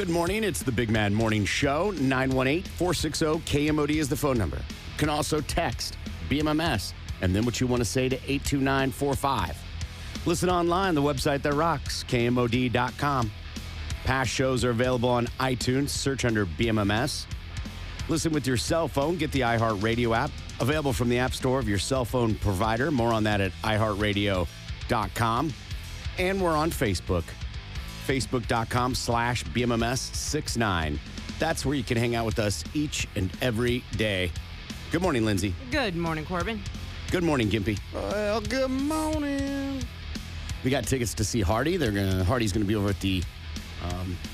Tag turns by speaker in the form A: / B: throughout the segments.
A: Good morning. It's the Big Mad Morning Show. 918-460-KMOD is the phone number. You can also text BMMS and then what you want to say to 82945. Listen online, the website that rocks, KMOD.com. Past shows are available on iTunes. Search under BMMS. Listen with your cell phone. Get the iHeartRadio app. Available from the App Store of your cell phone provider. More on that at iHeartRadio.com. And we're on Facebook. Facebook.com/BMMS69. That's where you can hang out with us each and every day. Good morning, Lindsay.
B: Good morning, Corbin.
A: Good morning, Gimpy.
C: Well, good morning.
A: We got tickets to see Hardy. Hardy's going to be over at the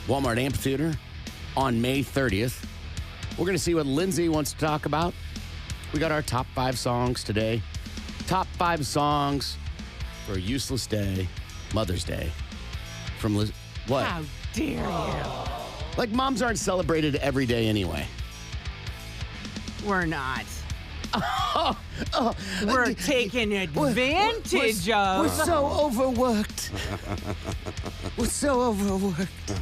A: Walmart Amphitheater on May 30th. We're going to see what Lindsay wants to talk about. We got our top 5 songs today. Top 5 songs for a useless day, Mother's Day. From Liz. What?
B: How dare you?
A: Like moms aren't celebrated every day anyway.
B: We're not. We're taking advantage of.
A: We're so overworked. We're so overworked.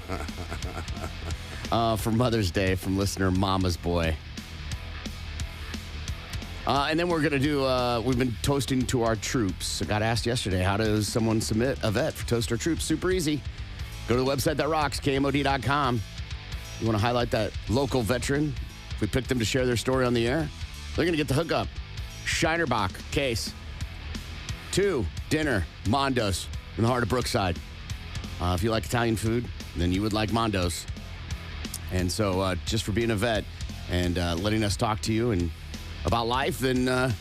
A: For Mother's Day from listener Mama's Boy. And then we're going to do, we've been toasting to our troops. I got asked yesterday, how does someone submit a vet for Toast Our Troops? Super easy. Go to the website that rocks, KMOD.com. You want to highlight that local veteran? If we pick them to share their story on the air, they're going to get the hookup. Shinerbach case. 2, dinner, Mondo's in the heart of Brookside. If you like Italian food, then you would like Mondo's. And so just for being a vet and letting us talk to you and about life, then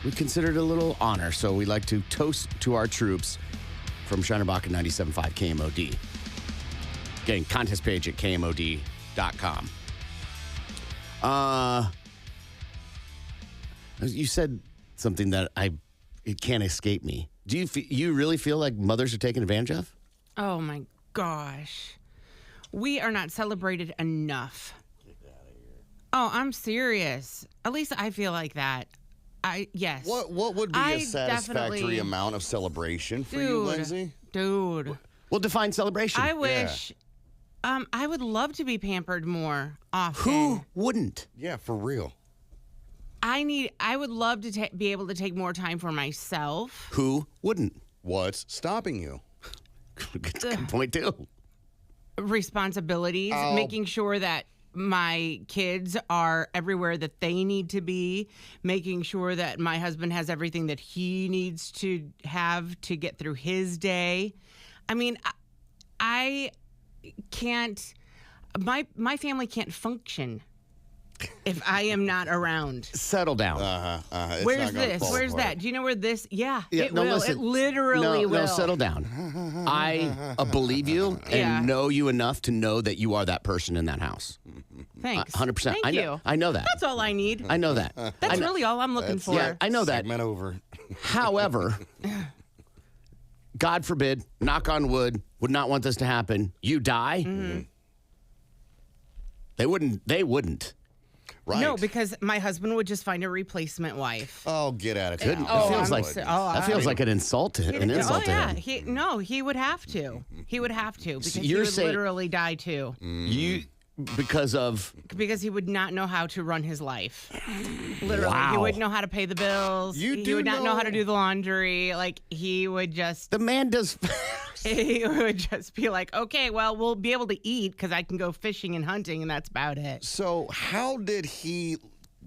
A: we consider it a little honor. So we like to toast to our troops from Shinerbach and 97.5 KMOD. Again, contest page at KMOD.com. You said something that it can't escape me. Do you really feel like mothers are taken advantage of?
B: Oh, my gosh. We are not celebrated enough. Oh, I'm serious. At least I feel like that. Yes.
C: What would be a satisfactory amount of celebration for you, Lindsay?
B: Dude.
A: Well, define celebration.
B: I wish. I would love to be pampered more often.
A: Who wouldn't?
C: Yeah, for real.
B: I would love to be able to take more time for myself.
A: Who wouldn't?
C: What's stopping you?
A: Good point, too.
B: Responsibilities, making sure that my kids are everywhere that they need to be, making sure that my husband has everything that he needs to have to get through his day. I mean, I can't, my family can't function if I am not around.
A: Settle down.
B: Where's this? Where's that? Do you know where this? Yeah, it will.
A: Listen.
B: It literally will.
A: No, settle down. I believe you and know you enough to know that you are that person in that house.
B: Thanks.
A: 100%.
B: Thank you.
A: I know that.
B: That's all I need.
A: I know that.
B: That's really all I'm looking for.
A: Yeah, I know that.
C: Segment over.
A: However, God forbid, knock on wood, would not want this to happen. You die. Mm-hmm. They wouldn't.
C: Right.
B: No, because my husband would just find a replacement wife.
C: Oh, get out of town.
A: That feels like an insult. An insult to him.
B: He would have to. He would have to because he
A: you're
B: would literally die too.
A: Because
B: he would not know how to run his life. Literally,
A: wow.
B: He wouldn't know how to pay the bills. He would not know how to do the laundry. Like he would just.
A: The man does.
B: He would just be like, okay, well, we'll be able to eat because I can go fishing and hunting, and that's about it.
C: So how did he,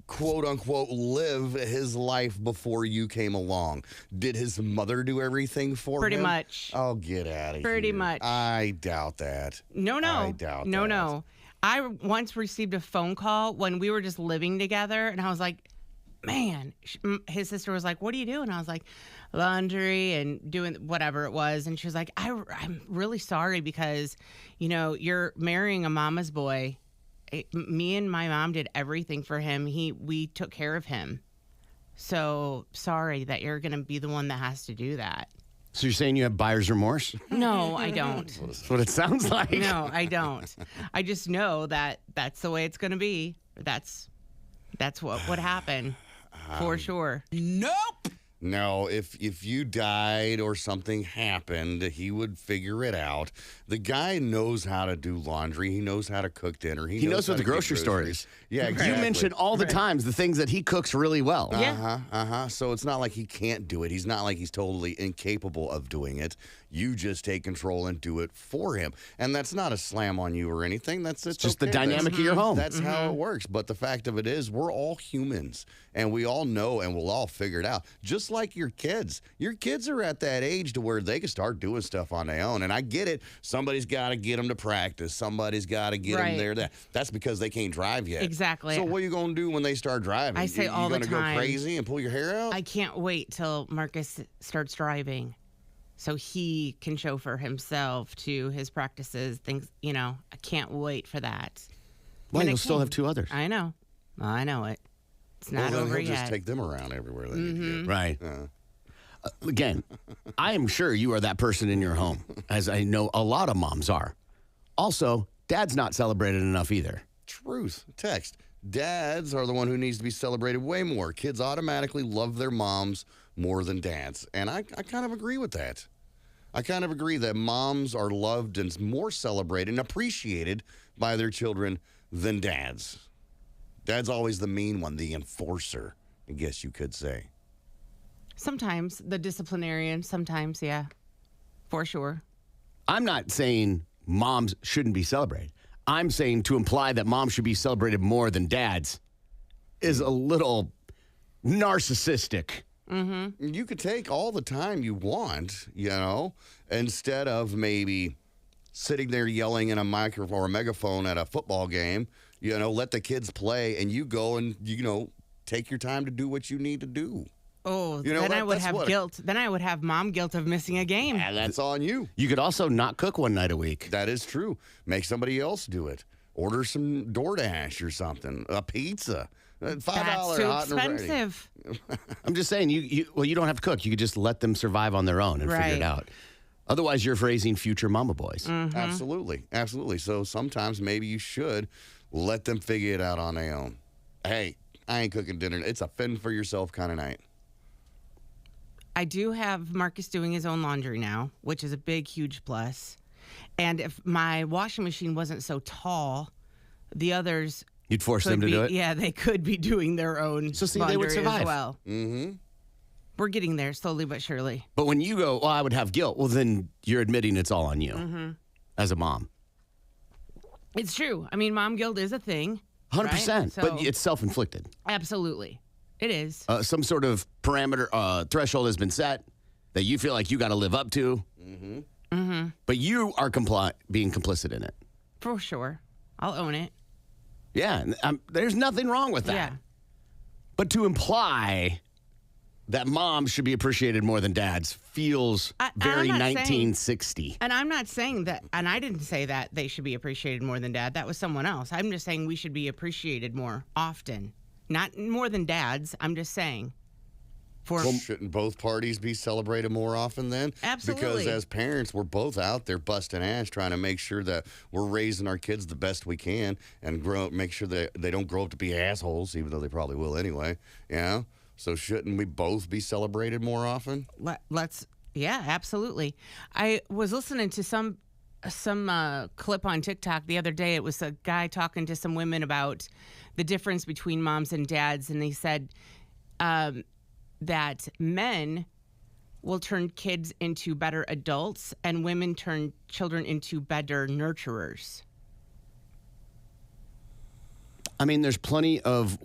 C: quote unquote, live his life before you came along? Did his mother do everything for him?
B: Pretty much.
C: Oh, get out of here.
B: Pretty much.
C: I doubt that.
B: No.
C: I doubt that.
B: No. I once received a phone call when we were just living together, and I was like, man, his sister was like, what do you do? And I was like, laundry and doing whatever it was. And she was like, I'm really sorry because, you're marrying a mama's boy. Me and my mom did everything for him. We took care of him. So sorry that you're going to be the one that has to do that.
A: So you're saying you have buyer's remorse?
B: No, I don't.
A: That's what it sounds like.
B: No, I don't. I just know that that's the way it's going to be. That's what would happen for sure.
D: Nope.
C: No, if you died or something happened, he would figure it out. The guy knows how to do laundry. He knows how to cook dinner.
A: He knows
C: how
A: what the
C: to get
A: grocery store
C: groceries.
A: is.
C: Yeah, exactly.
A: You mention all the times the things that he cooks really well.
B: Yeah.
C: So it's not like he can't do it. He's not like he's totally incapable of doing it. You just take control and do it for him. And that's not a slam on you or anything. It's
A: just the
C: okay.
A: dynamic of your home.
C: That's how it works. But the fact of it is, we're all humans, and we all know and we'll all figure it out. Just like your kids. Your kids are at that age to where they can start doing stuff on their own. And I get it. Somebody's got to get them to practice. Somebody's got to get them there. That's because they can't drive yet.
B: Exactly.
C: So what are you going to do when they start driving?
B: I say all the time.
C: You going to go crazy and pull your hair out?
B: I can't wait till Marcus starts driving so he can chauffeur himself to his practices, things, I can't wait for that.
A: Well,
B: When
A: you'll
B: it
A: still
B: came.
A: have 2 others.
B: I know it. It's not
C: well, then
B: over
C: he'll
B: yet.
C: just take them around everywhere.
A: Right. Again, I am sure you are that person in your home, as I know a lot of moms are. Also, dad's not celebrated enough either.
C: Truth. Text. Dads are the one who needs to be celebrated way more. Kids automatically love their moms more than dads. And I kind of agree with that. I kind of agree that moms are loved and more celebrated and appreciated by their children than dads. Dad's always the mean one, the enforcer, I guess you could say.
B: Sometimes the disciplinarian, sometimes, yeah, for sure.
A: I'm not saying moms shouldn't be celebrated. I'm saying to imply that moms should be celebrated more than dads is a little narcissistic.
C: You could take all the time you want, instead of maybe sitting there yelling in a microphone or a megaphone at a football game. Let the kids play and you go and, take your time to do what you need to do.
B: Oh,
C: You know
B: then
C: what?
B: I would
C: That's
B: have
C: what-
B: guilt. Then I would have mom guilt of missing a game.
C: And that's on you.
A: You could also not cook one night a week.
C: That is true. Make somebody else do it. Order some DoorDash or something. A pizza. $5
B: That's too
C: hot and ready.
B: expensive.
A: I'm just saying, you don't have to cook. You could just let them survive on their own and figure it
B: Right.
A: out. Otherwise, you're raising future mama boys.
C: Absolutely. Absolutely. So sometimes maybe you should let them figure it out on their own. Hey, I ain't cooking dinner. It's a fend for yourself kind of night.
B: I do have Marcus doing his own laundry now, which is a big, huge plus. And if my washing machine wasn't so tall, the others
A: You'd force
B: could
A: them to
B: be,
A: do it?
B: Yeah, they could be doing their own
A: So, see,
B: laundry
A: they would survive.
B: as well.
C: Mm-hmm.
B: We're getting there slowly but surely.
A: But when you go, I would have guilt, well, then you're admitting it's all on you as a mom.
B: It's true. I mean, mom guilt is a thing.
A: 100%.
B: Right?
A: But
B: So-
A: it's self-inflicted.
B: Absolutely. It is.
A: Some sort of parameter, threshold has been set that you feel like you got to live up to. But you are being complicit in it.
B: For sure. I'll own it.
A: Yeah, and, there's nothing wrong with that.
B: Yeah.
A: But to imply that moms should be appreciated more than dads feels
B: I'm
A: very
B: not saying-
A: 1960.
B: And I'm not saying that, and I didn't say that they should be appreciated more than dad. That was someone else. I'm just saying we should be appreciated more often. Not more than dads. I'm just saying.
C: Shouldn't both parties be celebrated more often then?
B: Absolutely.
C: Because as parents, we're both out there busting ass trying to make sure that we're raising our kids the best we can and make sure that they don't grow up to be assholes, even though they probably will anyway. So shouldn't we both be celebrated more often?
B: Yeah, absolutely. I was listening to some clip on TikTok the other day. It was a guy talking to some women about the difference between moms and dads, and they said that men will turn kids into better adults and women turn children into better nurturers.
A: I mean, there's plenty of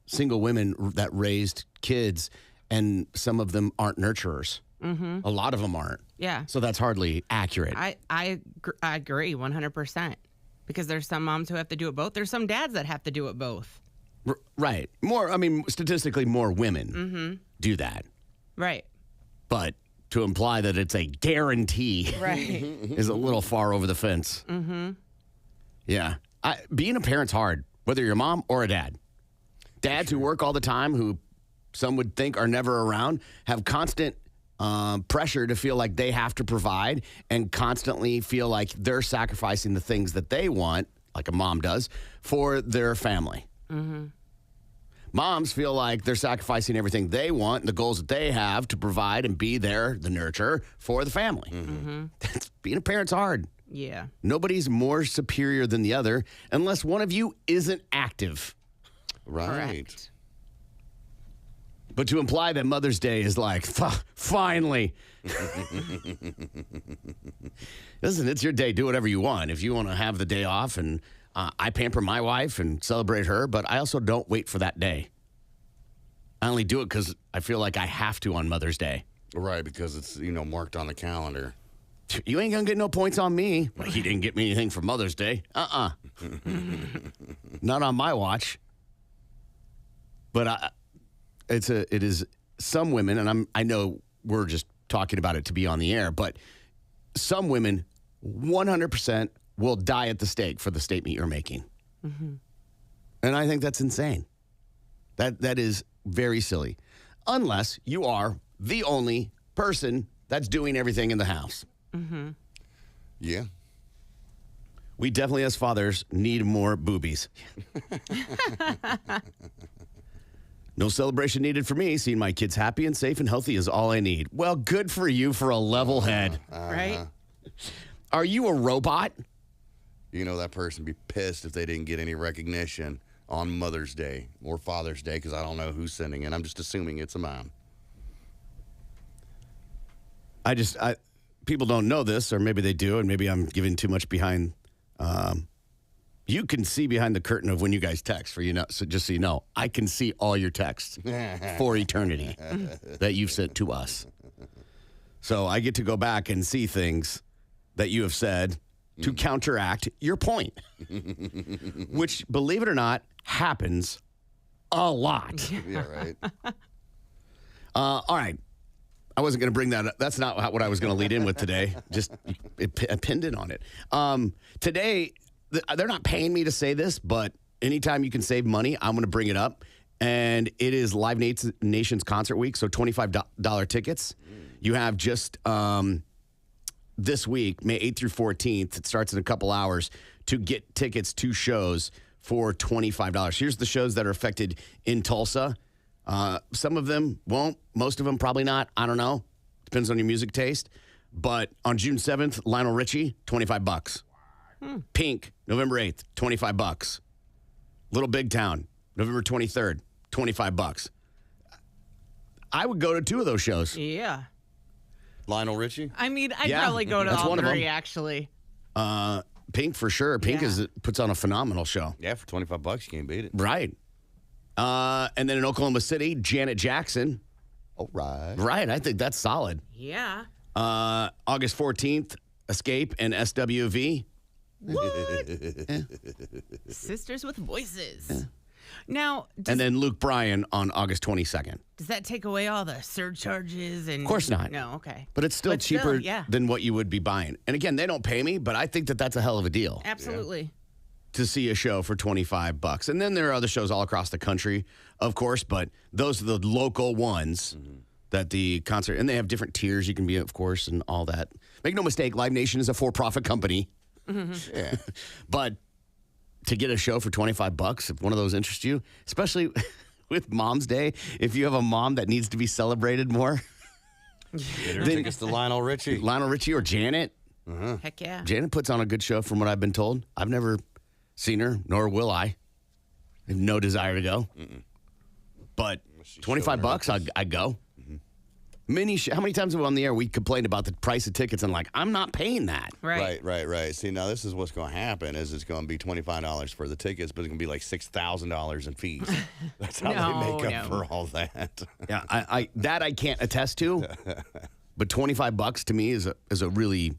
A: single women that raised kids, and some of them aren't nurturers. Mm-hmm. A lot of them aren't.
B: Yeah.
A: So that's hardly accurate.
B: I agree 100%. Because there's some moms who have to do it both. There's some dads that have to do it both.
A: Right. Statistically, more women do that.
B: Right.
A: But to imply that it's a guarantee
B: Right.
A: is a little far over the fence. Mm-hmm. Yeah. Being a parent's hard, whether you're a mom or a dad. Dads who work all the time, who some would think are never around, have constant pressure to feel like they have to provide and constantly feel like they're sacrificing the things that they want, like a mom does, for their family. Mm-hmm. Moms feel like they're sacrificing everything they want and the goals that they have to provide and be there, the nurturer for the family. Being a parent's hard.
B: Yeah.
A: Nobody's more superior than the other unless one of you isn't active.
C: Right.
B: Correct.
A: But to imply that Mother's Day is like, finally. Listen, it's your day. Do whatever you want. If you want to have the day off, and I pamper my wife and celebrate her, but I also don't wait for that day. I only do it because I feel like I have to on Mother's Day.
C: Right, because it's, marked on the calendar.
A: You ain't going to get no points on me. Well, he didn't get me anything for Mother's Day. Not on my watch. But it is some women, and I know we're just talking about it to be on the air, but some women 100% will die at the stake for the statement you're making. And I think that's insane. That is very silly. Unless you are the only person that's doing everything in the house.
C: Yeah.
A: We definitely, as fathers, need more boobies. No celebration needed for me. Seeing my kids happy and safe and healthy is all I need. Well, good for you for a level head.
B: Right?
A: Are you a robot?
C: That person be pissed if they didn't get any recognition on Mother's Day or Father's Day, because I don't know who's sending it. I'm just assuming it's a mom.
A: People don't know this, or maybe they do, and maybe I'm giving too much behind. You can see behind the curtain of when you guys text, so just so you know, I can see all your texts for eternity that you've sent to us. So I get to go back and see things that you have said to counteract your point, which, believe it or not, happens a lot.
C: Yeah, right.
A: All right. I wasn't going to bring that up. That's not what I was going to lead in with today. Just I pinned it on it. Today, they're not paying me to say this, but anytime you can save money, I'm going to bring it up. And it is Live Nation's Concert Week, so $25 tickets. You have just this week, May 8th through 14th. It starts in a couple hours to get tickets to shows for $25. Here's the shows that are affected in Tulsa. Some of them won't. Most of them probably not. I don't know. Depends on your music taste. But on June 7th, Lionel Richie, $25. Pink, November 8th, $25. Little Big Town, November 23rd, $25. I would go to 2 of those shows.
B: Yeah.
C: Lionel Richie?
B: I mean, I'd
A: Yeah,
B: probably go to
A: that's
B: all
A: one of
B: 3,
A: them.
B: actually.
A: Pink for sure. Pink
B: Yeah.
A: puts on a phenomenal show.
C: Yeah, for $25, you can't beat it.
A: Right. And then in Oklahoma City, Janet Jackson.
C: All right.
A: Right. I think that's solid.
B: Yeah.
A: August 14th, Escape and SWV.
B: Sisters with voices. Now,
A: And then Luke Bryan on August 22nd.
B: does that take away all the surcharges? And
A: Of course not.
B: No, okay.
A: But it's still
B: But still,
A: cheaper
B: yeah.
A: than what you would be buying. And again, they don't pay me, but I think that that's a hell of a deal
B: Absolutely.
A: to see a show for $25. And then there are other shows all across the country, of course, but those are the local ones that the concert, and they have different tiers you can be, of course, and all that. Make no mistake, Live Nation is a for-profit company. Yeah. But to get a show for $25, if one of those interests you, especially with Mom's Day, if you have a mom that needs to be celebrated more,
C: Get her tickets to Lionel Richie.
A: Lionel Richie or Janet.
B: Heck yeah.
A: Janet puts on a good show from what I've been told. I've never seen her, nor will I. I have no desire to go. But $25, I'd go. How many times have we on the air we complained about the price of tickets and like, I'm not paying that.
B: Right.
C: Right. See, now this is what's going to happen is it's going to be $25 for the tickets, but it's going to be like $6,000 in fees. That's how they make up for all that.
A: Yeah, I can't attest to. But $25 to me is a really,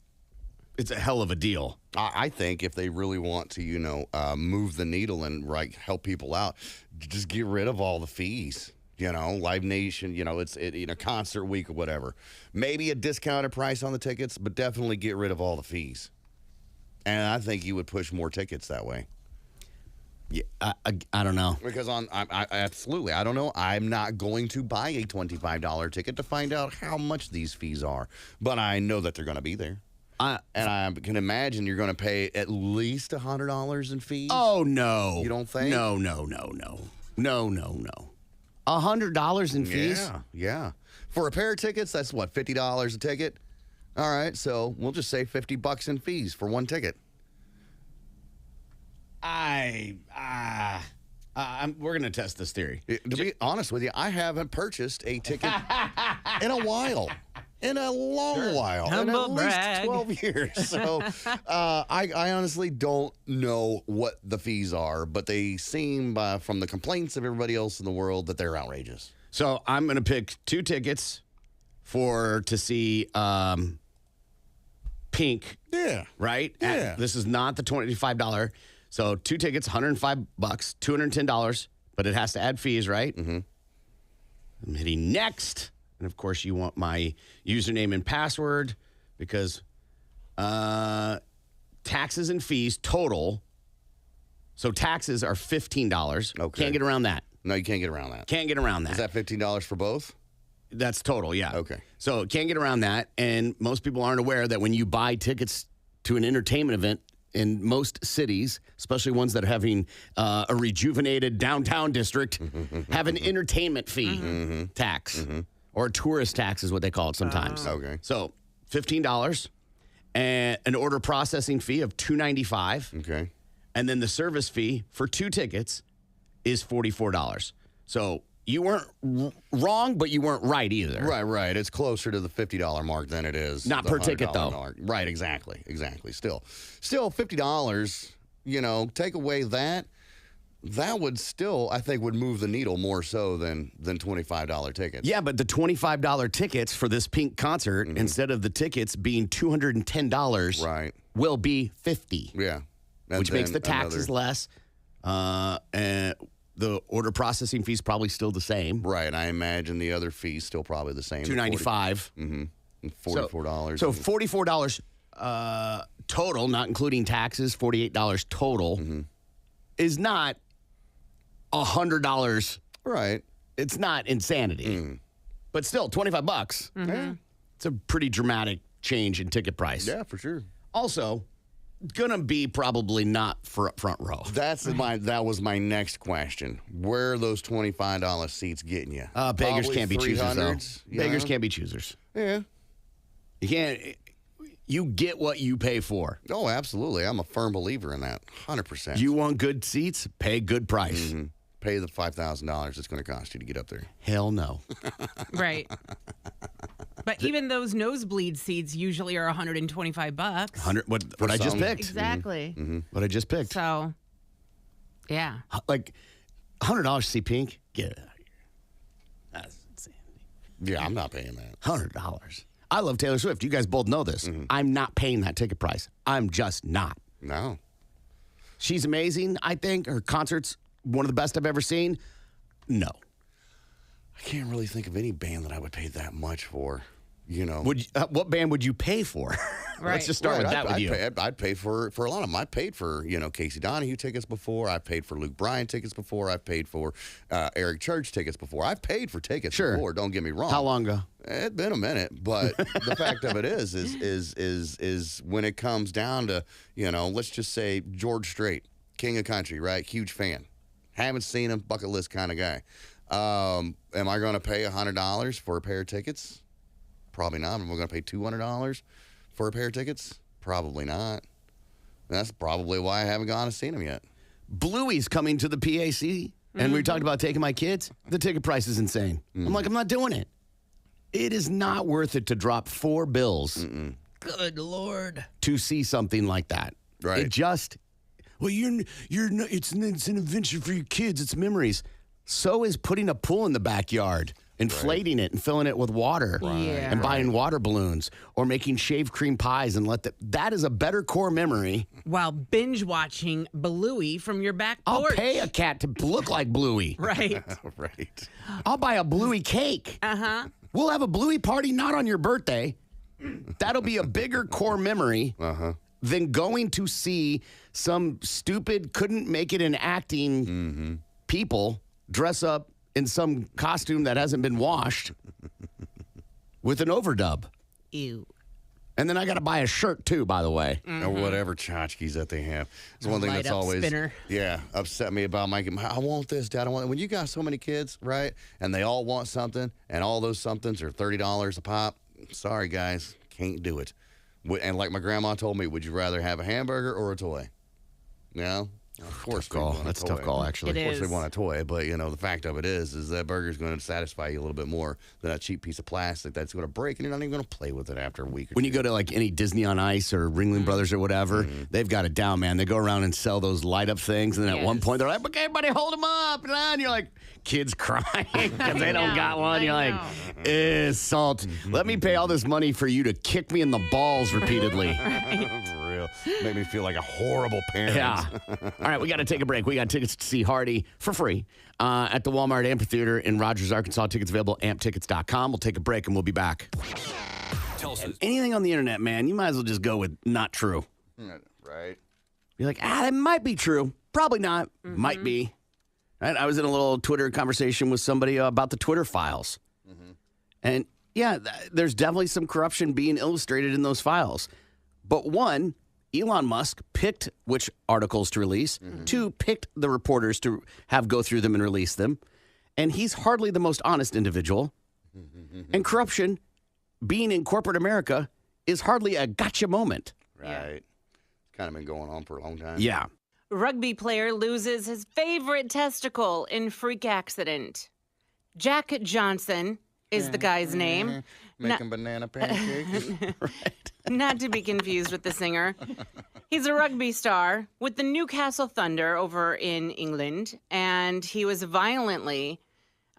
A: it's a hell of a deal.
C: I think if they really want to, move the needle and help people out, just get rid of all the fees. Live Nation, it's concert week or whatever. Maybe a discounted price on the tickets, but definitely get rid of all the fees. And I think you would push more tickets that way.
A: Yeah, I don't know.
C: Because I absolutely, I don't know. I'm not going to buy a $25 ticket to find out how much these fees are, but I know that they're going to be there. And I can imagine you're going to pay at least $100 in fees.
A: Oh, no.
C: You don't think?
A: No. No. $100 in fees?
C: Yeah. For a pair of tickets, that's what, $50 a ticket? All right, so we'll just say $50 in fees for one ticket.
A: We're going to test this theory.
C: To be honest with you, I haven't purchased a ticket in a while. In a long while.
B: Humble
C: in at
B: brag.
C: least 12 years. So I honestly don't know what the fees are, but they seem, from the complaints of everybody else in the world, that they're outrageous.
A: So I'm going to pick 2 tickets to see Pink.
C: Yeah.
A: Right?
C: Yeah.
A: This is not the $25. So 2 tickets, $105, $210, but it has to add fees, right? Mm-hmm. I'm hitting next. And of course, you want my username and password because taxes and fees total. So taxes are $15.
C: Okay.
A: Can't get around that.
C: No, you can't get around that.
A: Can't get around that.
C: Is that $15 for both?
A: That's total, yeah.
C: Okay.
A: So can't get around that. And most people aren't aware that when you buy tickets to an entertainment event in most cities, especially ones that are having a rejuvenated downtown district, have an entertainment fee tax. Or tourist tax is what they call it sometimes.
C: Okay.
A: So $15 and an order processing fee of $295.
C: Okay.
A: And then the service fee for 2 tickets is $44. So you weren't wrong, but you weren't right either.
C: Right. It's closer to the $50 mark than it is.
A: Not
C: the
A: per ticket,
C: $100
A: though.
C: mark. Right, exactly. Still $50, take away that. That would still, I think, would move the needle more so than $25 tickets.
A: Yeah, but the $25 tickets for this Pink concert, instead of the tickets being $210,
C: Right.
A: will be $50.
C: Yeah. And
A: Which makes
C: then
A: the taxes less. And the order processing fee is probably still the same.
C: Right. I imagine the other fee's still probably the same.
A: $295.
C: $44.
A: So $44 total, not including taxes, $48 total, is not $100.
C: Right.
A: It's not insanity. But still, $25.
C: Yeah.
A: It's a pretty dramatic change in ticket price.
C: Yeah, for sure.
A: Also, gonna be probably not for front row.
C: That was my next question. Where are those $25 seats getting you?
A: Beggars
C: Probably
A: can't be choosers, though.
C: 300s,
A: Beggars can't be choosers.
C: Yeah.
A: You can't. You get what you pay for.
C: Oh, absolutely. I'm a firm believer in that. 100%.
A: You want good seats? Pay good price.
C: Pay the $5,000 it's going to cost you to get up there.
A: Hell no.
B: Right. But even those nosebleed seats usually are $125.
A: What I just
C: some.
A: picked.
B: Exactly.
A: What I just picked.
B: So, yeah.
A: Like $100 to see Pink. Get it out of here. That's insanity.
C: Yeah, I'm not paying that.
A: $100. I love Taylor Swift. You guys both know this. I'm not paying that ticket price. I'm just not.
C: No.
A: She's amazing, I think. Her concert's one of the best I've ever seen. No.
C: I can't really think of any band that I would pay that much for.
A: What band would you pay for?
B: Right.
A: Let's just start with that with you.
C: I'd pay for a lot of them. I paid for, Casey Donahue tickets before. I paid for Luke Bryan tickets before. I paid for Eric Church tickets before. I've paid for tickets before, don't get me wrong.
A: How long ago?
C: It's been a minute, but the fact of it is when it comes down to, let's just say George Strait, King of Country, right? Huge fan. Haven't seen him, bucket list kind of guy. Am I going to pay $100 for a pair of tickets? Probably not. Am I going to pay $200 for a pair of tickets? Probably not. That's probably why I haven't gone and seen them yet.
A: Bluey's coming to the PAC, and we talked about taking my kids. The ticket price is insane. I'm like, I'm not doing it. It is not worth it to drop $4. Good Lord. To see something like that.
C: Right.
A: It just, it's an adventure for your kids. It's memories. So is putting a pool in the backyard, inflating it and filling it with water,
B: Yeah.
A: and buying water balloons, or making shaved cream pies and that is a better core memory.
B: While binge watching Bluey from your back
A: I'll
B: porch.
A: pay a cat to look like Bluey.
B: Right.
C: Right.
A: I'll buy a Bluey cake. We'll have a Bluey party not on your birthday. That'll be a bigger core memory than going to see some stupid, couldn't make it in acting people dress up in some costume that hasn't been washed with an overdub.
B: Ew.
A: And then I got to buy a shirt, too, by the way.
C: Or whatever tchotchkes that they have. It's one thing
B: Light
C: that's
B: up
C: always
B: spinner.
C: upset me about my I want this, Dad. I want. When you got so many kids, right, and they all want something, and all those somethings are $30 a pop. Sorry, guys, can't do it. And like my grandma told me, would you rather have a hamburger or a toy? No. Of course,
A: Tough call. That's a tough call, actually.
B: It
C: Of course,
B: is.
C: they want a toy, but the fact of it is that burger's going to satisfy you a little bit more than a cheap piece of plastic that's going to break, and you're not even going to play with it after a week. Or
A: When
C: two.
A: you go to like any Disney on Ice or Ringling Brothers or whatever, they've got it down, man. They go around and sell those light up things, and then at one
B: Yes.
A: point they're like, "Okay, everybody, hold them up!" And you're like, kids crying because they don't
B: know,
A: got one.
B: I
A: You're like,
B: know.
A: salt. Let me pay all this money for you to kick me in the balls repeatedly.
C: For real, make me feel like a horrible parent.
A: Yeah. All right, we got to take a break. We got tickets to see Hardy for free at the Walmart Amphitheater in Rogers, Arkansas. Tickets available at amptickets.com. We'll take a break and we'll be back.
D: Tulsa's
A: Anything on the internet, man, you might as well just go with not true.
C: Right.
A: You're like, that might be true. Probably not. Might be. Right? I was in a little Twitter conversation with somebody about the Twitter files. And yeah, there's definitely some corruption being illustrated in those files. But one, Elon Musk picked which articles to release. Two, picked the reporters to have go through them and release them. And he's hardly the most honest individual. And corruption, being in corporate America, is hardly a gotcha moment.
C: Right. It's kind of been going on for a long time.
A: Yeah.
B: Rugby player loses his favorite testicle in freak accident. Jack Johnson is the guy's name.
C: Making banana pancakes.
B: Not to be confused with the singer. He's a rugby star with the Newcastle Thunder over in England, and he was violently,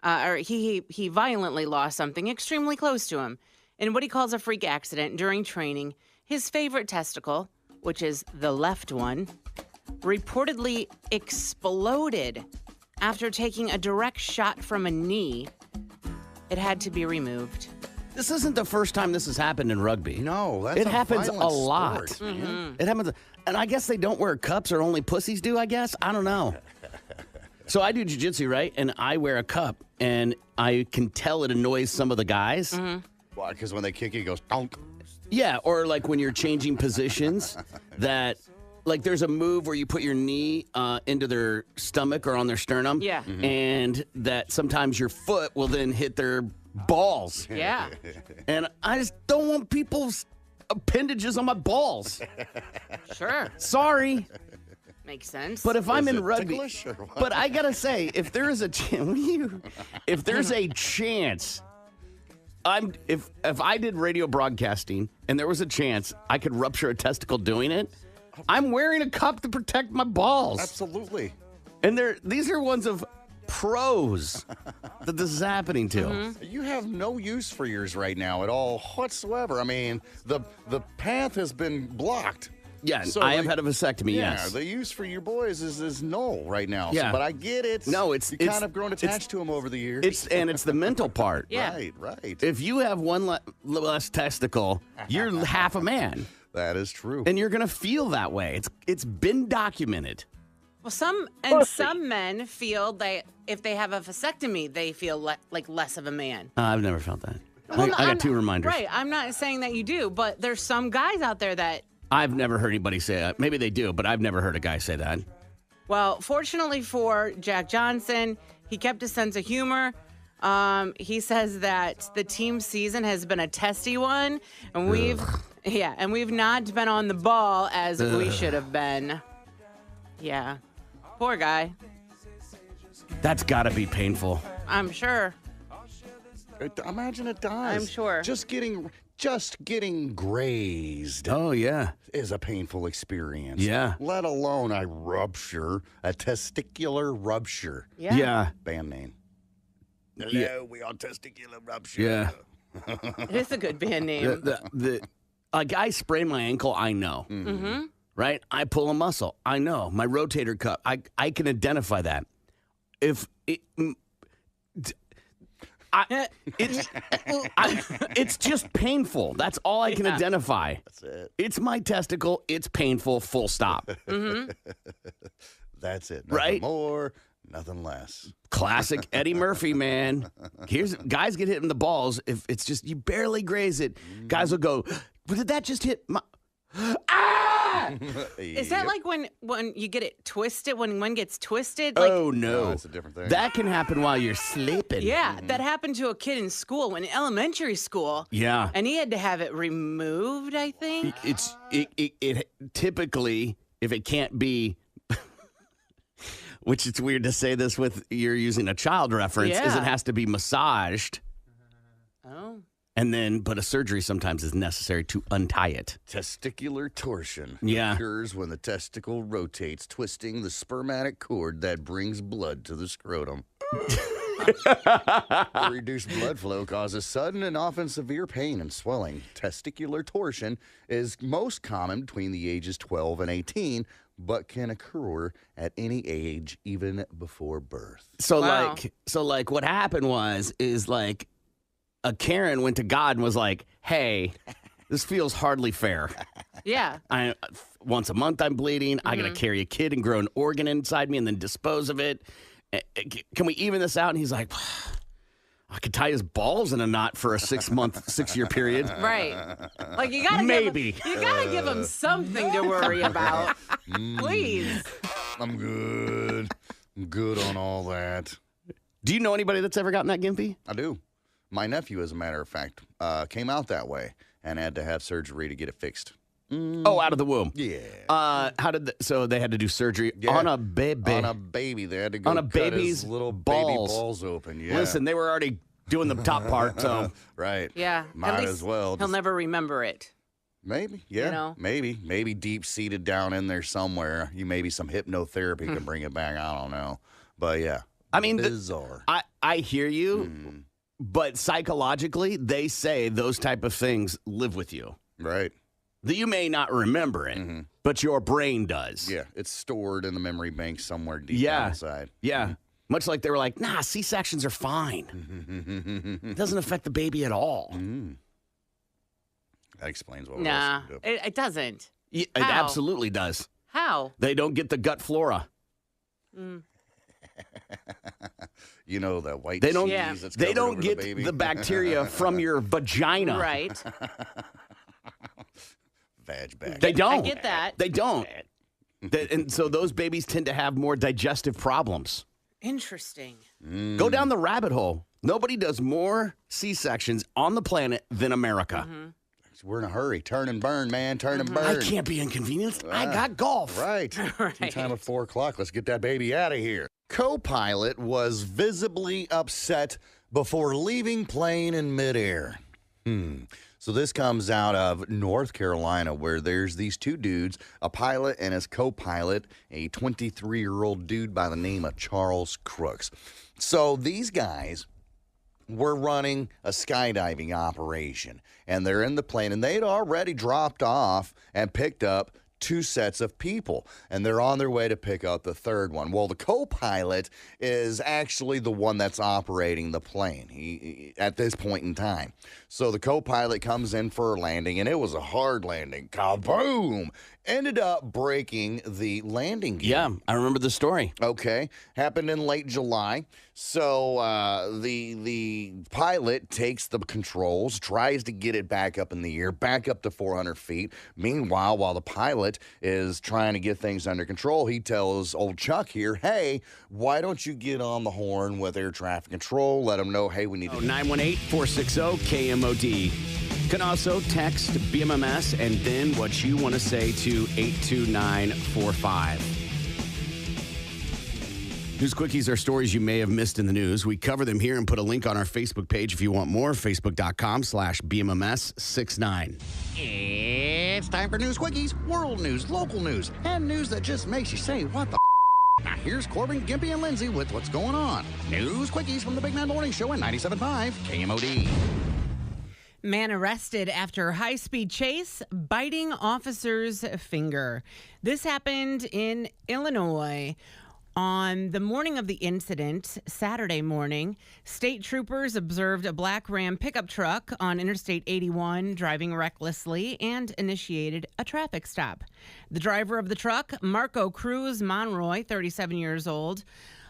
B: he violently lost something extremely close to him in what he calls a freak accident during training. His favorite testicle, which is the left one, reportedly exploded after taking a direct shot from a knee. It had to be removed.
A: This isn't the first time this has happened in rugby.
C: No, that's
A: It
C: a
A: happens a
C: violent
A: lot.
C: sport, man.
A: It happens. And I guess they don't wear cups or only pussies do, I guess. I don't know. So I do jiu-jitsu, right? And I wear a cup. And I can tell it annoys some of the guys.
C: Why? Because when they kick you, it goes donk.
A: Yeah, or like when you're changing positions that... Like there's a move where you put your knee into their stomach or on their sternum.
B: Yeah.
A: And that sometimes your foot will then hit their balls.
B: Yeah.
A: And I just don't want people's appendages on my balls.
B: Sure.
A: Sorry.
B: Makes sense.
A: But if I'm
C: Is
A: in
C: it
A: rugby,
C: ticklish or what?
A: but I gotta say, if there is a if there's a chance, if I did radio broadcasting and there was a chance I could rupture a testicle doing it, I'm wearing a cup to protect my balls.
C: Absolutely.
A: And these are ones of pros that this is happening to.
C: You have no use for yours right now at all whatsoever. I mean, the path has been blocked.
A: Yeah,
C: So,
A: I have
C: like,
A: had a vasectomy,
C: Yeah,
A: yes.
C: the use for your boys is null right now.
A: Yeah.
C: But I get it.
A: No,
C: you kind of grown
A: it's-
C: attached to them over the years.
A: It's the mental part.
B: Yeah.
C: Right.
A: If you have one less testicle, you're half a man.
C: That is true.
A: And you're gonna feel that way. It's been documented.
B: Well, some men feel that if they have a vasectomy, they feel like less of a man.
A: I've never felt that.
B: Well,
A: I
B: no,
A: got
B: I'm
A: two
B: not-
A: reminders.
B: Right. I'm not saying that you do, but there's some guys out there that,
A: I've never heard anybody say that. Maybe they do, but I've never heard a guy say that.
B: well, fortunately for Jack Johnson, he kept a sense of humor. He says that the team season has been a testy one, and we've not been on the ball as we should have been. Yeah. Poor guy.
A: That's gotta be painful.
B: I'm sure.
C: Imagine it does.
B: I'm sure.
C: Just getting grazed
A: Oh yeah.
C: is a painful experience.
A: Yeah.
C: Let alone a testicular rupture.
A: Yeah.
C: Band name.
A: Yeah.
C: Hello, we are testicular rupture.
A: Yeah.
B: It is a good band name.
A: A guy sprained my ankle, I know.
B: Mm-hmm.
A: Right? I pull a muscle. I know. My rotator cuff. I can identify that. If it, it's just painful. That's all I can identify.
C: That's it.
A: It's my testicle. It's painful. Full stop.
C: That's it. Nothing
A: Right?
C: more, nothing less.
A: Classic Eddie Murphy, man. Guys get hit in the balls if it's just you barely graze it. Guys will go, Did that just hit my...
B: Is that like when you get it twisted, when one gets twisted? Like,
A: Oh, no.
C: That's a different thing.
A: That can happen while you're sleeping.
B: yeah, that happened to a kid in school, in elementary school.
A: Yeah.
B: And he had to have it removed, I think.
A: It typically, if it can't be... Which it's weird to say this with you're using a child reference, is
B: Yeah.
A: it has to be massaged.
B: Oh.
A: And then, but a surgery sometimes is necessary to untie it.
C: Testicular torsion
A: Yeah.
C: occurs when the testicle rotates, twisting the spermatic cord that brings blood to the scrotum. The reduced blood flow causes sudden and often severe pain and swelling. Testicular torsion is most common between the ages 12 and 18, but can occur at any age, even before birth.
A: So
B: Wow.
A: like what happened is like a Karen went to God and was like, "Hey, this feels hardly fair.
B: Yeah.
A: Once a month I'm bleeding. I got to carry a kid and grow an organ inside me and then dispose of it. Can we even this out?" And he's like, "I could tie his balls in a knot for a 6-year period."
B: Right. Like you gotta
A: Maybe.
B: give him something to worry about. Please.
C: I'm good. I'm good on all that.
A: Do you know anybody that's ever gotten that gimpy?
C: I do. My nephew, as a matter of fact, came out that way and had to have surgery to get it fixed.
A: Oh, out of the womb.
C: Yeah.
A: So they had to do surgery
C: Yeah.
A: on a baby.
C: On a baby. They had to go
A: On a
C: cut
A: baby's
C: his little
A: balls.
C: baby balls open. Yeah.
A: Listen, they were already doing the top part, so
C: Right.
B: Yeah.
C: Might
B: At least
C: as well.
B: He'll
C: Just-
B: never remember it.
C: Maybe. Yeah.
B: know?
C: Maybe deep-seated down in there somewhere. Maybe some hypnotherapy can bring it back. I don't know. But yeah.
A: I mean,
C: bizarre.
A: I hear you, but psychologically, they say those type of things live with you.
C: Right.
A: That you may not remember it, but your brain does.
C: Yeah. It's stored in the memory bank somewhere deep
A: Yeah.
C: down inside.
A: Yeah. Much like they were like, nah, C-sections are fine. It doesn't affect the baby at all.
C: That explains what
B: Nah,
C: we're
B: it doesn't.
A: It
B: How?
A: absolutely does.
B: How?
A: They don't get the gut flora.
C: You know, that white
A: They don't.
C: cheese
B: Yeah.
C: that's
A: They
C: covered
A: don't
C: over
A: get
C: the, baby.
A: the bacteria from your vagina.
B: Right.
C: Vag back.
A: They don't.
B: I get that.
A: They don't. And so those babies tend to have more digestive problems.
B: Interesting.
A: Go down the rabbit hole. Nobody does more C-sections on the planet than America.
C: We're in a hurry. Turn and burn, man. Turn and burn.
A: I can't be inconvenienced. I got golf.
C: Right. Tea time at 4 o'clock. Let's get that baby out of here. Co-pilot was visibly upset before leaving plane in midair. So this comes out of North Carolina, where there's these two dudes, a pilot and his co-pilot, a 23-year-old dude by the name of Charles Crooks. So these guys were running a skydiving operation, and they're in the plane, and they'd already dropped off and picked up 2 sets of people, and they're on their way to pick up the third one. Well, the co-pilot is actually the one that's operating the plane he at this point in time. So the co-pilot comes in for a landing, and it was a hard landing. Kaboom! Ended up breaking the landing gear.
A: Yeah, I remember the story.
C: Okay, happened in late July. So the pilot takes the controls, tries to get it back up in the air, back up to 400 feet. Meanwhile, while the pilot is trying to get things under control, he tells old Chuck here, "Hey, why don't you get on the horn with air traffic control? Let them know, hey, we need to."
A: 918-460-KMOD. You can also text BMMS and then what you want to say to 82945. News Quickies are stories you may have missed in the news. We cover them here and put a link on our Facebook page if you want more. Facebook.com/BMMS69.
C: It's time for News Quickies, world news, local news, and news that just makes you say, what the Now here's Corbin, Gimpy, and Lindsay with what's going on. News Quickies from the Big Man Morning Show at 97.5 KMOD.
B: Man arrested after high-speed chase, biting officer's finger. This happened in Illinois. On the morning of the incident, Saturday morning, state troopers observed a black Ram pickup truck on Interstate 81 driving recklessly and initiated a traffic stop. The driver of the truck, Marco Cruz Monroy, 37 years old,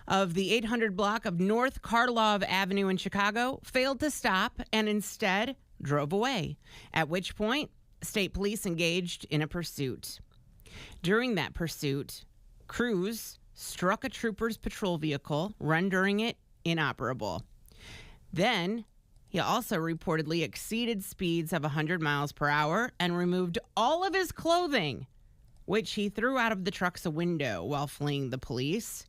B: of the 800 block of North Karlov Avenue in Chicago, failed to stop and instead drove away, at which point state police engaged in a pursuit. During that pursuit, Cruz struck a trooper's patrol vehicle, rendering it inoperable. Then, he also reportedly exceeded speeds of 100 miles per hour and removed all of his clothing, which he threw out of the truck's window while fleeing the police.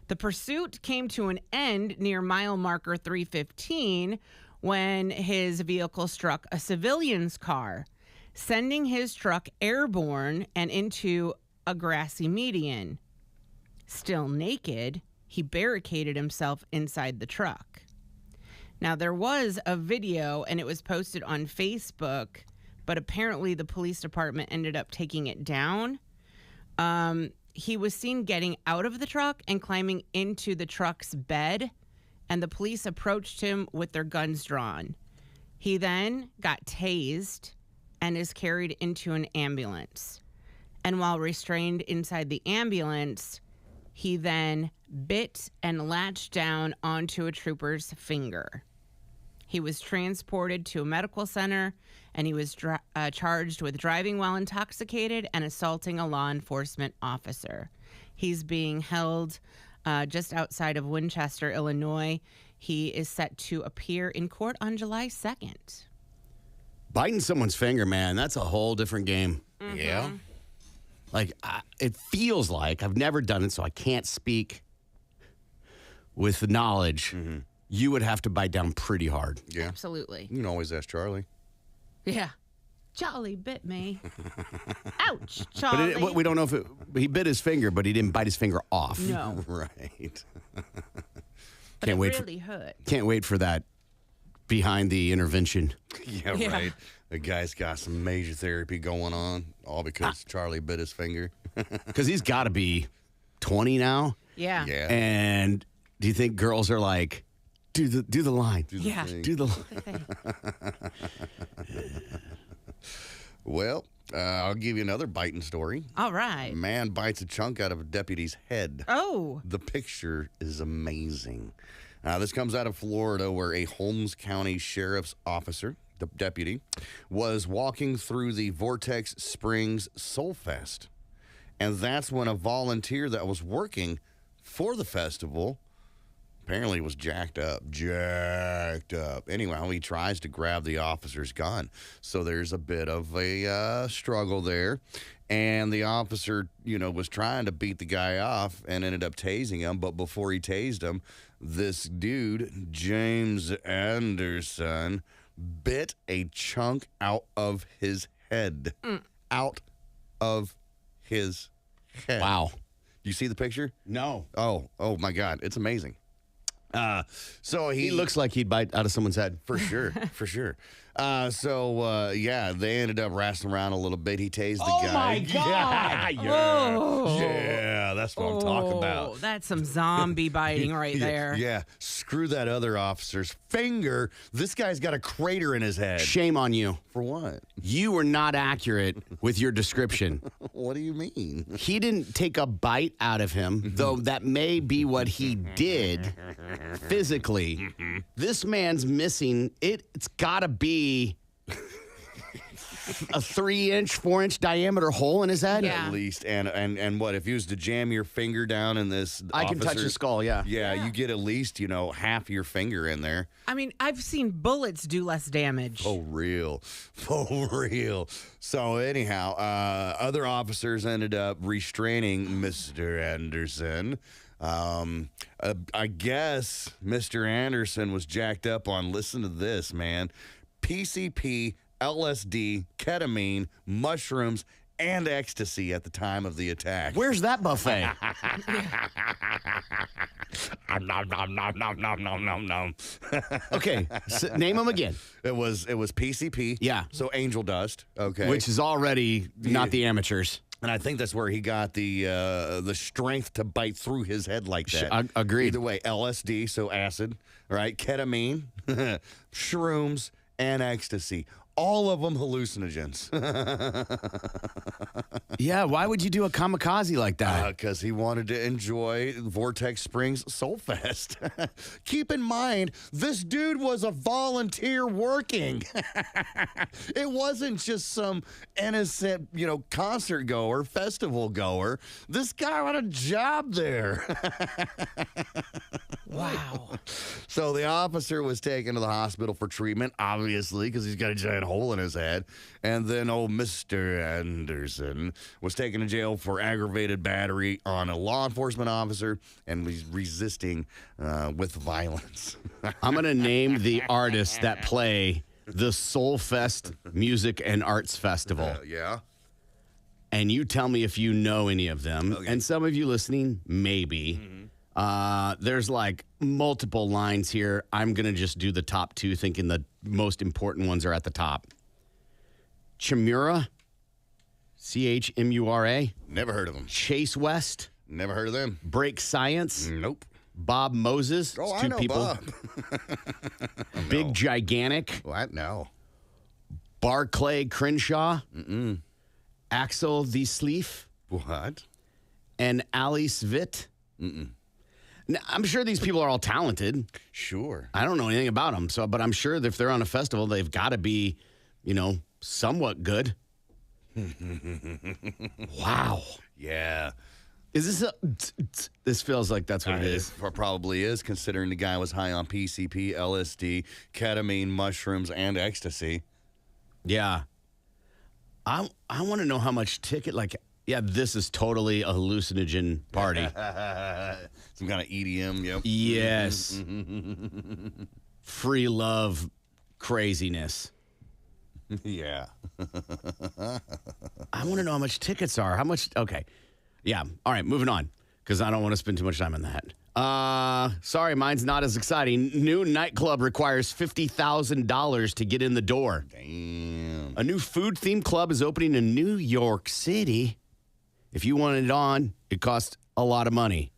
B: The pursuit came to an end near mile marker 315 when his vehicle struck a civilian's car, sending his truck airborne and into a grassy median. Still naked, he barricaded himself inside the truck. Now, there was a video, and it was posted on Facebook, but apparently the police department ended up taking it down. He was seen getting out of the truck and climbing into the truck's bed, and the police approached him with their guns drawn. He then got tased and is carried into an ambulance. And while restrained inside the ambulance, he then bit and latched down onto a trooper's finger. He was transported to a medical center, and he was charged with driving while intoxicated and assaulting a law enforcement officer. He's being held just outside of Winchester, Illinois. He is set to appear in court on July 2nd.
A: Biting someone's finger, man, that's a whole different game.
B: Mm-hmm.
C: Yeah.
A: Like, it feels like, I've never done it, so I can't speak with the knowledge.
C: Mm-hmm.
A: You would have to bite down pretty hard.
C: Yeah.
B: Absolutely.
C: You can always ask Charlie.
B: Yeah. Charlie bit me. Ouch,
A: But
B: Charlie.
A: we don't know if he bit his finger, but he didn't bite his finger off.
B: No,
C: Right.
B: but
A: Can't
B: it
A: wait
B: really hurt.
A: Can't wait for that behind the intervention.
C: Yeah,
B: Yeah.
C: right. The guy's got some major therapy going on, all because Charlie bit his finger.
A: Because he's got to be 20 now.
B: Yeah.
C: Yeah.
A: And do you think girls are like, do the line?
C: Do the
B: Yeah.
C: thing.
A: Do the line.
C: Well, I'll give you another biting story.
B: All right.
C: A man bites a chunk out of a deputy's head.
B: Oh.
C: The picture is amazing. This comes out of Florida, where a Holmes County Sheriff's officer, the deputy, was walking through the Vortex Springs Soul Fest. And that's when a volunteer that was working for the festival apparently was jacked up. Anyhow, he tries to grab the officer's gun. So there's a bit of a struggle there. And the officer, was trying to beat the guy off and ended up tasing him. But before he tased him, this dude, James Anderson, bit a chunk out of his head. Out of his head.
A: Wow.
C: You see the picture?
A: No.
C: Oh my God. It's amazing. So
A: He looks like he'd bite out of someone's head.
C: for sure, for sure. They ended up wrestling around a little bit. He tased the guy.
A: Oh, my God.
C: Yeah, that's what I'm talking about.
B: Oh, that's some zombie biting right there.
C: Yeah, screw that other officer's finger. This guy's got a crater in his head.
A: Shame on you.
C: For what?
A: You were not accurate with your description.
C: What do you mean?
A: He didn't take a bite out of him, though that may be what he did physically. This man's missing. It's got to be a 3-inch, 4-inch diameter hole in his head.
B: Yeah.
C: At least. And what, if you was to jam your finger down in this
A: I can touch
C: officer-
A: his skull, yeah.
C: Yeah, you get at least, half your finger in there.
B: I mean, I've seen bullets do less damage.
C: For real. So anyhow, other officers ended up restraining Mr. Anderson. I guess Mr. Anderson was jacked up on, listen to this, man, PCP, LSD, ketamine, mushrooms, and ecstasy at the time of the attack.
A: Where's that buffet?
C: Nom, nom, nom, nom, nom, nom, nom, nom.
A: Okay, name them again.
C: It was PCP.
A: Yeah.
C: So angel dust. Okay.
A: Which is already not the amateurs.
C: And I think that's where he got the strength to bite through his head like that.
A: Agreed.
C: Either way, LSD, so acid, right? Ketamine, shrooms, and ecstasy. All of them hallucinogens.
A: Yeah, why would you do a kamikaze like that?
C: Because he wanted to enjoy Vortex Springs Soul Fest. Keep in mind, this dude was a volunteer working. It wasn't just some innocent, concert goer, festival goer. This guy had a job there.
B: Wow.
C: So the officer was taken to the hospital for treatment, obviously, because he's got a giant hole in his head. And then old Mr. Anderson was taken to jail for aggravated battery on a law enforcement officer and was resisting with violence.
A: I'm going to name the artists that play the Soul Fest Music and Arts Festival.
C: Yeah.
A: And you tell me if you know any of them.
C: Okay.
A: And some of you listening, maybe. There's like multiple lines here. I'm going to just do the top two, thinking the most important ones are at the top. Chimura, Chmura.
C: Never heard of them.
A: Chase West,
C: Never heard of them.
A: Break Science,
C: Nope.
A: Bob Moses.
C: Oh,
A: it's
C: I
A: two
C: know
A: people.
C: Bob.
A: Big Gigantic,
C: What? No.
A: Barclay Crenshaw, Axel the Sleef,
C: What?
A: and Ali Svit. Now, I'm sure these people are all talented.
C: Sure.
A: I don't know anything about them, but I'm sure that if they're on a festival, they've got to be, somewhat good. Wow.
C: Yeah.
A: Is this this feels like that's what it is.
C: It probably is, considering the guy was high on PCP, LSD, ketamine, mushrooms, and ecstasy.
A: Yeah. I want to know how much ticket, this is totally a hallucinogen party.
C: Some kind of EDM, yep.
A: Yes. Free love craziness.
C: Yeah.
A: I want to know how much tickets are. How much? Okay. Yeah. All right. Moving on, because I don't want to spend too much time on that. Sorry, mine's not as exciting. New nightclub requires $50,000 to get in the door.
C: Damn.
A: A new food-themed club is opening in New York City. If you want it on, it costs a lot of money.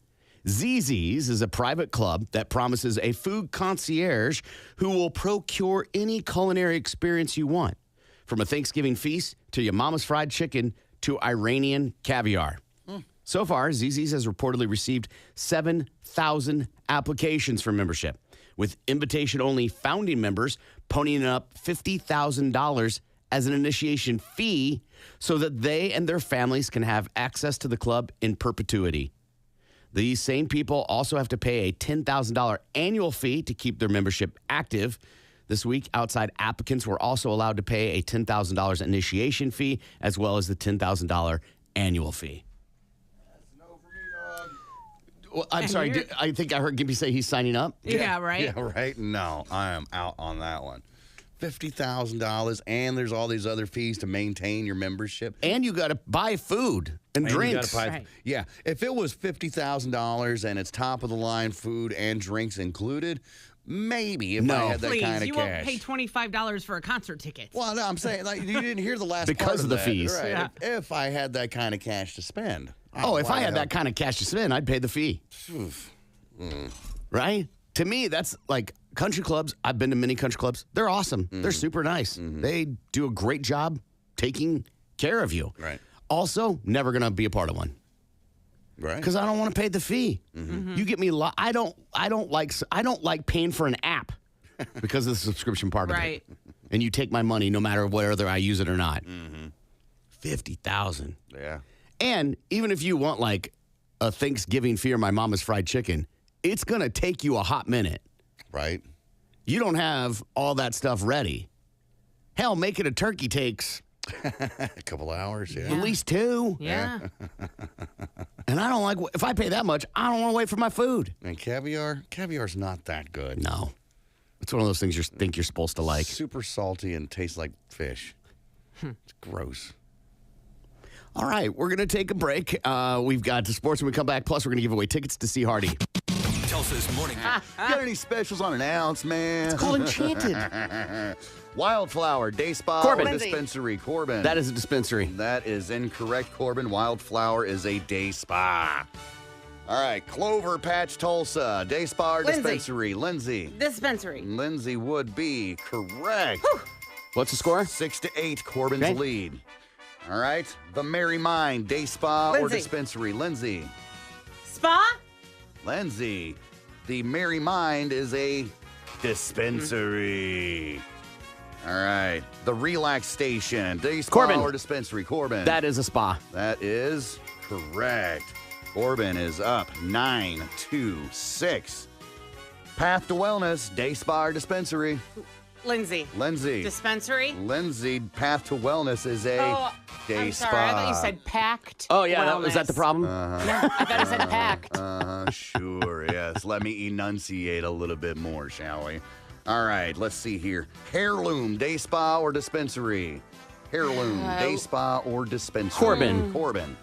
A: ZZ's is a private club that promises a food concierge who will procure any culinary experience you want, from a Thanksgiving feast to your mama's fried chicken to Iranian caviar. So far, ZZ's has reportedly received 7,000 applications for membership, with invitation-only founding members ponying up $50,000 as an initiation fee so that they and their families can have access to the club in perpetuity. These same people also have to pay a $10,000 annual fee to keep their membership active. This week, outside applicants were also allowed to pay a $10,000 initiation fee as well as the $10,000 annual fee. Well, I'm sorry. I think I heard Gibby say he's signing up.
B: Yeah, right?
C: Yeah, right? No, I am out on that one. $50,000, and there's all these other fees to maintain your membership.
A: And you got to buy food and
C: And you
A: drinks.
C: gotta buy-
B: Right.
C: Yeah, if it was $50,000 and it's top of the line food and drinks included, maybe if I
A: No.
C: had that
B: Please,
C: kind of
B: you
C: cash.
B: won't pay $25 for a concert ticket.
C: Well, no, I'm saying you didn't hear the last
A: Because
C: part
A: of the
C: that,
A: fees.
C: right?
B: Yeah.
C: If I had that kind of cash to spend.
A: Oh, if
C: why
A: I had
C: the
A: that kind of cash to spend, I'd pay the fee. Right? To me, that's like country clubs. I've been to many country clubs. They're awesome. They're super nice. They do a great job taking care of you.
C: Right.
A: Also, never going to be a part of one
C: Right.
A: because I don't want to pay the fee. You get me. I don't like paying for an app because of the subscription part of
B: Right.
A: it. And you take my money no matter whether I use it or not. 50,000.
C: Yeah.
A: And even if you want like a Thanksgiving fee or my mama's fried chicken, it's going to take you a hot minute.
C: Right.
A: You don't have all that stuff ready. Hell, making a turkey takes
C: A couple hours, yeah.
A: at least 2.
B: Yeah.
A: And I don't like, if I pay that much, I don't want to wait for my food.
C: And caviar's not that good.
A: No. It's one of those things you think you're supposed to like.
C: Super salty and tastes like fish. It's gross.
A: All right, we're going to take a break. We've got sports when we come back. Plus, we're going to give away tickets to see Hardy.
D: Tulsa's morning.
C: Got any specials on an ounce, man?
A: It's called Enchanted.
C: Wildflower, Day Spa,
A: Corbin.
C: or Dispensary. Corbin.
A: That is a dispensary.
C: That is incorrect, Corbin. Wildflower is a day spa. All right, Clover Patch, Tulsa, day spa or
B: Lindsay.
C: dispensary. Lindsay.
B: Dispensary.
C: Lindsay would be correct.
A: What's the score?
C: 6-8, Corbin's
A: Okay.
C: lead. All right. The Merry Mind, day spa or
B: Lindsay.
C: dispensary? Lindsay.
B: Spa?
C: Lindsay. The Merry Mind is a dispensary. All right. The Relax Station, day spa
A: Corbin.
C: or dispensary? Corbin.
A: That is a spa.
C: That is correct. Corbin is up 9-6. Path to Wellness, day spa or dispensary?
B: Lindsay.
C: Lindsay.
B: Dispensary?
C: Lindsay, Path to Wellness is a day
B: I'm
C: spa.
B: sorry. I thought you said packed.
A: Oh, yeah. Was that the
B: wellness.
A: problem?
B: No, I thought it said packed.
C: Sure, yes. Let me enunciate a little bit more, shall we? All right, let's see here. Heirloom, day spa or dispensary? Heirloom, day spa or dispensary?
A: Corbin.
C: Corbin.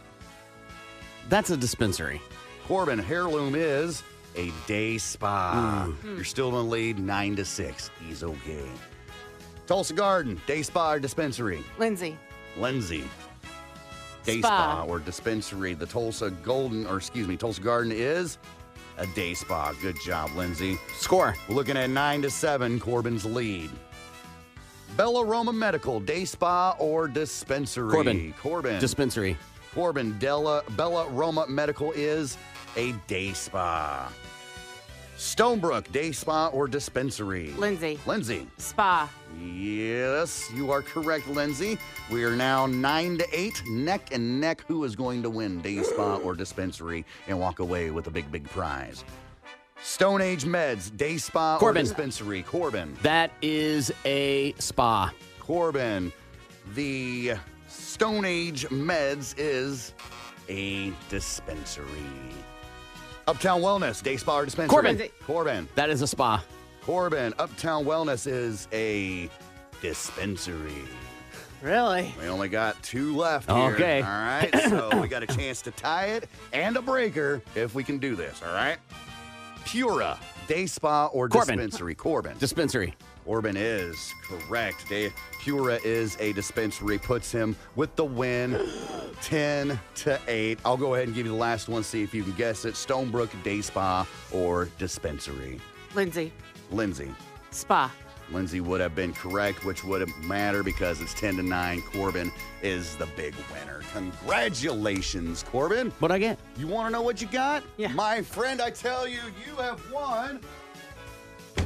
A: That's a dispensary.
C: Corbin, Heirloom is a day spa. You're still in the lead, 9-6. He's okay. Tulsa Garden, day spa or dispensary?
B: Lindsay.
C: Lindsay. Day
B: Spa.
C: spa or dispensary. The Tulsa Garden is a day spa. Good job, Lindsay.
A: Score.
C: We're looking at 9-7, Corbin's lead. Bella Roma Medical, day spa or dispensary?
A: Corbin.
C: Corbin.
A: Dispensary.
C: Corbin, Bella Roma Medical is a day spa. Stonebrook, day spa or dispensary?
B: Lindsay.
C: Lindsay.
B: Spa.
C: Yes, you are correct, Lindsay. We are now 9-8, neck and neck. Who is going to win, day spa or dispensary, and walk away with a big, big prize? Stone Age Meds, day spa
A: Corbin.
C: or dispensary? Corbin.
A: That is a spa.
C: Corbin. The Stone Age Meds is a dispensary. Uptown Wellness, day spa or dispensary?
A: Corbin.
C: Corbin.
A: That is a spa.
C: Corbin. Uptown Wellness is a dispensary.
B: Really?
C: We only got 2 left here.
A: Okay.
C: All right. So we got a chance to tie it and a breaker if we can do this. All right. Pura, day spa or
A: Corbin.
C: dispensary? Corbin.
A: Dispensary.
C: Corbin is correct. Pura is a dispensary, puts him with the win, 10-8. I'll go ahead and give you the last one, see if you can guess it. Stonebrook, day spa or dispensary?
B: Lindsay.
C: Lindsay.
B: Spa.
C: Lindsay would have been correct, which wouldn't matter because it's 10-9. Corbin is the big winner. Congratulations, Corbin.
A: What'd I get?
C: You want to know what you got?
B: Yeah.
C: My friend, I tell you, you have won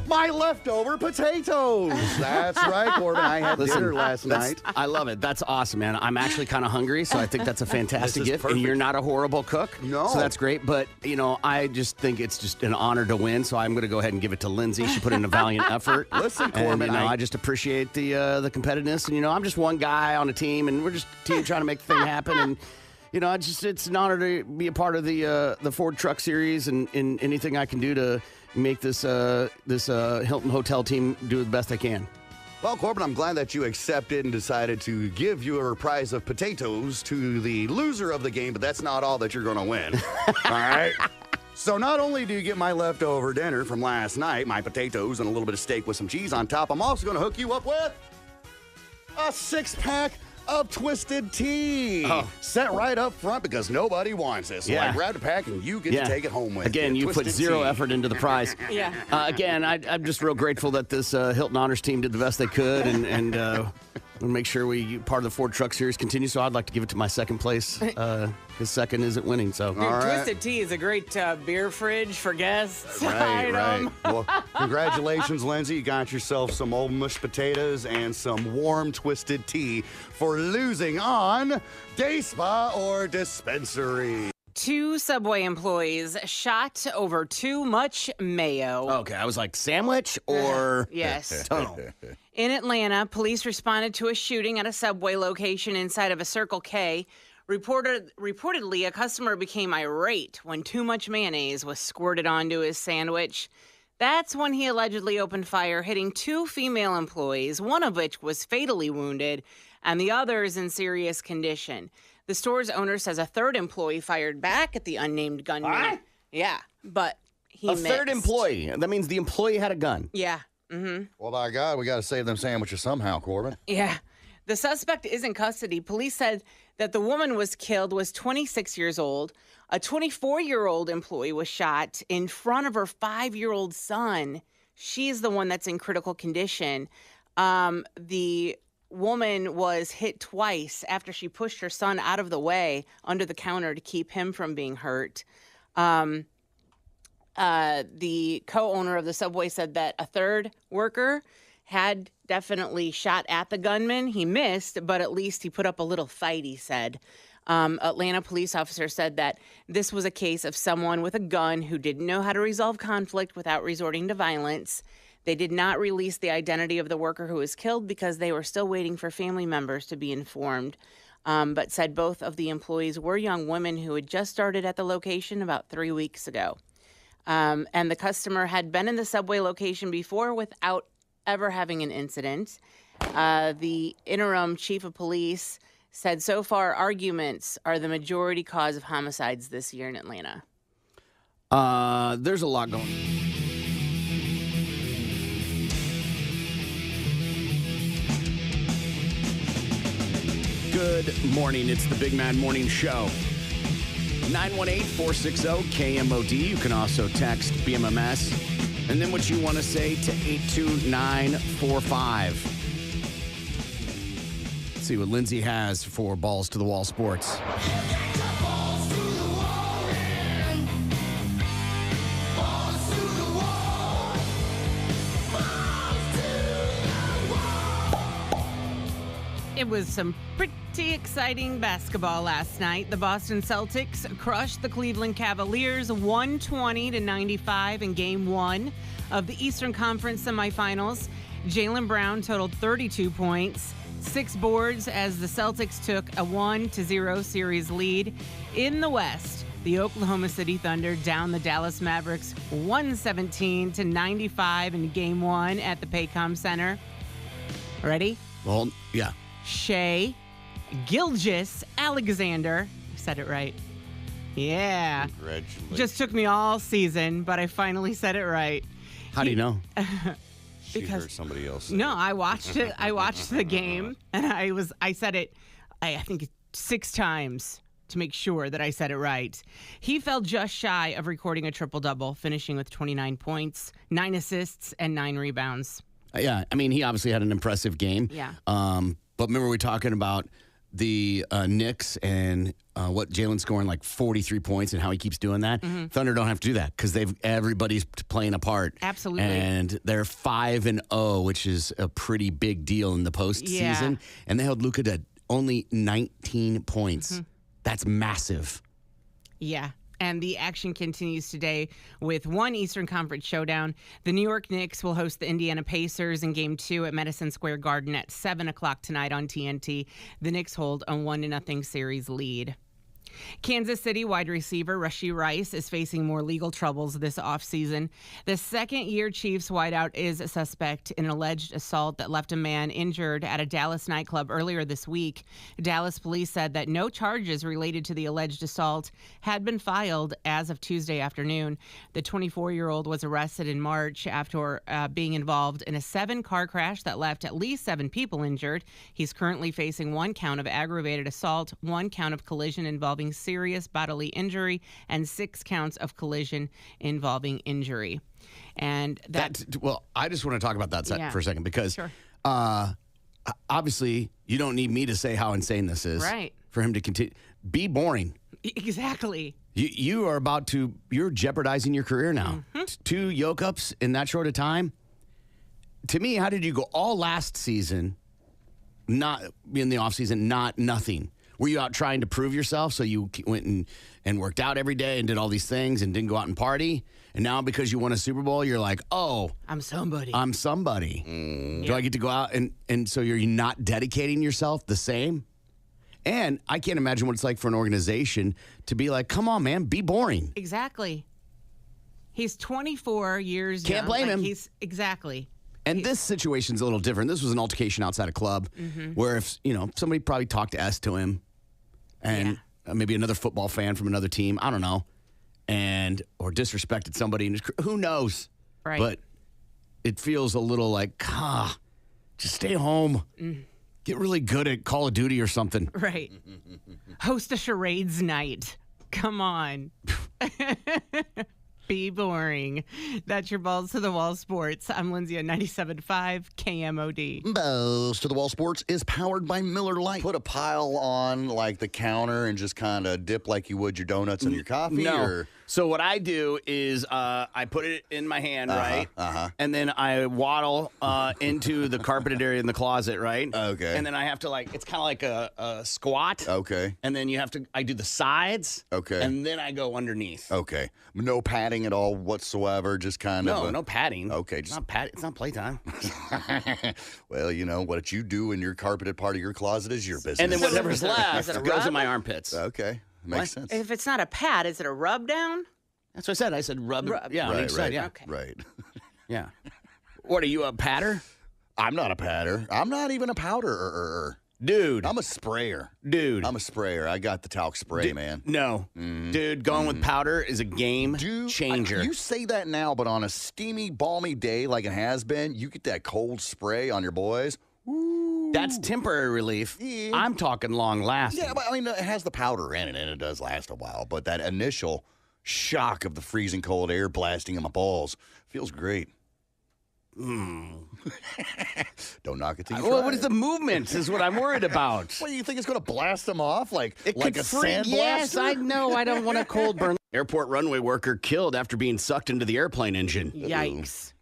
C: my leftover potatoes. That's right, Corbin. I had dinner last night.
A: I love it. That's awesome, man. I'm actually kind of hungry, so I think that's a fantastic
C: This is
A: gift.
C: perfect.
A: And you're not a horrible cook.
C: No.
A: So that's great. But, I just think it's just an honor to win. So I'm going to go ahead and give it to Lindsay. She put in a valiant effort.
C: Listen,
A: And,
C: Corbin,
A: I just appreciate the competitiveness. And, I'm just one guy on a team, and we're just a team trying to make the thing happen. And, it's an honor to be a part of the Ford Truck Series and anything I can do to make this Hilton Hotel team do the best I can.
C: Well, Corbin, I'm glad that you accepted and decided to give your prize of potatoes to the loser of the game, but that's not all that you're going to win. All right? So not only do you get my leftover dinner from last night, my potatoes and a little bit of steak with some cheese on top, I'm also going to hook you up with a 6-pack of Twisted Tea. Set right up front because nobody wants this. So
A: Yeah.
C: I grabbed a pack and you get to take it home with
A: Again, you put
C: Twisted
A: zero
C: Tea.
A: effort into the prize.
B: Yeah.
A: Again, I'm just real grateful that this Hilton Honors team did the best they could, and we'll make sure part of the Ford Truck Series continues. So I'd like to give it to my second place because second isn't winning. So
B: Dude, Twisted Tea is a great beer fridge for guests.
C: Right,
B: item.
C: right. Well, congratulations, Lindsay. You got yourself some old mushed potatoes and some warm Twisted Tea for losing on Day Spa or Dispensary.
B: 2 Subway employees shot over too much mayo.
A: okay, I was like sandwich or
B: Yes.
A: tunnel.
B: In Atlanta, police responded to a shooting at a Subway location inside of a Circle K. Reportedly, a customer became irate when too much mayonnaise was squirted onto his sandwich. That's when he allegedly opened fire, hitting 2 female employees, one of which was fatally wounded, and the other is in serious condition. The store's owner says a third employee fired back at the unnamed gunman.
A: What?
B: Yeah, but he
A: A third
B: missed.
A: employee. That means the employee had a gun.
B: Yeah.
C: Well, by God, we got to save them sandwiches somehow, Corbin.
B: Yeah. The suspect is in custody. Police said that the woman was 26 years old. A 24-year-old employee was shot in front of her 5-year-old son. She's the one that's in critical condition. The woman was hit twice after she pushed her son out of the way under the counter to keep him from being hurt. The co-owner of the Subway said that a third worker had definitely shot at the gunman. He missed, but at least he put up a little fight, he said. Atlanta police officer said that this was a case of someone with a gun who didn't know how to resolve conflict without resorting to violence. They did not release the identity of the worker who was killed because they were still waiting for family members to be informed, but said both of the employees were young women who had just started at the location about 3 weeks ago. And the customer had been in the Subway location before without ever having an incident. The interim chief of police said so far arguments are the majority cause of homicides this year in Atlanta.
A: There's a lot going on. Good morning. It's the Big Man Morning Show. 918-460-KMOD. You can also text BMMS. And then what you want to say to 82945. Let's see what Lindsay has for Balls to the Wall Sports.
B: It was some pretty exciting basketball last night. The Boston Celtics crushed the Cleveland Cavaliers 120-95 in Game 1 of the Eastern Conference semifinals. Jaylen Brown totaled 32 points, 6 boards as the Celtics took a 1-0 series lead. In the West, the Oklahoma City Thunder downed the Dallas Mavericks 117-95 in Game 1 at the Paycom Center. Ready?
A: Well, yeah.
B: Shea Gilgeous-Alexander. I said it right. Yeah.
C: Congratulations.
B: Just took me all season, but I finally said it right.
A: How do you know?
C: She heard somebody else say
B: No,
C: it.
B: I watched it. I watched the game, and I said it, I think 6 times to make sure that I said it right. He fell just shy of recording a triple-double, finishing with 29 points, 9 assists, and 9 rebounds.
A: Yeah, I mean, he obviously had an impressive game.
B: Yeah.
A: But remember, we were talking about the Knicks and what Jalen's scoring like 43 points and how he keeps doing that.
B: Mm-hmm.
A: Thunder don't have to do that because everybody's playing a part.
B: Absolutely.
A: And they're 5-0, which is a pretty big deal in the postseason.
B: Yeah.
A: And they held Luka to only 19 points.
B: Mm-hmm.
A: That's massive.
B: Yeah. And the action continues today with one Eastern Conference showdown. The New York Knicks will host the Indiana Pacers in Game 2 at Madison Square Garden at 7 o'clock tonight on TNT. The Knicks hold a 1-0 series lead. Kansas City wide receiver Rashee Rice is facing more legal troubles this offseason. The second-year Chiefs wideout is a suspect in an alleged assault that left a man injured at a Dallas nightclub earlier this week. Dallas police said that no charges related to the alleged assault had been filed as of Tuesday afternoon. The 24-year-old was arrested in March after being involved in a 7-car crash that left at least 7 people injured. He's currently facing 1 count of aggravated assault, 1 count of collision involving serious bodily injury, and 6 counts of collision involving injury. And
A: Well, I just want to talk about that for a second because
B: Sure.
A: Obviously you don't need me to say how insane this is.
B: Right.
A: For him to continue. Be boring.
B: Exactly.
A: You're jeopardizing your career now. 2 yoke ups in that short a time. To me, how did you go all last season, not in the offseason, nothing? Were you out trying to prove yourself? So you went and worked out every day and did all these things and didn't go out and party? And now because you won a Super Bowl, you're like, oh,
B: I'm somebody.
A: Do I get to go out? And so you're not dedicating yourself the same? And I can't imagine what it's like for an organization to be like, come on, man, be boring.
B: Exactly. He's 24 years young.
A: Can't blame him.
B: Exactly.
A: And this situation's a little different. This was an altercation outside a club where if somebody probably talked to S to him and maybe another football fan from another team, I don't know, or disrespected somebody. And who knows?
B: Right.
A: But it feels a little like, just stay home. Get really good at Call of Duty or something.
B: Right. Host a charades night. Come on. Be boring. That's your Balls to the Wall Sports. I'm Lindsay on 97.5 KMOD.
C: Balls to the Wall Sports is powered by Miller Lite. Put a pile on like the counter and just kind of dip like you would your donuts in your coffee.
A: No.
C: Or?
A: So what I do is I put it in my hand, right? And then I waddle into the carpeted area in the closet, right?
C: Okay.
A: And then I have to it's kind of like a squat.
C: Okay.
A: And then I do the sides.
C: Okay.
A: And then I go underneath.
C: Okay. No padding at all whatsoever. Just kind of.
A: No padding.
C: Okay.
A: It's not It's not playtime.
C: Well, what you do in your carpeted part of your closet is your business.
A: And then whatever's
B: Is it
A: left
B: a
A: goes
B: rub?
A: in my armpits.
C: Okay. Makes sense.
B: If it's not a pad, is it a rub down?
A: That's what I said. I said rub. Yeah, on
C: Right,
A: each side. Yeah.
B: Okay.
C: Right.
A: Yeah. What are you, a patter?
C: I'm not a patter. I'm not even a powder.
A: Dude.
C: I'm a sprayer.
A: Dude.
C: I'm a sprayer. I got the talc spray, man.
A: No. Dude, going with powder is a game changer.
C: You say that now, but on a steamy, balmy day like it has been, you get that cold spray on your boys. Ooh.
A: That's temporary relief.
C: Yeah.
A: I'm talking long lasting.
C: Yeah, but it has the powder in it, and it does last a while. But that initial shock of the freezing cold air blasting in my balls feels great. Don't knock it till you try
A: What is
C: it.
A: the movement is what I'm worried about.
C: What, do you think it's going to blast them off like
A: It
C: a
A: could freak-
C: sandblaster?
A: Yes, I know. I don't want a cold burn. Airport runway worker killed after being sucked into the airplane engine.
B: Yikes.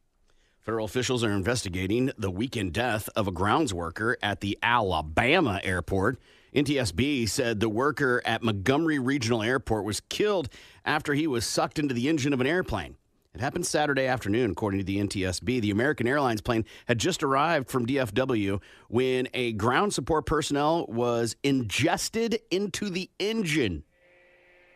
A: Federal officials are investigating the weekend death of a grounds worker at the Alabama airport. NTSB said the worker at Montgomery Regional Airport was killed after he was sucked into the engine of an airplane. It happened Saturday afternoon, according to the NTSB. The American Airlines plane had just arrived from DFW when a ground support personnel was ingested into the engine.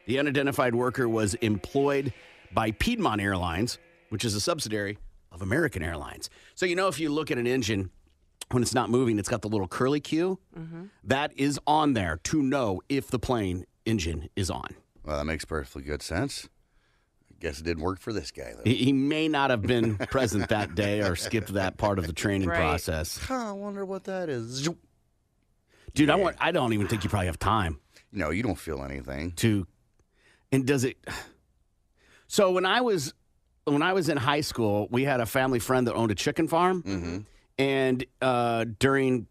A: The unidentified worker was employed by Piedmont Airlines, which is a subsidiary of American Airlines. So, if you look at an engine, when it's not moving, it's got the little curly Q. That is on there to know if the plane engine is on.
C: Well, that makes perfectly good sense. I guess it didn't work for this guy, though.
A: He may not have been present that day or skipped that part of the training
B: Right.
A: process.
C: I wonder what that is.
A: Dude, I don't even think you probably have time
C: No, you don't feel anything.
A: to. And does it? So when I was in high school, we had a family friend that owned a chicken farm, and during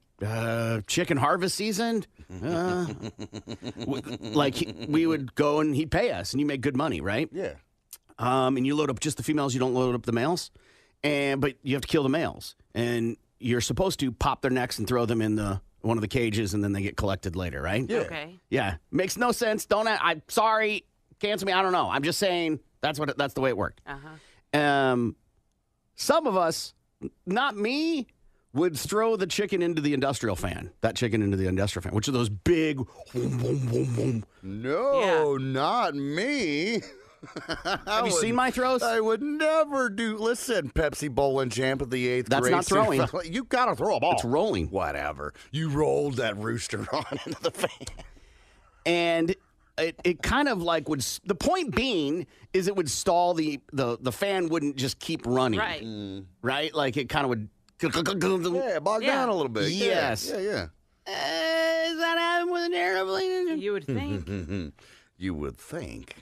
A: chicken harvest season, we would go and he'd pay us, and you make good money, right?
C: Yeah.
A: And you load up just the females, you don't load up the males, but you have to kill the males, and you're supposed to pop their necks and throw them in one of the cages, and then they get collected later, right?
C: Yeah.
B: Okay.
A: Yeah, makes no sense. I'm sorry, cancel me. I don't know. I'm just saying that's the way it worked. Some of us, not me, would throw the chicken into the industrial fan. That chicken into the industrial fan, which are those big. Boom, boom, boom, boom.
C: No, not me.
A: Have you seen my throws?
C: I would never do. Listen, Pepsi bowling champ of the 8th
A: That's
C: grade.
A: not throwing.
C: You got to throw a ball.
A: It's rolling.
C: Whatever. You rolled that rooster on into the fan.
A: And it kind of the point being is it would stall the fan wouldn't just keep running.
B: Right.
A: Right? Like it kind of would.
C: Yeah, bog down a little bit.
A: Yes.
C: Yeah.
A: Is that happening with an airplane engine?
B: You would think.
C: You would think.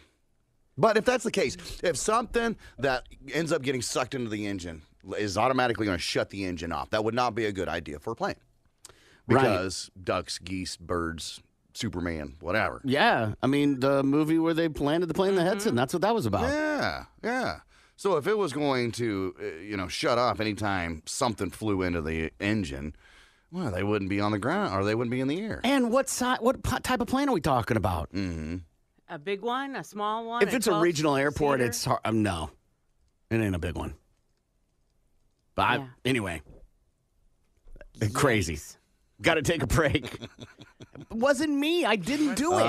C: But if that's the case, if something that ends up getting sucked into the engine is automatically going to shut the engine off, that would not be a good idea for a plane. Because ducks, geese, birds, Superman, whatever.
A: Yeah. I mean, the movie where they landed the plane in the Hudson, that's what that was about.
C: Yeah. So if it was going to, shut off anytime something flew into the engine, well, they wouldn't be on the ground or they wouldn't be in the air.
A: And what type of plane are we talking about?
B: A big one, a small one.
A: If it's a regional airport, it's hard. No, it ain't a big one. But anyway, crazy. Got to take a break. It wasn't me. I didn't do it.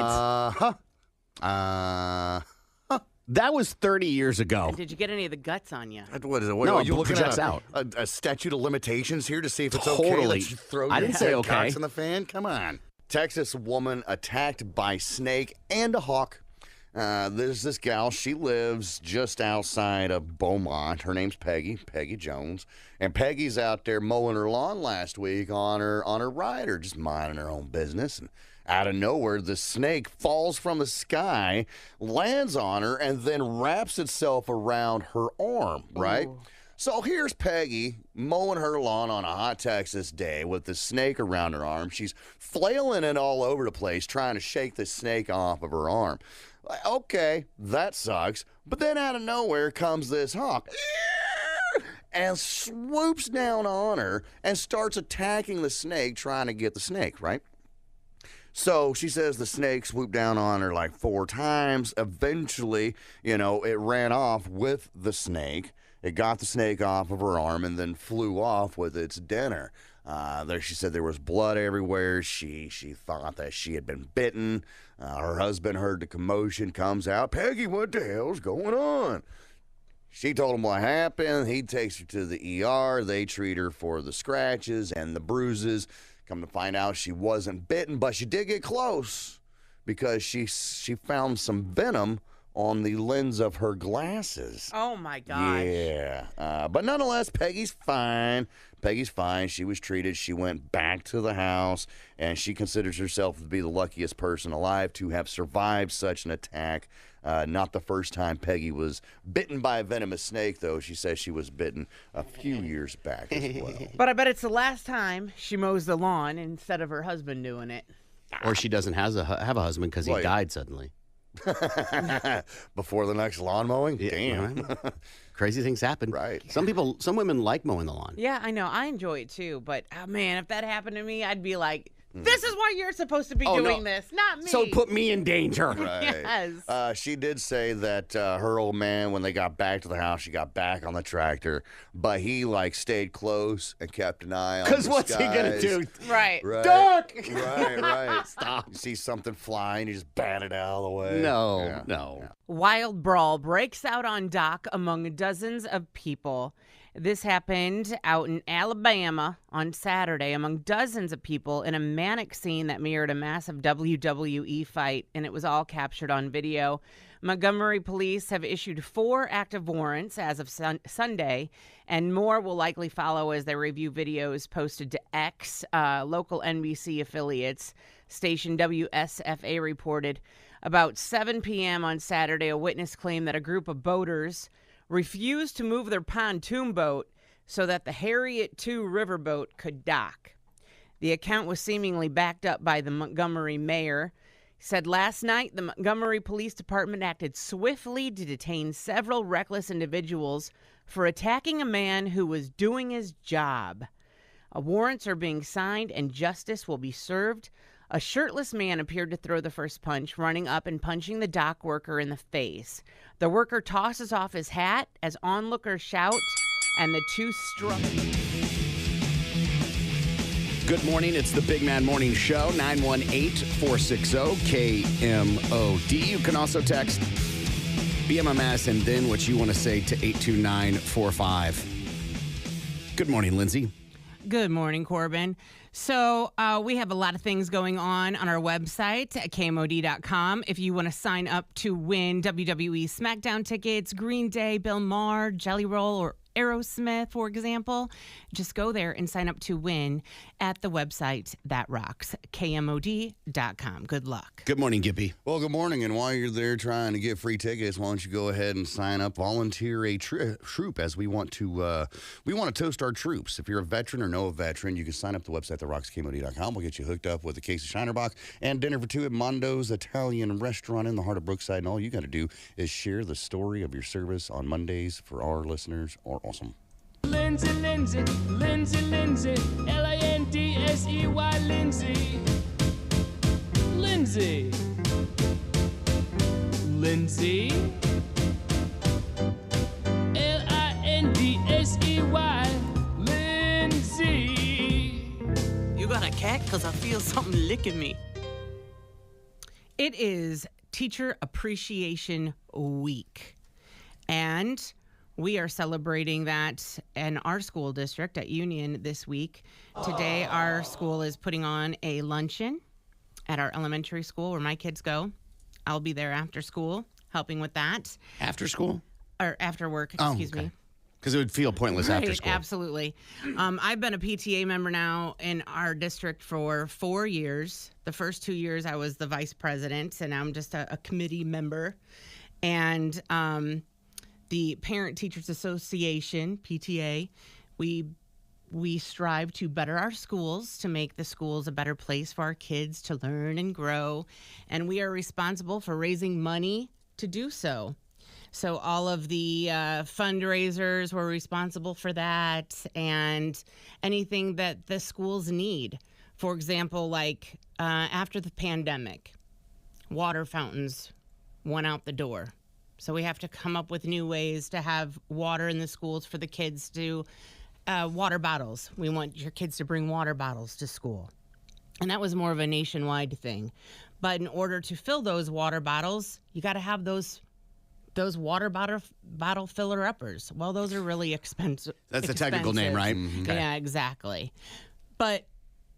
A: That was 30 years ago.
B: Did you get any of the guts on you?
C: What is it?
A: No,
C: are you
A: book
C: looking
A: projects
C: at
A: out.
C: a statute of limitations here to see if it's okay?
A: Totally.
C: Let you throw
A: I
C: your
A: didn't say okay.
C: cocks in the fan? Come on. Texas woman attacked by snake and a hawk. There's this gal. She lives just outside of Beaumont. Her name's Peggy Jones. And Peggy's out there mowing her lawn last week on her rider, just minding her own business. Out of nowhere, the snake falls from the sky, lands on her, and then wraps itself around her arm, right?
B: Ooh.
C: So here's Peggy mowing her lawn on a hot Texas day with the snake around her arm. She's flailing it all over the place, trying to shake the snake off of her arm. Okay, that sucks. But then out of nowhere comes this hawk and swoops down on her and starts attacking the snake, trying to get the snake, right? So she says the snake swooped down on her like 4 times. Eventually, it ran off with the snake. It got the snake off of her arm and then flew off with its dinner. She said there was blood everywhere. She thought that she had been bitten. Her husband heard the commotion, comes out. Peggy, what the hell's going on? She told him what happened. He takes her to the ER. They treat her for the scratches and the bruises. Come to find out she wasn't bitten, but she did get close because she found some venom on the lens of her glasses.
B: Oh, my gosh.
C: Yeah. But nonetheless, Peggy's fine. Peggy's fine. She was treated. She went back to the house, and she considers herself to be the luckiest person alive to have survived such an attack. Not the first time Peggy was bitten by a venomous snake, though. She says she was bitten a few years back as well.
B: But I bet it's the last time she mows the lawn instead of her husband doing it.
A: Or she doesn't have a husband because he
C: Right.
A: died suddenly.
C: Before the next lawn mowing?
A: Yeah,
C: Damn.
A: right. Crazy things happen.
C: Right.
A: Some women like mowing the lawn.
B: Yeah, I know. I enjoy it too. But, man, if that happened to me, I'd be like, this is why you're supposed to be
A: Oh,
B: doing
A: no.
B: this, not me.
A: So put me in danger.
C: Right.
B: Yes.
C: She did say that her old man, when they got back to the house, she got back on the tractor, but he stayed close and kept an eye on the
A: Because what's he gonna
C: skies.
A: do?
B: Right.
C: Right.
A: Duck!
C: Right. Stop. You see something flying, you just bat it out of the way.
A: No,
C: Yeah.
A: no.
B: Wild brawl breaks out on dock among dozens of people. This happened out in Alabama on Saturday among dozens of people in a manic scene that mirrored a massive WWE fight, and it was all captured on video. Montgomery police have issued 4 active warrants as of Sunday, and more will likely follow as they review videos posted to X. Local NBC affiliates, station WSFA reported about 7 p.m. on Saturday, a witness claimed that a group of boaters refused to move their pontoon boat so that the Harriet II riverboat could dock. The account was seemingly backed up by the Montgomery mayor. He said last night the Montgomery Police Department acted swiftly to detain several reckless individuals for attacking a man who was doing his job. Warrants are being signed and justice will be served. A shirtless man appeared to throw the first punch, running up and punching the dock worker in the face. The worker tosses off his hat as onlookers shout, and the two struck.
A: Good morning. It's the Big Man Morning Show, 918-460-KMOD. You can also text BMMS and then what you want to say to 82945. Good morning, Lindsay.
B: Good morning, Corbin. So we have a lot of things going on our website at KMOD.com. If you want to sign up to win WWE SmackDown tickets, Green Day, Bill Maher, Jelly Roll, or Aerosmith, for example, just go there and sign up to win at the website that rocks, KMOD.com. Good luck.
A: Good morning, Gippy.
C: Well, good morning. And while you're there trying to get free tickets, why don't you go ahead and sign up, volunteer a troop, as we want to toast our troops. If you're a veteran or know a veteran, you can sign up at the website that rocks, KMOD.com. We'll get you hooked up with a case of Shiner Box and dinner for 2 at Mondo's Italian Restaurant in the heart of Brookside. And all you got to do is share the story of your service on Mondays for our listeners. Awesome.
E: Lindsay, Lindsay, Lindsay, Lindsay, L-I-N-D-S-E-Y, Lindsay. Lindsay. Lindsay. L-I-N-D-S-E-Y, Lindsay.
B: You got a cat? Because I feel something licking me. It is Teacher Appreciation Week. And we are celebrating that in our school district at Union this week. Today, our school is putting on a luncheon at our elementary school where my kids go. I'll be there after school helping with that.
A: After school?
B: Or after work,
A: Oh,
B: excuse
A: okay.
B: me.
A: Because it would feel pointless after
B: Right,
A: school.
B: absolutely. I've been a PTA member now in our district for 4 years. The first 2 years I was the vice president, and I'm just a committee member. And the Parent Teachers Association, PTA, we strive to better our schools, to make the schools a better place for our kids to learn and grow. And we are responsible for raising money to do so. So all of the fundraisers were responsible for that, and anything that the schools need. For example, like after the pandemic, water fountains went out the door. So we have to come up with new ways to have water in the schools for the kids to, water bottles. We want your kids to bring water bottles to school. And that was more of a nationwide thing. But in order to fill those water bottles, you got to have those water bottle filler uppers. Well, those are really expensive.
A: That's the technical name, right? Okay.
B: Yeah, exactly. But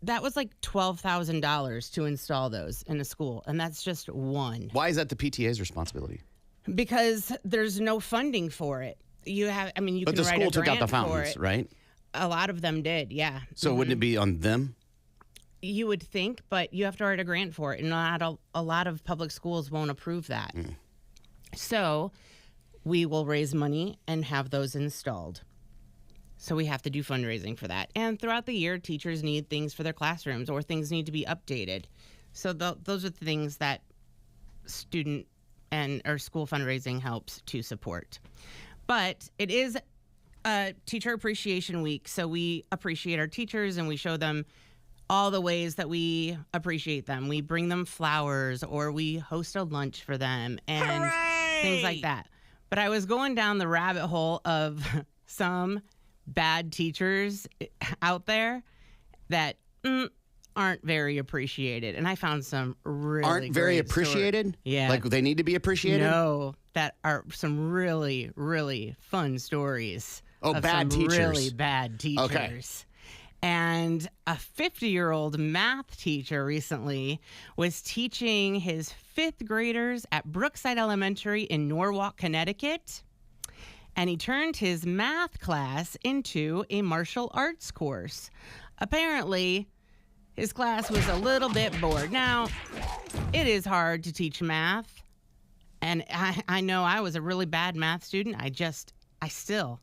B: that was like $12,000 to install those in a school, and that's just one.
A: Why is that the PTA's responsibility?
B: Because there's no funding for it. You can
A: But the
B: write
A: school
B: a
A: took out
B: grant
A: the
B: for
A: fountains,
B: it.
A: right?
B: A lot of them did, yeah.
A: So wouldn't it be on them?
B: You would think, but you have to write a grant for it, and not a lot of public schools won't approve that. So we will raise money and have those installed. So we have to do fundraising for that. And throughout the year, teachers need things for their classrooms, or things need to be updated. So those are the things that student or school fundraising helps to support. But it is Teacher Appreciation Week, so we appreciate our teachers and we show them all the ways that we appreciate them. We bring them flowers, or we host a lunch for them, and things like that. But I was going down the rabbit hole of some bad teachers out there that aren't very appreciated. And I found some really
A: Aren't very
B: great
A: appreciated?
B: stories. Yeah.
A: Like they need to be appreciated?
B: No, that are some really, really fun stories.
A: Oh,
B: of
A: bad
B: some
A: teachers.
B: Really bad teachers.
A: Okay.
B: And a 50-year-old math teacher recently was teaching his 5th graders at Brookside Elementary in Norwalk, Connecticut. And he turned his math class into a martial arts course. Apparently, his class was a little bit bored. Now, it is hard to teach math. And I know I was a really bad math student. I still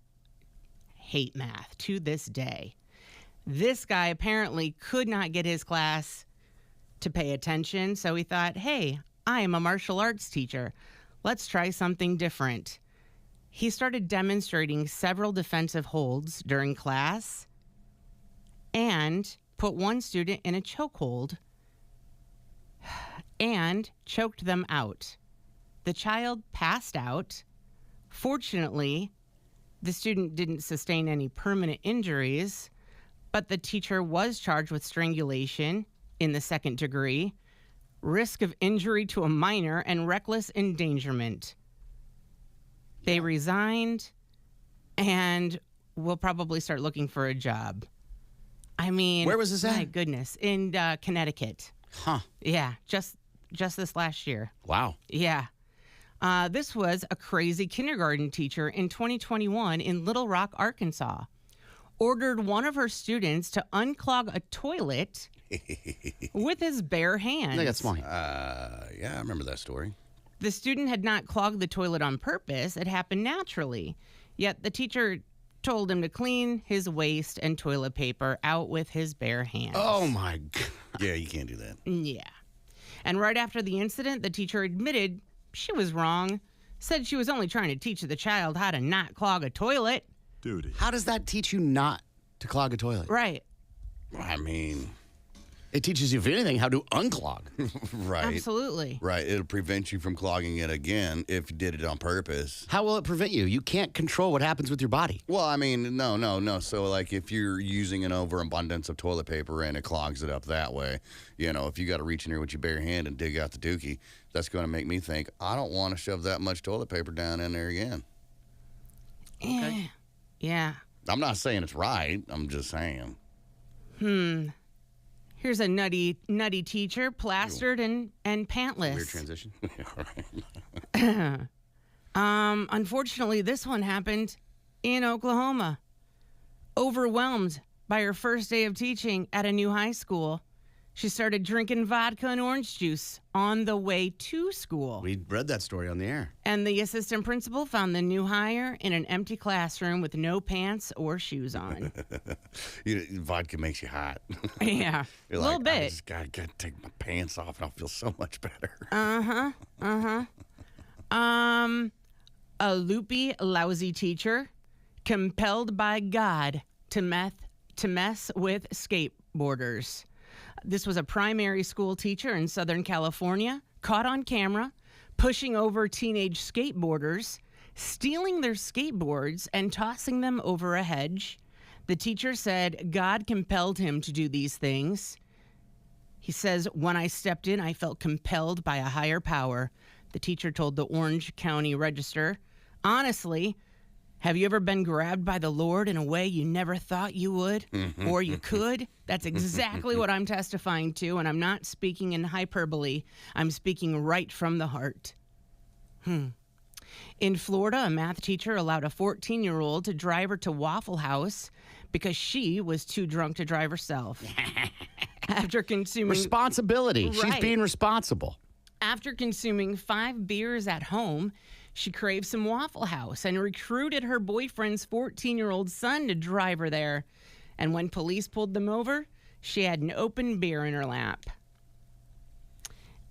B: hate math to this day. This guy apparently could not get his class to pay attention, so he thought, hey, I am a martial arts teacher. Let's try something different. He started demonstrating several defensive holds during class and put one student in a chokehold and choked them out. The child passed out. Fortunately, the student didn't sustain any permanent injuries, but the teacher was charged with strangulation in the 2nd degree, risk of injury to a minor, and reckless endangerment. They resigned and will probably start looking for a job. I mean,
A: Where was this at?
B: My goodness, in Connecticut.
A: Huh.
B: Yeah, just this last year.
A: Wow.
B: Yeah. This was a crazy kindergarten teacher in 2021 in Little Rock, Arkansas. Ordered one of her students to unclog a toilet with his bare hands.
A: I think that's smart.
C: Yeah, I remember that story.
B: The student had not clogged the toilet on purpose. It happened naturally. Yet the teacher told him to clean his waste and toilet paper out with his bare hands.
A: Oh, my God.
C: Yeah, you can't do that.
B: Yeah. And right after the incident, the teacher admitted she was wrong, said she was only trying to teach the child how to not clog a toilet.
F: Duty.
A: How does that teach you not to clog a toilet?
B: Right.
C: I mean,
A: It teaches you, if anything, how to unclog.
C: right.
B: Absolutely.
C: Right. It'll prevent you from clogging it again if you did it on purpose.
A: How will it prevent you? You can't control what happens with your body.
C: Well, I mean, no. So, like, if you're using an overabundance of toilet paper and it clogs it up that way, if you got to reach in here with your bare hand and dig out the dookie, that's going to make me think, I don't want to shove that much toilet paper down in there again.
B: Okay. Yeah.
C: I'm not saying it's right. I'm just saying.
B: Here's a nutty teacher, plastered and pantless.
A: Weird transition.
C: All right.
B: Unfortunately, this one happened in Oklahoma, overwhelmed by her first day of teaching at a new high school. She started drinking vodka and orange juice on the way to school.
A: We read that story on the air.
B: And the assistant principal found the new hire in an empty classroom with no pants or shoes on.
C: Vodka makes you hot.
B: Yeah,
C: You're
B: a little
C: like, I
B: bit.
C: just gotta take my pants off and I'll feel so much better.
B: A loopy, lousy teacher compelled by God to mess with skateboarders. This was a primary school teacher in Southern California, caught on camera, pushing over teenage skateboarders, stealing their skateboards, and tossing them over a hedge. The teacher said God compelled him to do these things. He says, when I stepped in, I felt compelled by a higher power. The teacher told the Orange County Register, honestly, have you ever been grabbed by the Lord in a way you never thought you would or you could? That's exactly what I'm testifying to, and I'm not speaking in hyperbole. I'm speaking right from the heart. In Florida, a math teacher allowed a 14-year-old to drive her to Waffle House because she was too drunk to drive herself. After consuming...
A: Responsibility. She's
B: Right.
A: being responsible.
B: After consuming 5 beers at home, she craved some Waffle House and recruited her boyfriend's 14-year-old son to drive her there. And when police pulled them over, she had an open beer in her lap.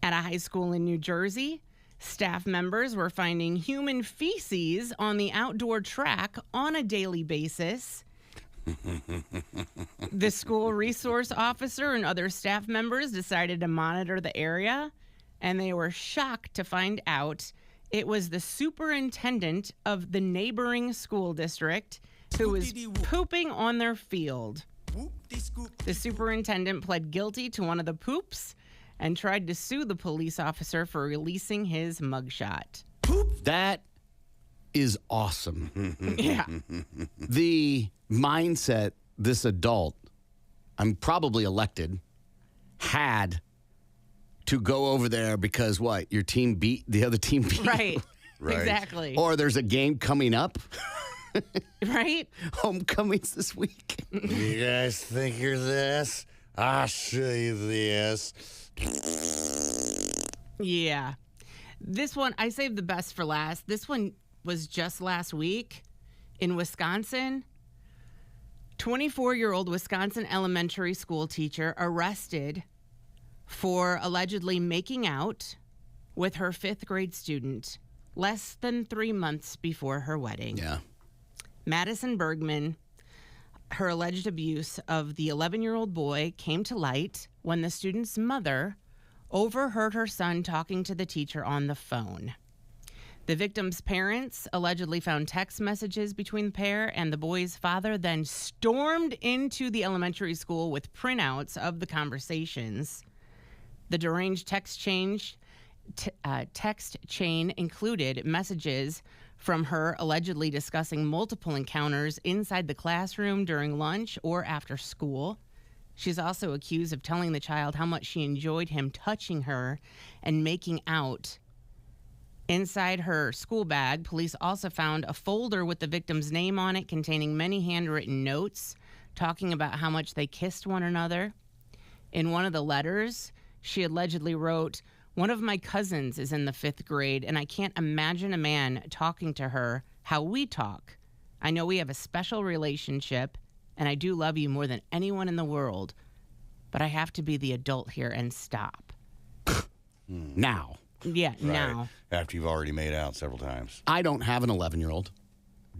B: At a high school in New Jersey, staff members were finding human feces on the outdoor track on a daily basis. The school resource officer and other staff members decided to monitor the area, and they were shocked to find out it was the superintendent of the neighboring school district who was pooping on their field. The superintendent pled guilty to one of the poops and tried to sue the police officer for releasing his mugshot.
A: That is awesome.
B: Yeah.
A: The mindset this adult, I'm probably elected, had to go over there because what? Your team beat the other team beat you?
B: Right.
C: Right.
B: Exactly.
A: Or there's a game coming up.
B: Right?
A: Homecomings this week.
C: You guys think you're this? I'll show you this.
B: Yeah. This one, I saved the best for last. This one was just last week in Wisconsin. 24-year-old Wisconsin elementary school teacher arrested for allegedly making out with her 5th grade student less than 3 months before her wedding.
A: Yeah.
B: Madison Bergman, her alleged abuse of the 11-year-old boy came to light when the student's mother overheard her son talking to the teacher on the phone. The victim's parents allegedly found text messages between the pair, and the boy's father then stormed into the elementary school with printouts of the conversations. The deranged text chain included messages from her allegedly discussing multiple encounters inside the classroom during lunch or after school. She's also accused of telling the child how much she enjoyed him touching her and making out. Inside her school bag, police also found a folder with the victim's name on it containing many handwritten notes talking about how much they kissed one another. In one of the letters, she allegedly wrote, "One of my cousins is in the 5th grade, and I can't imagine a man talking to her how we talk. I know we have a special relationship, and I do love you more than anyone in the world, but I have to be the adult here and stop."
A: Now,
B: Yeah, now.
C: After you've already made out several times.
A: I don't have an 11-year-old.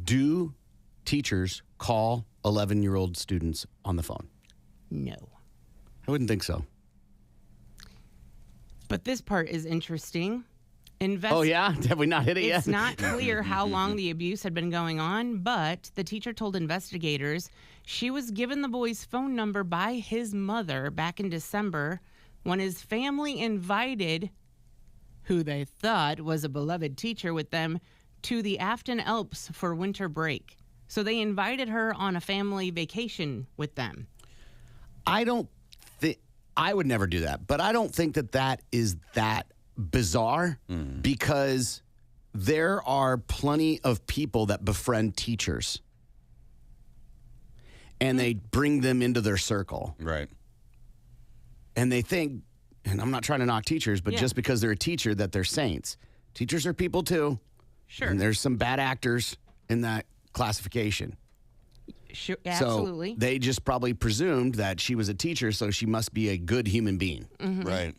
A: Do teachers call 11-year-old students on the phone?
B: No.
A: I wouldn't think so.
B: But this part is interesting.
A: Oh, yeah? Have we not hit it yet?
B: It's not clear how long the abuse had been going on, but the teacher told investigators she was given the boy's phone number by his mother back in December when his family invited who they thought was a beloved teacher with them to the Afton Alps for winter break. So they invited her on a family vacation with them.
A: I would never do that, but I don't think that is that bizarre because there are plenty of people that befriend teachers. and they bring them into their circle.
C: Right.
A: And they think, and I'm not trying to knock teachers, but
B: Yeah.
A: just because they're a teacher that they're saints. Teachers are people too.
B: Sure.
A: And there's some bad actors in that classification.
B: Sure. Absolutely.
A: So they just probably presumed that she was a teacher, so she must be a good human being.
C: Right.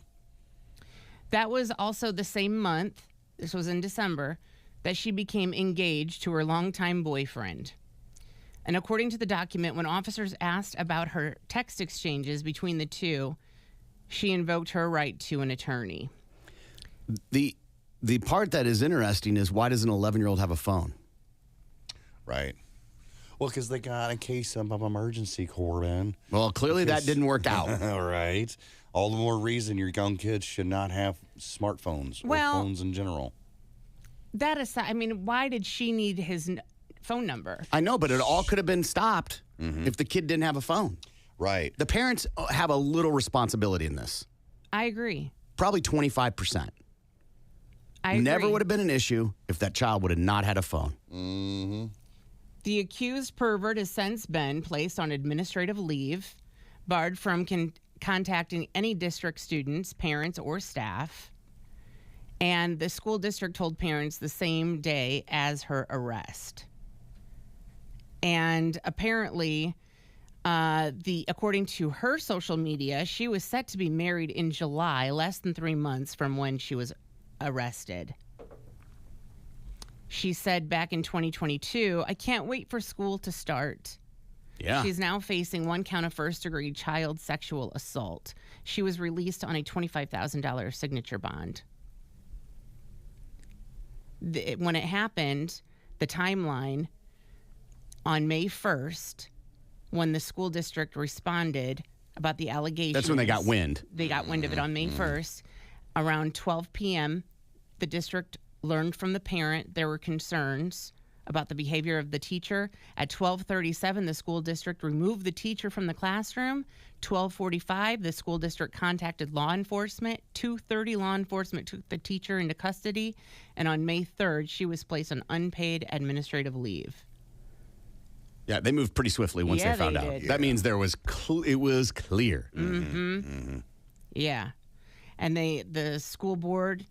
B: That was also the same month, this was in December, that she became engaged to her longtime boyfriend. And according to the document, when officers asked about her text exchanges between the two, she invoked her right to an attorney.
A: The part that is interesting is, why does an 11-year-old have a phone?
C: Right. Well, because they got in case of emergency, Corbin.
A: Well, clearly that didn't work out.
C: All right. All the more reason your young kids should not have smartphones or
B: Well-
C: phones in general.
B: That aside, I mean, why did she need his phone number?
A: I know, but it all could have been stopped if the kid didn't have a phone.
C: Right.
A: The parents have a little responsibility in this.
B: I agree.
A: Probably 25%.
B: I agree.
A: Never would have been an issue if that child would have not had a phone.
B: The accused pervert has since been placed on administrative leave, barred from contacting any district students, parents, or staff. And the school district told parents the same day as her arrest. And apparently, according to her social media, she was set to be married in July, less than 3 months from when she was arrested. She said back in 2022, "I can't wait for school to start."
A: Yeah.
B: She's now facing 1 count of first-degree child sexual assault. She was released on a $25,000 signature bond. When it happened, the timeline, on May 1st, when the school district responded about the allegations.
A: That's when they got wind.
B: They got wind of it on May 1st. Around 12 p.m., the district learned from the parent there were concerns about the behavior of the teacher. At 12:37, the school district removed the teacher from the classroom. 12:45, the school district contacted law enforcement. 2:30, law enforcement took the teacher into custody. And on May 3rd, she was placed on unpaid administrative leave.
A: Yeah, they moved pretty swiftly once
B: Yeah,
A: they found
B: they
A: out.
B: did.
A: That means it was clear.
B: Yeah. And the school board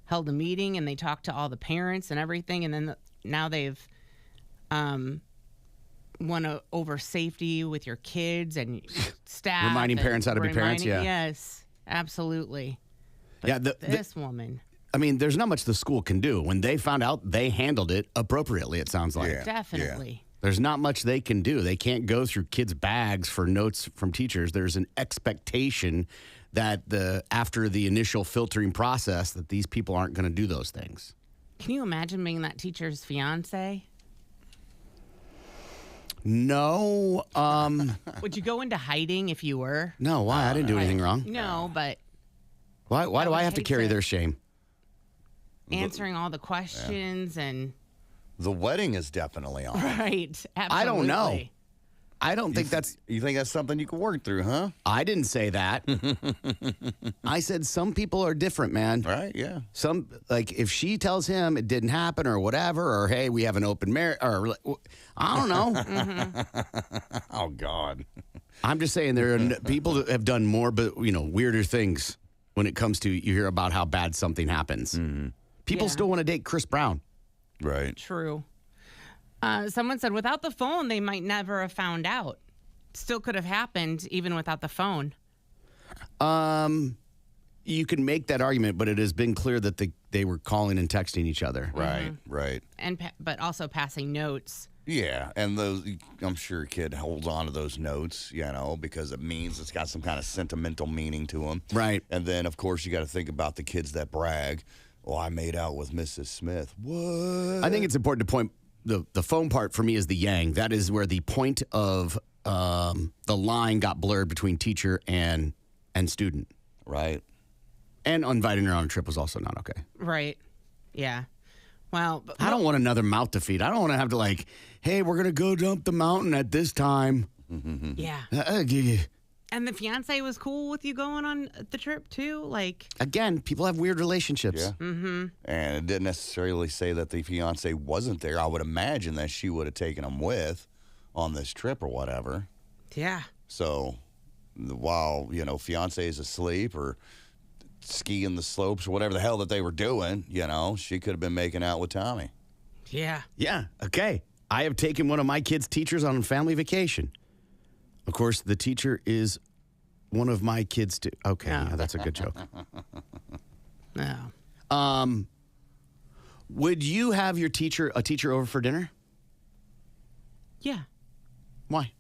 B: held a meeting and they talked to all the parents and everything. And then now they've won over safety with your kids and staff.
A: Reminding
B: and
A: parents how to be parents, yeah.
B: Yes, absolutely. But
A: Yeah,
B: this woman,
A: I mean, there's not much the school can do. When they found out, they handled it appropriately, it sounds like.
C: Yeah.
B: definitely.
A: There's not much they can do. They can't go through kids' bags for notes from teachers. There's an expectation that after the initial filtering process that these people aren't going to do those things.
B: Can you imagine being that teacher's fiance?
A: No.
B: Would you go into hiding if you were?
A: No, why? I didn't do anything wrong.
B: No, but
A: Why do
B: would
A: I have to
B: hate
A: carry
B: to-
A: their shame?
B: answering all the questions and
C: The wedding is definitely on.
B: right. Absolutely.
A: I don't know. I don't think that's.
C: You think that's something you can work through, huh?
A: I didn't say that. I said some people are different, man.
C: Right, yeah.
A: Some, like, if she tells him it didn't happen or whatever, or hey, we have an open marriage, or I don't know.
C: Oh, God.
A: I'm just saying there are people that have done more, but weirder things when it comes to you hear about how bad something happens. People
B: Yeah.
A: still want to date Chris Brown.
C: Right.
B: True. Someone said without the phone, they might never have found out. Still could have happened even without the phone.
A: You can make that argument, but it has been clear that they were calling and texting each other.
C: Right, right.
B: But also passing notes.
C: Yeah, and those, I'm sure a kid holds on to those notes, because it means it's got some kind of sentimental meaning to them.
A: Right.
C: And then, of course, you got to think about the kids that brag, "Oh, I made out with Mrs. Smith." What?
A: I think it's important to point the phone part for me is the yang. That is where the point of the line got blurred between teacher and student.
C: Right.
A: And inviting her on a trip was also not okay.
B: Right. Yeah. Well,
A: I don't want another mouth to feed. I don't want to have to hey, we're going to go dump the mountain at this time.
B: yeah. And the fiance was cool with you going on the trip too?
A: Again, people have weird relationships.
C: Yeah. Mm-hmm. And it didn't necessarily say that the fiance wasn't there. I would imagine that she would have taken him with on this trip or whatever.
B: Yeah.
C: So while, fiance is asleep or skiing the slopes or whatever the hell that they were doing, she could have been making out with Tommy.
B: Yeah.
A: Yeah, okay. I have taken one of my kids' teachers on a family vacation. Of course, the teacher is one of my kids, too. Okay,
B: No.
A: yeah, that's a good joke.
B: No.
A: Would you have a teacher over for dinner?
B: Yeah.
A: Why?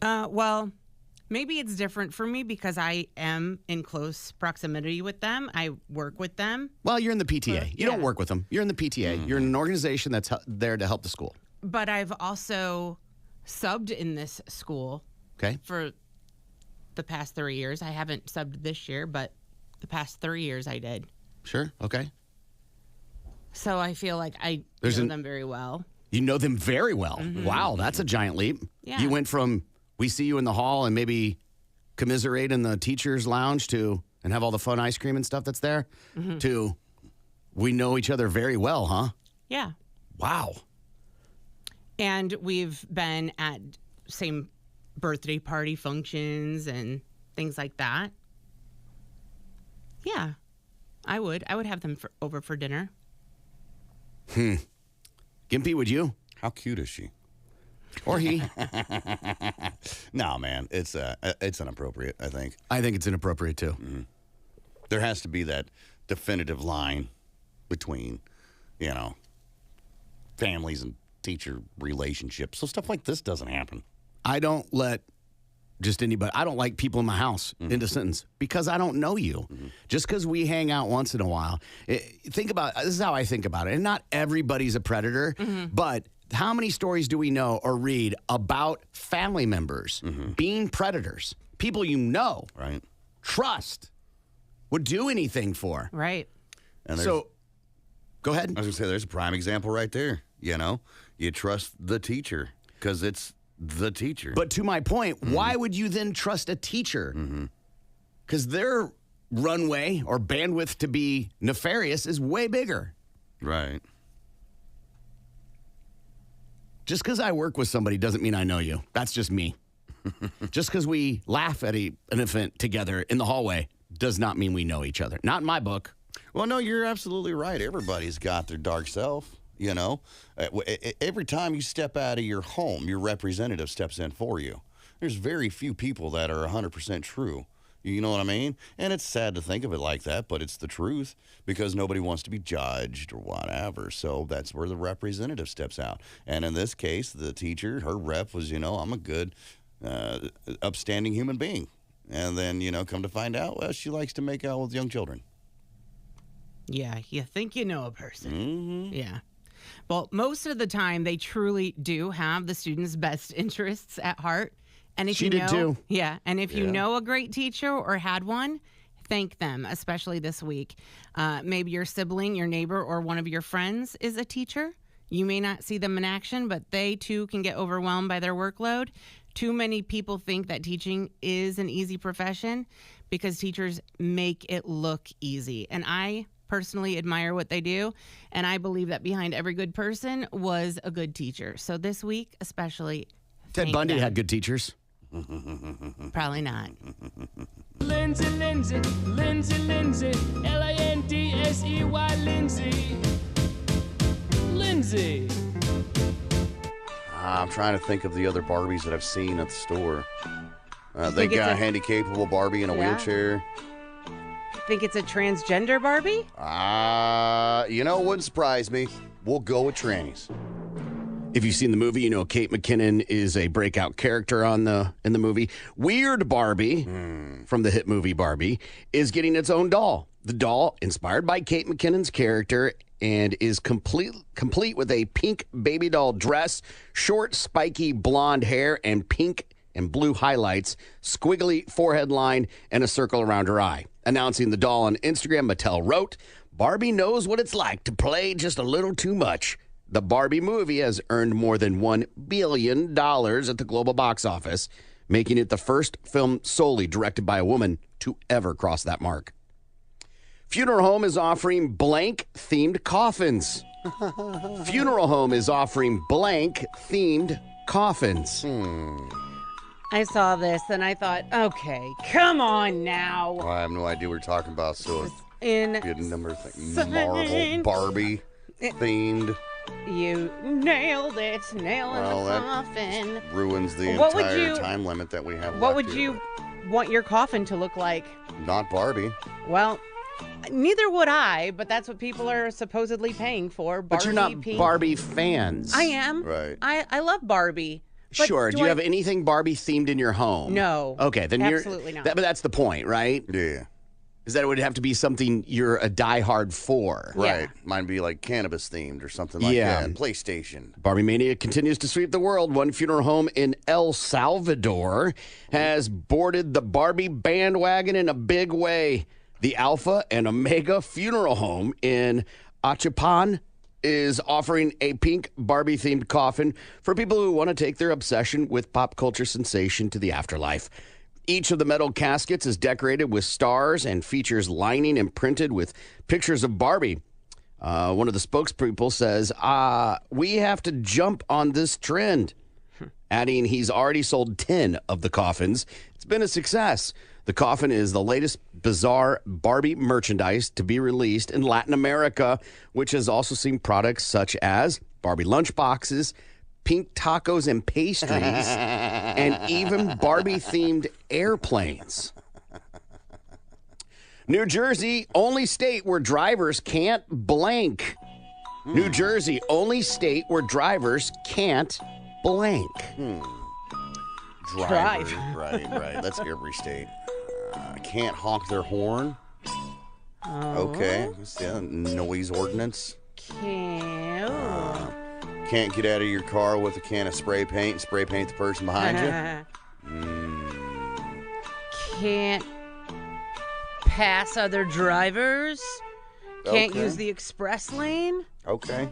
B: Well, maybe it's different for me because I am in close proximity with them. I work with them.
A: Well, you're in the PTA. You don't
B: yeah.
A: work with them. You're in the PTA. You're in an organization that's there to help the school.
B: But I've also subbed in this school
A: Okay?
B: for the past 3 years. I haven't subbed this year, but the past 3 years I did.
A: Sure. Okay.
B: So I feel like I know them very well.
A: You know them very well. Wow, that's a giant leap.
B: Yeah.
A: You went from we see you in the hall and maybe commiserate in the teacher's lounge and have all the fun ice cream and stuff that's there to we know each other very well, huh?
B: Yeah.
A: Wow.
B: And we've been at same birthday party functions and things like that. Yeah. I would have them over for dinner.
A: Gimpy, would you?
C: How cute is she?
A: Or he?
C: No, man, it's inappropriate, I think.
A: I think it's inappropriate too.
C: There has to be that definitive line between, families and teacher relationships. So stuff like this doesn't happen.
A: I don't let just anybody, I don't like people in my house into sentence because I don't know you. Just because we hang out once in a while. Think about, this is how I think about it. And not everybody's a predator, but how many stories do we know or read about family members being predators? People you know,
C: Right.
A: trust, would do anything for.
B: Right.
C: And
A: So, go ahead.
C: I was going to say, there's a prime example right there. You trust the teacher because it's the teacher.
A: But to my point, why would you then trust a teacher? Because their runway or bandwidth to be nefarious is way bigger.
C: Right.
A: Just because I work with somebody doesn't mean I know you. That's just me. Just because we laugh at an event together in the hallway does not mean we know each other. Not in my book.
C: Well, no, you're absolutely right. Everybody's got their dark self, Every time you step out of your home, your representative steps in for you. There's very few people that are 100% true. You know what I mean? And it's sad to think of it like that, but it's the truth because nobody wants to be judged or whatever. So that's where the representative steps out. And in this case, the teacher, her rep was, I'm a good, upstanding human being. And then, come to find out, well, she likes to make out with young children.
B: Yeah. You think you know a person. Yeah. Well, most of the time, they truly do have the students' best interests at heart. And if
A: She
B: you
A: did
B: know,
A: too.
B: Yeah. And if you know a great teacher or had one, thank them, especially this week. Maybe your sibling, your neighbor, or one of your friends is a teacher. You may not see them in action, but they too can get overwhelmed by their workload. Too many people think that teaching is an easy profession because teachers make it look easy. And I personally admire what they do, and I believe that behind every good person was a good teacher. So this week, especially,
A: Ted
B: thank
A: Bundy
B: them.
A: had good teachers.
B: Probably not.
E: Lindsay, Lindsay, Lindsay, Lindsay, Lindsey, Lindsay. Lindsay.
C: I'm trying to think of the other Barbies that I've seen at the store. They
B: think it's
C: got
B: a-
C: a handy-capable Barbie in a
B: Yeah.
C: wheelchair.
B: Think it's a transgender Barbie?
C: It wouldn't surprise me. We'll go with trannies.
A: If you've seen the movie, you know Kate McKinnon is a breakout character in the movie. Weird Barbie, from the hit movie Barbie, is getting its own doll. The doll, inspired by Kate McKinnon's character, and is complete with a pink baby doll dress, short, spiky blonde hair, and pink and blue highlights, squiggly forehead line, and a circle around her eye. Announcing the doll on Instagram, Mattel wrote, "Barbie knows what it's like to play just a little too much." The Barbie movie has earned more than $1 billion at the global box office, making it the first film solely directed by a woman to ever cross that mark. Funeral Home is offering blank-themed coffins. Funeral Home is offering blank-themed coffins.
B: I saw this and I thought, okay, come on now.
C: Well, I have no idea what you're talking about, so it's
B: In
C: a good number of things. Marvel, Barbie themed.
B: You nailed it. Nail in
C: Well,
B: the
C: that
B: coffin.
C: ruins the
B: What would
C: entire
B: you-
C: time limit that we have.
B: What
C: left
B: would
C: here,
B: you want your coffin to look like?
C: but Not Barbie.
B: Well, neither would I, but that's what people are supposedly paying for. Barbie
A: But you're not
B: pink.
A: Barbie fans.
B: I am.
C: Right.
B: I love Barbie. But
A: Sure. Do you have anything Barbie themed in your home?
B: No.
A: Okay, then
B: Absolutely not.
A: But that's the point, right?
C: Yeah.
A: Is that it would have to be something you're a diehard for.
C: Right.
B: Yeah.
C: Mine be like cannabis themed or something like
A: Yeah.
C: that. And PlayStation.
A: Barbie Mania continues to sweep the world. One funeral home in El Salvador has boarded the Barbie bandwagon in a big way. The Alpha and Omega Funeral Home in Achapan is offering a pink Barbie-themed coffin for people who want to take their obsession with pop culture sensation to the afterlife. Each of the metal caskets is decorated with stars and features lining imprinted with pictures of Barbie. One of the spokespeople says, we have to jump on this trend, adding he's already sold 10 of the coffins. It's been a success. The coffin is the latest bizarre Barbie merchandise to be released in Latin America, which has also seen products such as Barbie lunchboxes, pink tacos and pastries, and even Barbie-themed airplanes. New Jersey, only state where drivers can't blank. New Jersey, only state where drivers can't blank.
C: Drivers. Right. That's every state. Can't honk their horn. Okay. Yeah, noise ordinance.
B: Can't.
C: Can't get out of your car with a can of spray paint and spray paint the person behind you.
B: Can't pass other drivers. Can't
C: Okay.
B: use the express lane.
C: Okay.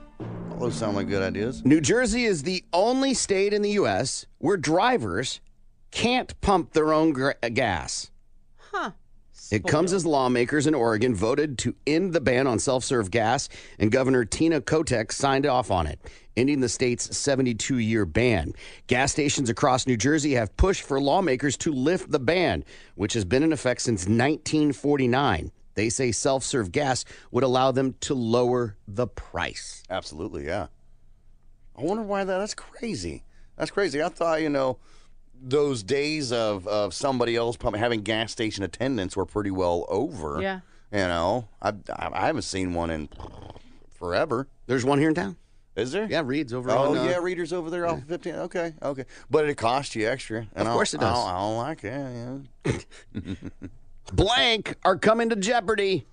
C: All those sound like good ideas.
A: New Jersey is the only state in the U.S. where drivers can't pump their own gas.
B: Huh.
A: It comes as lawmakers in Oregon voted to end the ban on self-serve gas, and Governor Tina Kotek signed off on it, ending the state's 72-year ban. Gas stations across New Jersey have pushed for lawmakers to lift the ban, which has been in effect since 1949. They say self-serve gas would allow them to lower the price.
C: Absolutely, yeah. I wonder why that's crazy. That's crazy. I thought, those days of somebody else having gas station attendants were pretty well over.
B: Yeah.
C: I haven't seen one in forever.
A: There's one here in town.
C: Is there?
A: Yeah, Reed's over
C: Oh,
A: on...
C: yeah, Reader's over there off of 15. Okay. But it costs you extra. And
A: Of course it does.
C: I don't like it. Yeah.
A: Blank are coming to Jeopardy.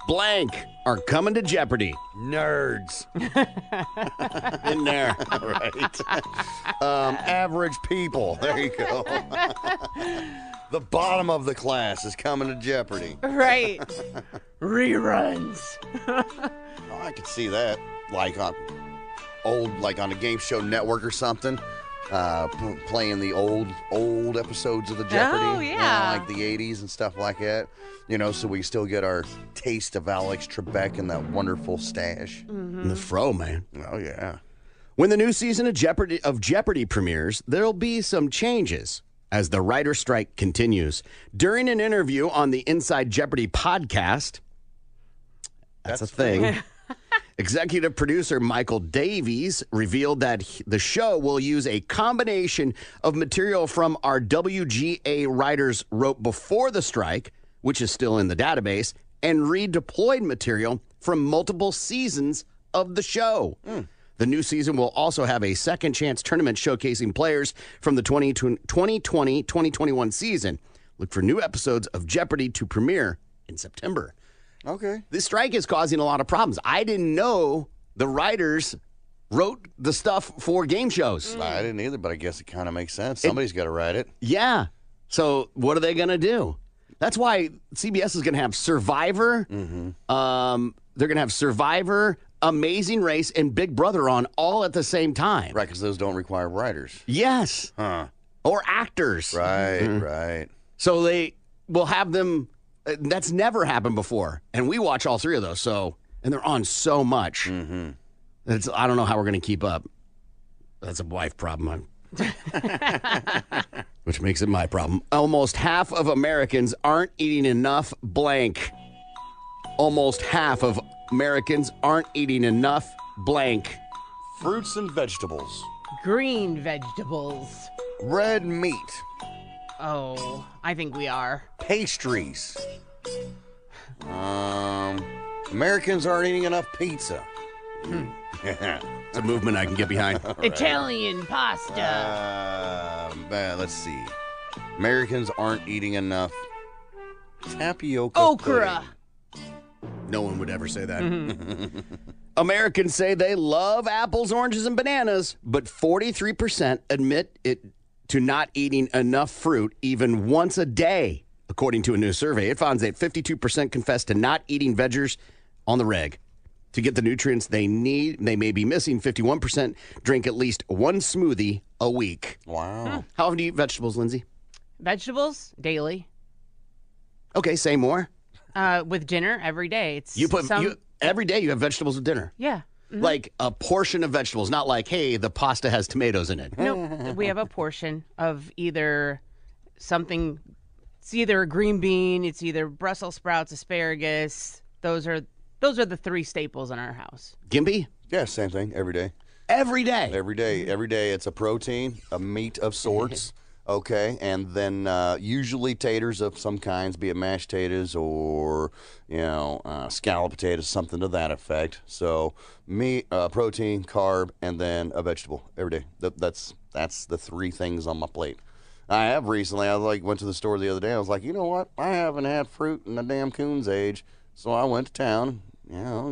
A: Blank are coming to Jeopardy.
C: Nerds.
A: In there.
C: Right. Average people. There you go. The bottom of the class is coming to Jeopardy.
B: Right. Reruns.
C: Oh, I could see that. Like on a game show network or something. Playing the old episodes of the Jeopardy.
B: Oh, yeah.
C: Like the 80s and stuff like that. So we still get our taste of Alex Trebek and that wonderful stash.
A: The fro, man.
C: Oh, yeah.
A: When the new season of Jeopardy premieres, there'll be some changes as the writer strike continues. During an interview on the Inside Jeopardy podcast, that's a thing. Executive producer Michael Davies revealed that the show will use a combination of material from our WGA writers wrote before the strike, which is still in the database, and redeployed material from multiple seasons of the show. The new season will also have a second chance tournament showcasing players from the 2020-2021 season. Look for new episodes of Jeopardy to premiere in September.
C: Okay.
A: This strike is causing a lot of problems. I didn't know the writers wrote the stuff for game shows.
C: I didn't either, but I guess it kind of makes sense. Somebody's got to write it.
A: Yeah. So what are they going to do? That's why CBS is going to have Survivor. They're going to have Survivor, Amazing Race, and Big Brother on all at the same time.
C: Right, because those don't require writers.
A: Yes.
C: Huh.
A: Or actors.
C: Right, right.
A: So they will have them. That's never happened before. And we watch all three of those. And they're on so much. I don't know how we're going to keep up. That's a wife problem. Which makes it my problem. Almost half of Americans aren't eating enough blank. Almost half of Americans aren't eating enough blank.
C: Fruits and vegetables.
B: Green vegetables.
C: Red meat.
B: Oh, I think we are.
C: Pastries. Americans aren't eating enough pizza.
A: It's a movement I can get behind.
B: Italian pasta.
C: Let's see. Americans aren't eating enough tapioca
B: Okra.
C: pudding.
A: No one would ever say that. Americans say they love apples, oranges, and bananas, but 43% admit it to not eating enough fruit even once a day. According to a new survey, it found that 52% confess to not eating veggies on the reg. To get the nutrients they need, they may be missing. 51% drink at least one smoothie a week.
C: Wow.
A: How often do you eat vegetables, Lindsay?
B: Vegetables daily.
A: Okay, say more.
B: With dinner every day. It's
A: Every day you have vegetables with dinner.
B: Yeah.
A: Like a portion of vegetables, not like, hey, the pasta has tomatoes in it.
B: No, we have a portion of either something. It's either a green bean, it's either Brussels sprouts, asparagus. Those are the three staples in our house.
A: Gimpy?
C: Yeah, same thing. Every day.
A: Every day.
C: Every day. Every day it's a protein, a meat of sorts. Okay, and then usually taters of some kinds, be it mashed potatoes or, scalloped potatoes, something to that effect. So meat, protein, carb, and then a vegetable every day. That's the three things on my plate. I have recently, went to the store the other day. I was like, you know what? I haven't had fruit in a damn coon's age. So I went to town,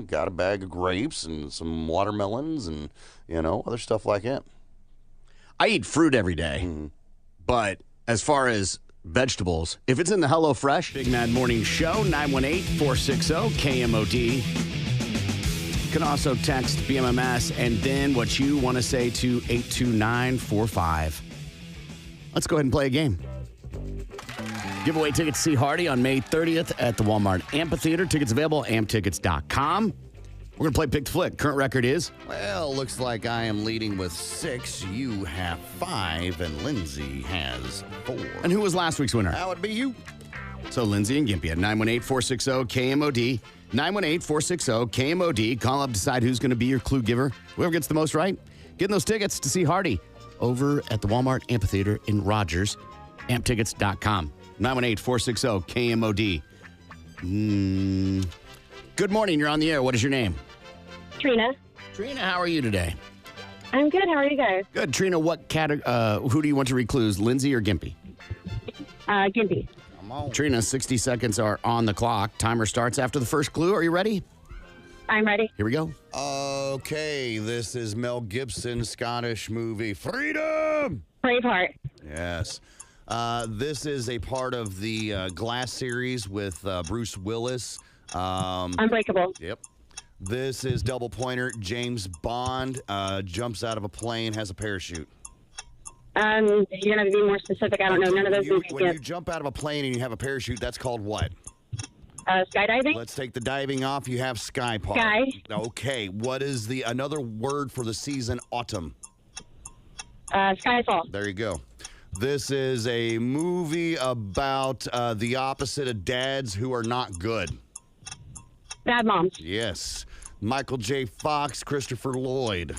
C: got a bag of grapes and some watermelons and, other stuff like that.
A: I eat fruit every day. But as far as vegetables, if it's in the HelloFresh Big Mad Morning Show, 918-460-KMOD. You can also text BMMS and then what you want to say to 82945. Let's go ahead and play a game. Giveaway tickets to see Hardy on May 30th at the Walmart Amphitheater. Tickets available at amptickets.com. We're going to play Pick the Flick. Current record is?
C: Well, looks like I am leading with 6. You have 5, and Lindsay has 4.
A: And who was last week's winner?
C: That would be you.
A: So Lindsay and Gimpy at 918-460-KMOD. 918-460-KMOD. Call up, decide who's going to be your clue giver. Whoever gets the most right, getting those tickets to see Hardy over at the Walmart Amphitheater in Rogers. Amptickets.com. 918-460-KMOD. Good morning. You're on the air. What is your name?
F: Trina.
A: Trina, how are you today?
F: I'm good. How are you guys?
A: Good. Trina, what who do you want to recluse, Lindsay or Gimpy?
F: Gimpy.
C: Come on.
A: Trina, 60 seconds are on the clock. Timer starts after the first clue. Are you ready?
F: I'm ready.
A: Here we go.
C: Okay, this is Mel Gibson's Scottish movie, Freedom!
F: Braveheart.
C: Yes. This is a part of the Glass series with Bruce Willis.
F: Unbreakable.
C: Yep. This is Double Pointer. James Bond jumps out of a plane, has a parachute.
F: You're going to have to be more specific. I don't know. None of those movies
C: When
F: yet.
C: you jump out of a plane and you have a parachute, that's called what?
F: Skydiving.
C: Let's take the diving off. You have Sky Park.
F: Sky.
C: Okay. What is another word for the season autumn?
F: Skyfall.
C: There you go. This is a movie about the opposite of dads who are not good.
F: Bad Moms.
C: Yes. Michael J. Fox, Christopher Lloyd.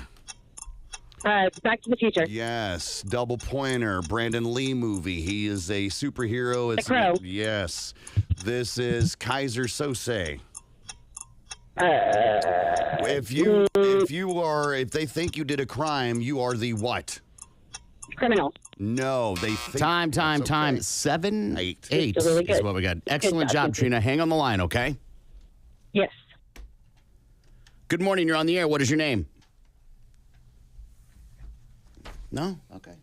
F: Back to the Future.
C: Yes. Double Pointer, Brandon Lee movie. He is a superhero.
F: The Crow.
C: Yes. This is Kaiser Sose. If they think you did a crime, you are the what?
F: Criminal.
C: No, they think.
A: Time.
C: That's okay.
A: 7, 8
F: It's really
A: is
F: good.
A: what we got. Excellent
F: job,
A: job,
F: Gimpy.
A: Trina. Hang on the line, okay?
F: Yes.
A: Good morning. You're on the air. What is your name? No? Okay.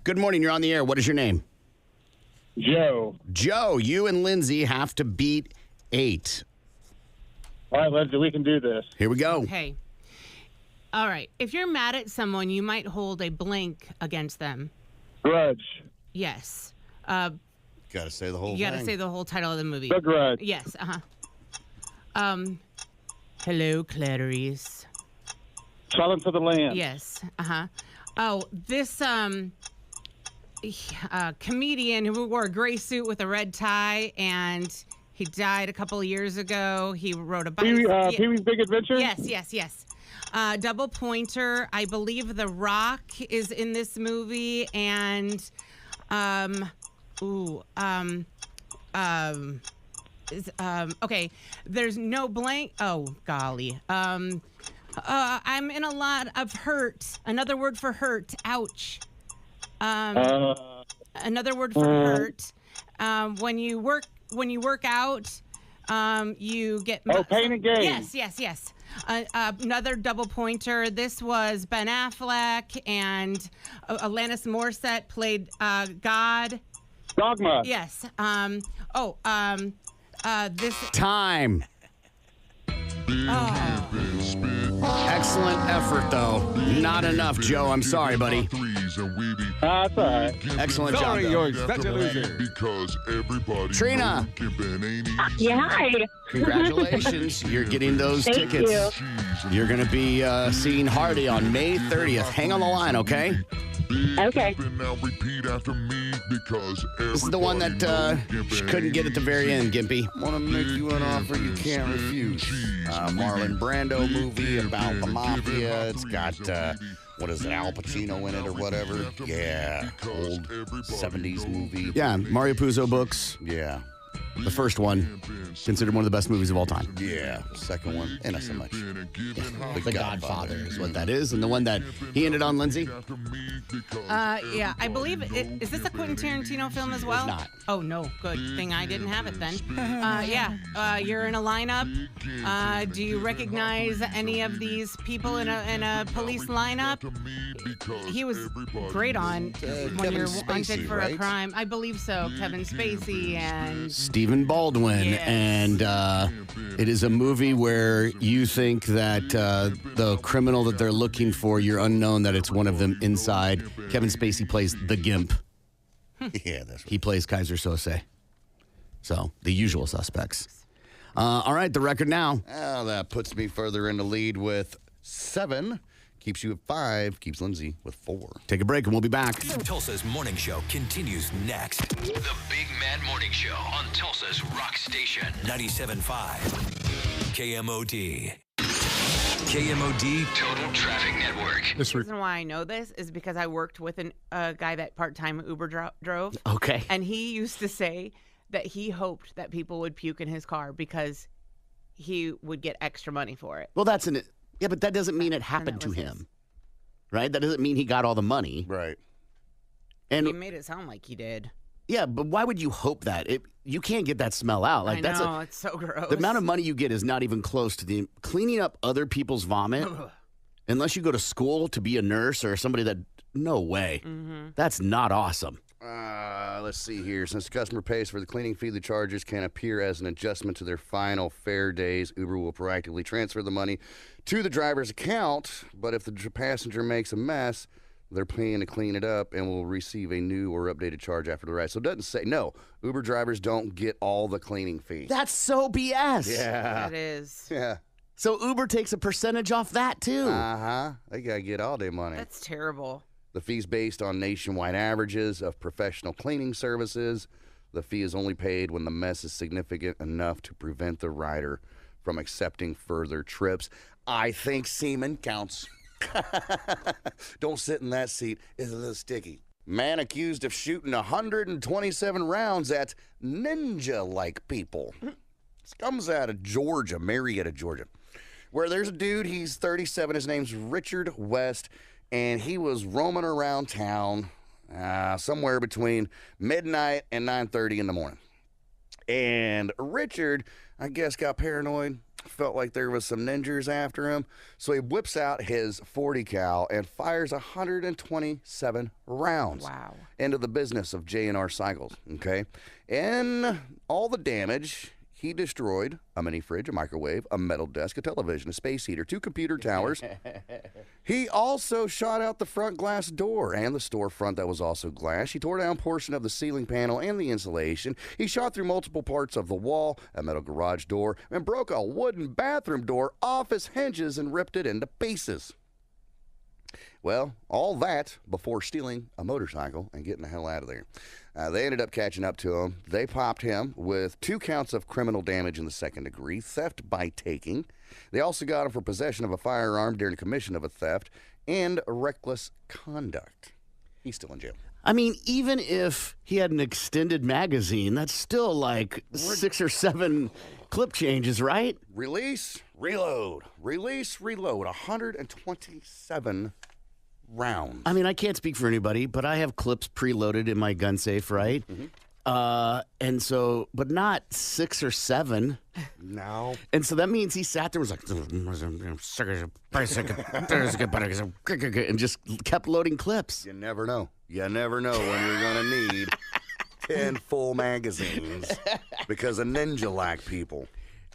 A: Good morning. You're on the air. What is your name?
G: Joe.
A: Joe, you and Lindsay have to beat 8.
G: All right, Lindsay, we can do this.
A: Here we go.
B: Okay. All right. If you're mad at someone, you might hold a blank against them.
G: Grudge.
B: Yes.
C: Got to say the whole
B: You got to
C: thing.
B: say the whole title of the movie.
G: The Grudge.
B: Yes. Hello, Clarice.
G: Silence of the Lambs.
B: Yes. Oh, this comedian who wore a gray suit with a red tie, and he died a couple of years ago. He wrote a
G: Pee-wee's Big Adventure?
B: Yes. Double pointer. I believe The Rock is in this movie, and okay. There's no blank. Oh golly. I'm in a lot of hurt. Another word for hurt. Ouch. Another word for hurt. When you work out, you get.
G: Pain and Gain.
B: Yes. Another double pointer. This was Ben Affleck, and Alanis Morissette played God.
G: Dogma.
B: Yes. This.
A: Time. Excellent effort, though. Not enough, Joe. I'm sorry, buddy.
G: That's all right.
A: Excellent job, though. Trina.
F: Yeah, hi.
A: Congratulations. You're getting those
F: Thank
A: tickets.
F: you.
A: You're going to be seeing Hardy on May 30th. Hang on the line, okay?
F: Okay.
A: This is the one that she couldn't get at the very end, Gimpy.
C: Want to make you an offer you can't refuse. Marlon Brando movie about the mafia. It's got, what is it, Al Pacino in it or whatever? Yeah, old 70s movie.
A: Yeah, Mario Puzo books.
C: Yeah.
A: The first one, considered one of the best movies of all time.
C: Yeah, second one, and not so much.
A: The Godfather is what that is, and the one that he ended on, Lindsay?
B: Yeah, I believe is this a Quentin Tarantino film as well?
A: It's not.
B: Oh no, good thing I didn't have it then. You're in a lineup. Do you recognize any of these people in a police lineup? He was great on when
C: Kevin
B: you're
C: Spacey,
B: wanted for
C: right?
B: a crime. I believe so. Kevin Spacey and
A: Stephen Baldwin.
B: Yes.
A: And it is a movie where you think that the criminal that they're looking for, you're unknown that it's one of them inside. Kevin Spacey plays the Gimp.
C: Yeah, that's right.
A: He plays Kaiser Sose. So, the usual suspects. All right, the record now.
C: Well, that puts me further in the lead with 7. Keeps you at 5. Keeps Lindsay with 4.
A: Take a break and we'll be back.
D: Tulsa's Morning Show continues next. The Big Mad Morning Show on Tulsa's Rock Station. 97.5 KMOD. KMOD Total Traffic Network.
B: the reason why I know this is because I worked with a guy that part-time Uber drove.
A: Okay.
B: And he used to say that he hoped that people would puke in his car because he would get extra money for it.
A: Well, yeah, but that doesn't mean it happened to
B: was
A: him.
B: his.
A: Right? That doesn't mean he got all the money.
C: Right.
A: And
B: He made it sound like he did.
A: yeah, but why would you hope that? You can't get that smell out. Like
B: I know, it's so gross.
A: the amount of money you get is not even close to the cleaning up other people's vomit. Unless you go to school to be a nurse or somebody that, no way. That's not awesome.
C: Let's see here. Since the customer pays for the cleaning fee, the charges can appear as an adjustment to their final fare days. Uber will proactively transfer the money to the driver's account, but if the passenger makes a mess, they're paying to clean it up and will receive a new or updated charge after the ride. So it doesn't say, no, Uber drivers don't get all the cleaning fee.
A: That's so BS.
C: Yeah.
B: That is.
C: Yeah.
A: So Uber takes a percentage off that too.
C: Uh-huh. They got to get all their money.
B: That's terrible.
C: The fee's based on nationwide averages of professional cleaning services. The fee is only paid when the mess is significant enough to prevent the rider from accepting further trips. I think semen counts. Don't sit in that seat. It's a little sticky. Man accused of shooting 127 rounds at ninja-like people. This comes out of Georgia, Marietta, Georgia, where there's a dude, he's 37, his name's Richard West, and he was roaming around town somewhere between midnight and 9:30 in the morning. And Richard, I guess, got paranoid, felt like there was some ninjas after him, so he whips out his 40 cal and fires 127 rounds into the business of J&R Cycles, okay? And all the damage, he destroyed a mini fridge, a microwave, a metal desk, a television, a space heater, 2 computer towers. He also shot out the front glass door and the storefront that was also glass. He tore down a portion of the ceiling panel and the insulation. He shot through multiple parts of the wall, a metal garage door, and broke a wooden bathroom door off its hinges and ripped it into pieces. Well, all that before stealing a motorcycle and getting the hell out of there. They ended up catching up to him. They popped him with 2 counts of criminal damage in the 2nd degree, theft by taking. They also got him for possession of a firearm during the commission of a theft and reckless conduct. He's still in jail.
A: I mean, even if he had an extended magazine, that's still like 6 or 7 clip changes, right?
C: Release, reload. Release, reload. 127 rounds.
A: I mean, I can't speak for anybody, but I have clips preloaded in my gun safe, right? And so, but not 6 or 7.
C: No.
A: And so that means he sat there and was like, and just kept loading clips.
C: You never know. You never know when you're going to need 10 full magazines because of ninja-like people.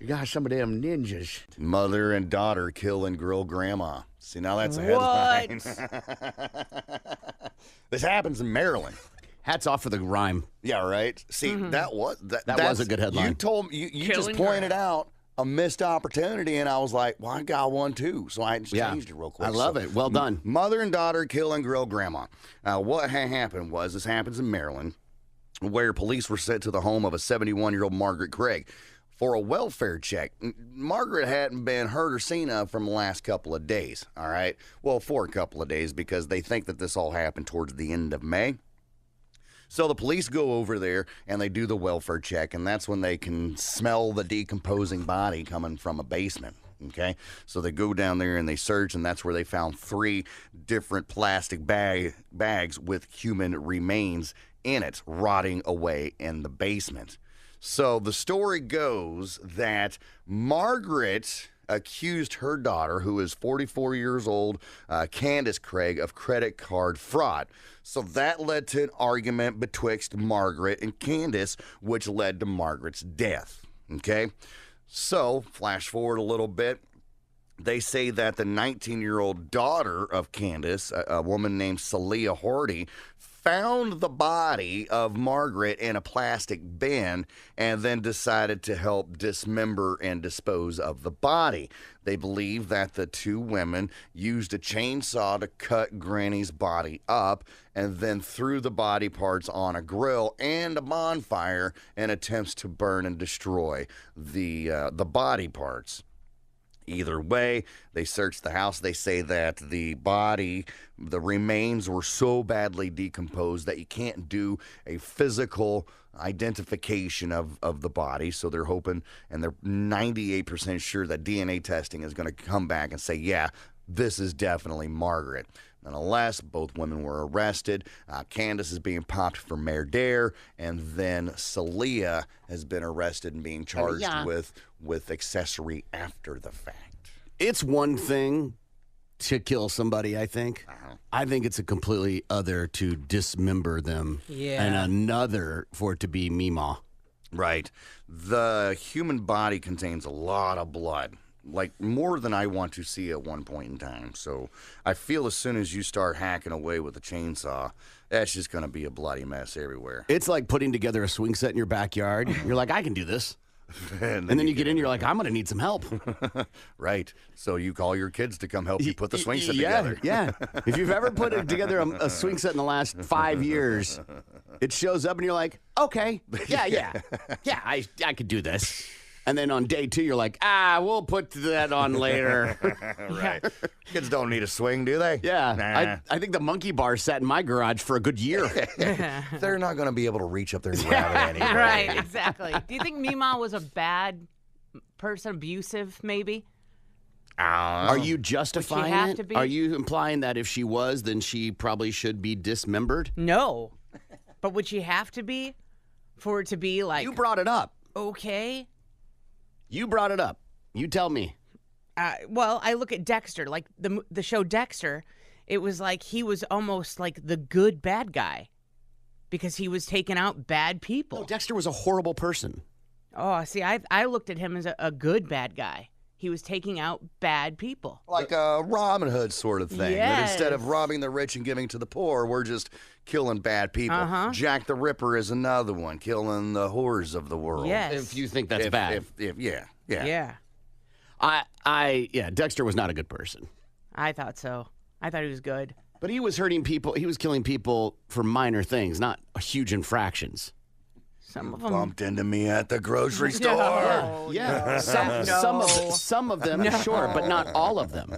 A: Gosh, some of them ninjas.
C: Mother and daughter kill and grill grandma. See, now that's a headline. This happens in Maryland.
A: Hats off for the rhyme.
C: Yeah, right. See, that was
A: a good headline.
C: You told me you just pointed out a missed opportunity, and I was like, "Well, I got one too," so I just changed it real quick.
A: I love it. Well done.
C: Mother and daughter kill and grill grandma. What happened was this happens in Maryland, where police were sent to the home of a 71-year-old Margaret Craig for a welfare check. Margaret hadn't been heard or seen of from the last couple of days. All right, well, for a couple of days because they think that this all happened towards the end of May. So the police go over there and they do the welfare check, and that's when they can smell the decomposing body coming from a basement. Okay, so they go down there and they search, and that's where they found 3 different plastic bags with human remains in it, rotting away in the basement. So the story goes that Margaret accused her daughter, who is 44 years old, Candace Craig, of credit card fraud. So that led to an argument betwixt Margaret and Candace, which led to Margaret's death. Okay? So, flash forward a little bit. They say that the 19-year-old daughter of Candace, a woman named Celia Hardy, found the body of Margaret in a plastic bin and then decided to help dismember and dispose of the body. They believe that the 2 women used a chainsaw to cut Granny's body up and then threw the body parts on a grill and a bonfire in attempts to burn and destroy the body parts. Either way, they searched the house. They say that the remains were so badly decomposed that you can't do a physical identification of the body. So they're hoping, and they're 98% sure that DNA testing is going to come back and say, yeah, this is definitely Margaret. Nonetheless, both women were arrested. Candace is being popped for murder, and then Celia has been arrested and being charged with accessory after the fact.
A: It's one thing to kill somebody, I think. I think it's a completely other to dismember them.
B: Yeah.
A: And another for it to be Meemaw.
C: Right. The human body contains a lot of blood. Like, more than I want to see at one point in time. So I feel as soon as you start hacking away with a chainsaw, that's just going to be a bloody mess everywhere.
A: It's like putting together a swing set in your backyard. You're like, I can do this. And then you get in, you're like, I'm going to need some help.
C: Right. So you call your kids to come help you put the swing set together.
A: Yeah. If you've ever put together a swing set in the last 5 years, it shows up and you're like, okay, yeah, I could do this. And then on day 2, you're like, we'll put that on later.
C: Right. Kids don't need a swing, do they?
A: Yeah.
C: Nah.
A: I think the monkey bar sat in my garage for a good year.
C: They're not going to be able to reach up there and grab it anyway.
B: Right, exactly. Do you think Meemaw was a bad person, abusive, maybe?
A: Are you justifying
B: have
A: it?
B: to be?
A: Are you implying that if she was, then she probably should be dismembered?
B: No. But would she have to be for it to be like,
A: You brought it up.
B: okay?
A: You brought it up. You tell me.
B: Well, I look at Dexter, like the show Dexter. It was like he was almost like the good bad guy because he was taking out bad people.
A: No, Dexter was a horrible person.
B: Oh, see, I looked at him as a good bad guy. He was taking out bad people.
C: Like a Robin Hood sort of thing. That instead of
B: Yes.
C: robbing the rich and giving to the poor, we're just killing bad people.
B: Uh-huh.
C: Jack the Ripper is another one, killing the whores of the world.
B: Yes.
A: If you think that's bad.
C: Yeah.
B: Yeah.
A: Dexter was not a good person.
B: I thought so. I thought he was good.
A: But he was hurting people. He was killing people for minor things, not huge infractions.
B: Some of them
C: Bumped into me at the grocery store.
B: No,
A: Yeah,
B: no.
A: some of them, sure, but not all of them.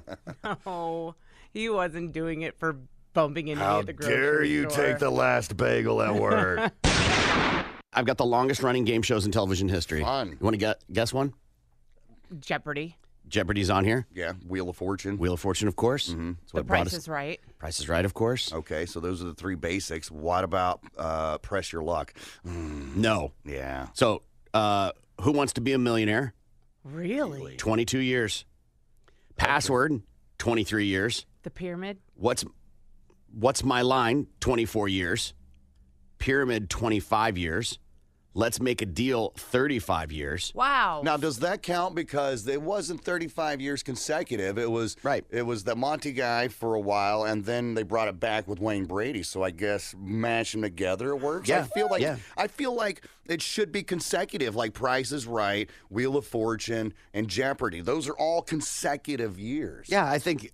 B: No, he wasn't doing it for bumping into me
C: How
B: at the grocery
C: dare you
B: store.
C: take the last bagel at work?
A: I've got the longest running game shows in television history.
C: Fun.
A: You want to guess one?
B: Jeopardy.
A: Jeopardy's on here.
C: Yeah, Wheel of Fortune.
A: Wheel of Fortune, of course.
C: Mm-hmm.
A: That's
B: The
A: what brought
B: Price
A: us.
B: is Right.
A: Price is Right, of course.
C: Okay, so those are the three basics. What about Press Your Luck?
A: No.
C: Yeah.
A: So, Who Wants to Be a Millionaire?
B: Really?
A: 22 years. Password, 23 years.
B: The Pyramid.
A: What's My Line? 24 years. Pyramid, 25 years. Let's Make a Deal, 35 years.
B: Wow.
C: Now, does that count? Because it wasn't 35 years consecutive. It was
A: Right.
C: It was the Monty guy for a while, and then they brought it back with Wayne Brady. So I guess mash them together, it works.
A: Yeah.
C: I feel like it should be consecutive, like Price is Right, Wheel of Fortune, and Jeopardy. Those are all consecutive years.
A: Yeah, I think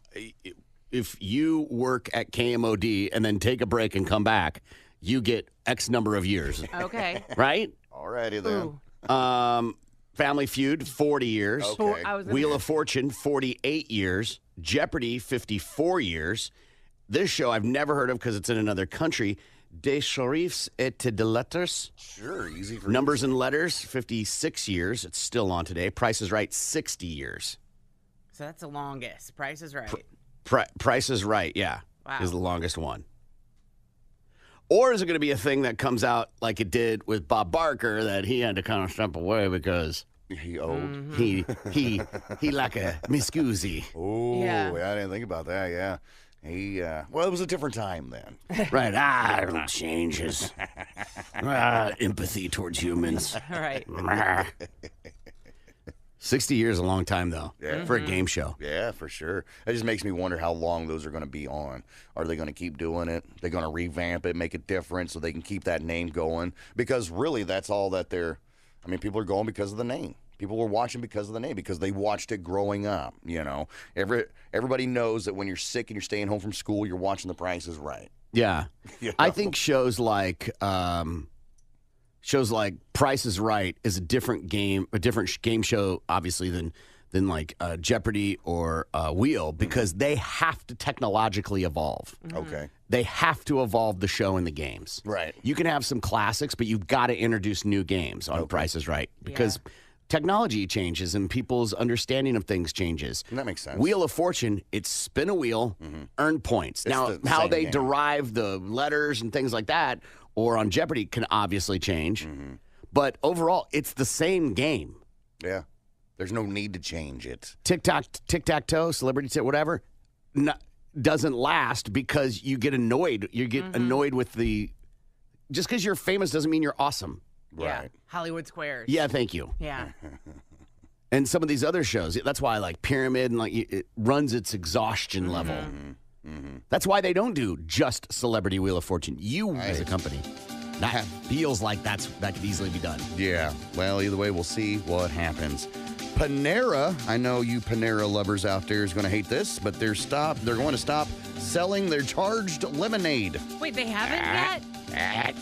A: if you work at KMOD and then take a break and come back, you get X number of years,
B: Okay.
A: right?
C: Alrighty then.
B: Ooh.
A: Family Feud, 40 years.
C: Okay.
B: Four- I was gonna-
A: Wheel of Fortune, 48 years. Jeopardy, 54 years. This show I've never heard of because it's in another country. Des Chiffres et de Lettres.
C: Sure, easy for
A: Numbers and Letters, 56 years. It's still on today. Price is Right, 60 years.
B: So that's the longest. Price is Right.
A: Price is Right, yeah,
B: Wow.
A: is the longest one. Or is it going to be a thing that comes out like it did with Bob Barker that he had to kind of step away because
C: He old.
B: Mm-hmm.
A: he like a miscusi.
C: Oh,
B: Yeah.
C: I didn't think about that. Yeah. Well, it was a different time then.
A: Right. It changes. Empathy towards humans.
B: All right.
A: 60 years is a long time, though, for a game show.
C: Yeah, for sure. It just makes me wonder how long those are going to be on. Are they going to keep doing it? They're going to revamp it, make it different so they can keep that name going? Because really, that's all that people are going because of the name. People were watching because of the name, because they watched it growing up, you know. Everybody knows that when you're sick and you're staying home from school, you're watching The Price is Right.
A: Yeah.
C: You know?
A: I think shows like Price is Right is a different game show, obviously, than like Jeopardy or Wheel, because they have to technologically evolve.
C: Okay.
A: They have to evolve the show and the games.
C: Right.
A: You can have some classics, but you've got to introduce new games on Price is Right, because technology changes and people's understanding of things changes.
C: That makes sense.
A: Wheel of Fortune, it's spin a wheel, earn points.
C: It's
A: Now,
C: the
A: how
C: same
A: they
C: game.
A: derive the letters and things like that, or on Jeopardy, can obviously change. But overall, it's the same game.
C: Yeah. There's no need to change it.
A: Tic-tac-toe, celebrity tip, whatever, doesn't last because you get annoyed. You get annoyed with just because you're famous doesn't mean you're awesome.
B: Yeah.
C: Right.
B: Hollywood Squares.
A: Yeah, thank you.
B: Yeah.
A: And some of these other shows, that's why I like Pyramid, and like it runs its exhaustion level. That's why they don't do just Celebrity Wheel of Fortune. You, as a company, that feels like that could easily be done.
C: Yeah. Well, either way, we'll see what happens. Panera, I know you Panera lovers out there is going to hate this, but they're going to stop selling their charged lemonade.
B: Wait, they haven't yet?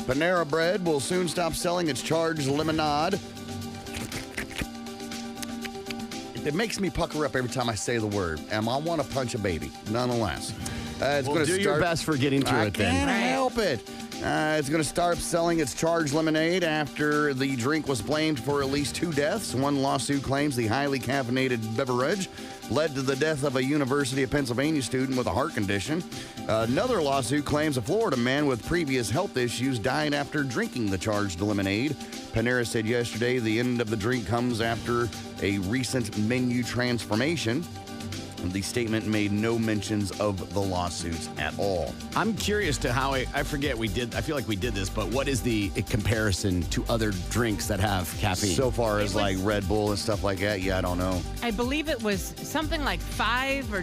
C: Panera Bread will soon stop selling its charged lemonade. It makes me pucker up every time I say the word, and I want to punch a baby, nonetheless. It's
A: Well,
C: gonna
A: do your best for getting through
C: I
A: it then.
C: can't help it. It's going to start selling its charged lemonade after the drink was blamed for at least 2 deaths. One lawsuit claims the highly caffeinated beverage led to the death of a University of Pennsylvania student with a heart condition. Another lawsuit claims a Florida man with previous health issues died after drinking the charged lemonade. Panera said yesterday the end of the drink comes after a recent menu transformation. The statement made no mentions of the lawsuits at all.
A: I'm curious to how I feel like we did this, but what is the comparison to other drinks that have caffeine?
C: So far as like Red Bull and stuff like that, yeah, I don't know.
B: I believe it was something like 5 or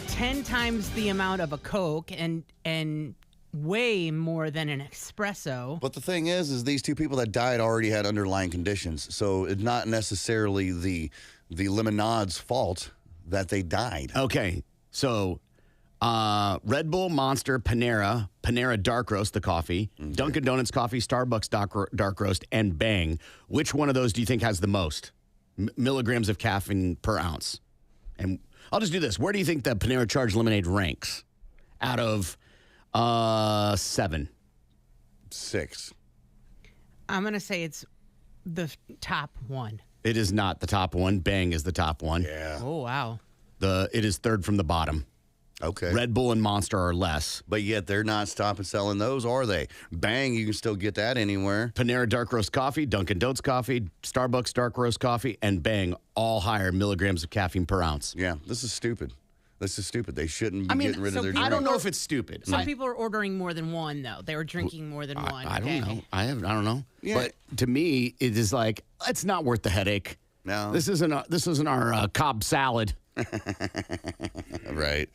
B: 10 times the amount of a Coke and way more than an espresso.
C: But the thing is these two people that died already had underlying conditions, so it's not necessarily the lemonade's fault that they died.
A: Okay, so Red Bull, Monster, Panera Dark Roast, the coffee, Dunkin' Donuts coffee, Starbucks Dark Roast, and Bang. Which one of those do you think has the most milligrams of caffeine per ounce? And I'll just do this. Where do you think the Panera Charged Lemonade ranks out of 7?
C: 6.
B: I'm going to say it's the top one.
A: It is not the top one. Bang is the top one.
C: Yeah.
B: Oh, wow.
A: It is third from the bottom.
C: Okay.
A: Red Bull and Monster are less.
C: But yet they're not stopping selling those, are they? Bang, you can still get that anywhere.
A: Panera Dark Roast Coffee, Dunkin' Donuts Coffee, Starbucks Dark Roast Coffee, and Bang, all higher milligrams of caffeine per ounce.
C: Yeah, this is stupid. They shouldn't be getting rid of their
A: I don't
C: drink.
A: know if it's stupid.
B: Some people are ordering more than one, though. They were drinking more than one.
A: I don't know. I don't know.
C: Yeah.
A: But to me, it is like, it's not worth the headache.
C: No.
A: This isn't our Cobb salad.
C: Right.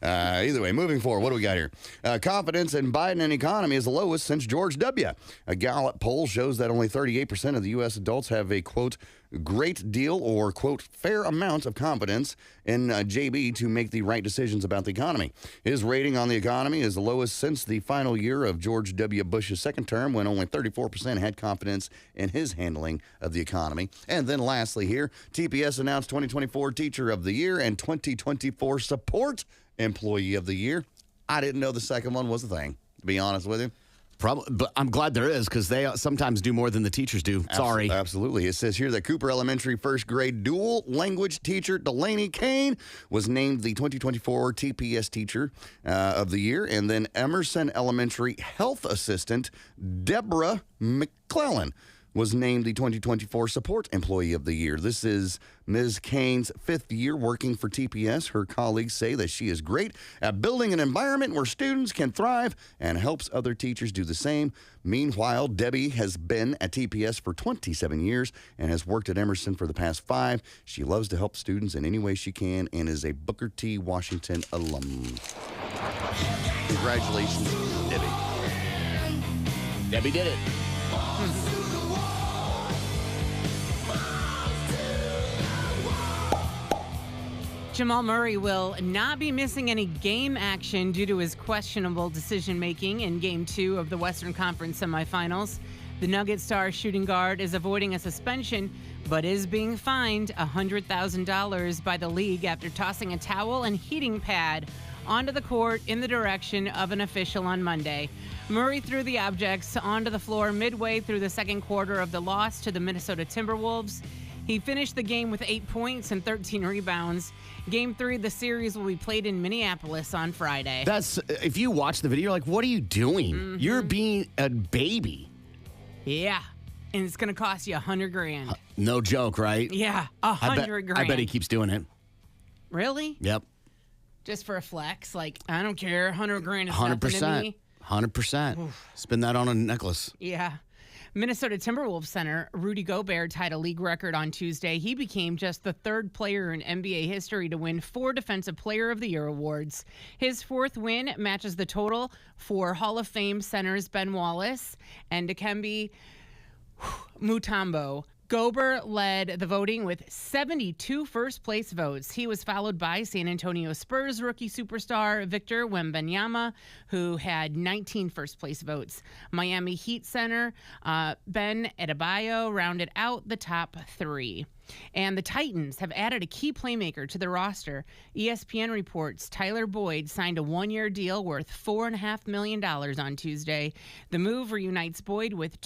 C: Either way, moving forward, what do we got here? Confidence in Biden and economy is the lowest since George W. A Gallup poll shows that only 38% of the U.S. adults have a, quote, great deal or, quote, fair amount of confidence in JB to make the right decisions about the economy. His rating on the economy is the lowest since the final year of George W. Bush's second term, when only 34% had confidence in his handling of the economy. And then lastly here, TPS announced 2024 Teacher of the Year and 2024 Support Employee of the Year. I didn't know the second one was a thing, to be honest with you.
A: Probably, but I'm glad there is, because they sometimes do more than the teachers do. Sorry.
C: Absolutely. It says here that Cooper Elementary first grade dual language teacher Delaney Kane was named the 2024 TPS Teacher of the Year. And then Emerson Elementary health assistant Deborah McClellan was named the 2024 Support Employee of the Year. This is Ms. Kane's 5th year working for TPS. Her colleagues say that she is great at building an environment where students can thrive and helps other teachers do the same. Meanwhile, Debbie has been at TPS for 27 years and has worked at Emerson for the past 5. She loves to help students in any way she can and is a Booker T. Washington alum. Congratulations, Debbie.
A: Debbie did it.
B: Jamal Murray will not be missing any game action due to his questionable decision-making in Game 2 of the Western Conference semifinals. The Nuggets star shooting guard is avoiding a suspension, but is being fined $100,000 by the league after tossing a towel and heating pad onto the court in the direction of an official on Monday. Murray threw the objects onto the floor midway through the second quarter of the loss to the Minnesota Timberwolves. He finished the game with 8 points and 13 rebounds. Game 3 of the series will be played in Minneapolis on Friday.
A: If you watch the video, you're like, what are you doing?
B: Mm-hmm.
A: You're being a baby.
B: Yeah. And it's going to cost you $100,000.
A: No joke, right?
B: Yeah, $100,000.
A: I bet he keeps doing it.
B: Really?
A: Yep.
B: Just for a flex? Like, I don't care. $100,000 is nothing to
A: 100%.
B: me.
A: 100%. Spin that on a necklace.
B: Yeah. Minnesota Timberwolves center Rudy Gobert tied a league record on Tuesday. He became just the third player in NBA history to win 4 Defensive Player of the Year awards. His 4th win matches the total for Hall of Fame centers Ben Wallace and Dikembe Mutombo. Gobert led the voting with 72 first-place votes. He was followed by San Antonio Spurs rookie superstar Victor Wembanyama, who had 19 first-place votes. Miami Heat center Ben Adebayo rounded out the top 3. And the Titans have added a key playmaker to the roster. ESPN reports Tyler Boyd signed a 1-year deal worth $4.5 million on Tuesday. The move reunites Boyd with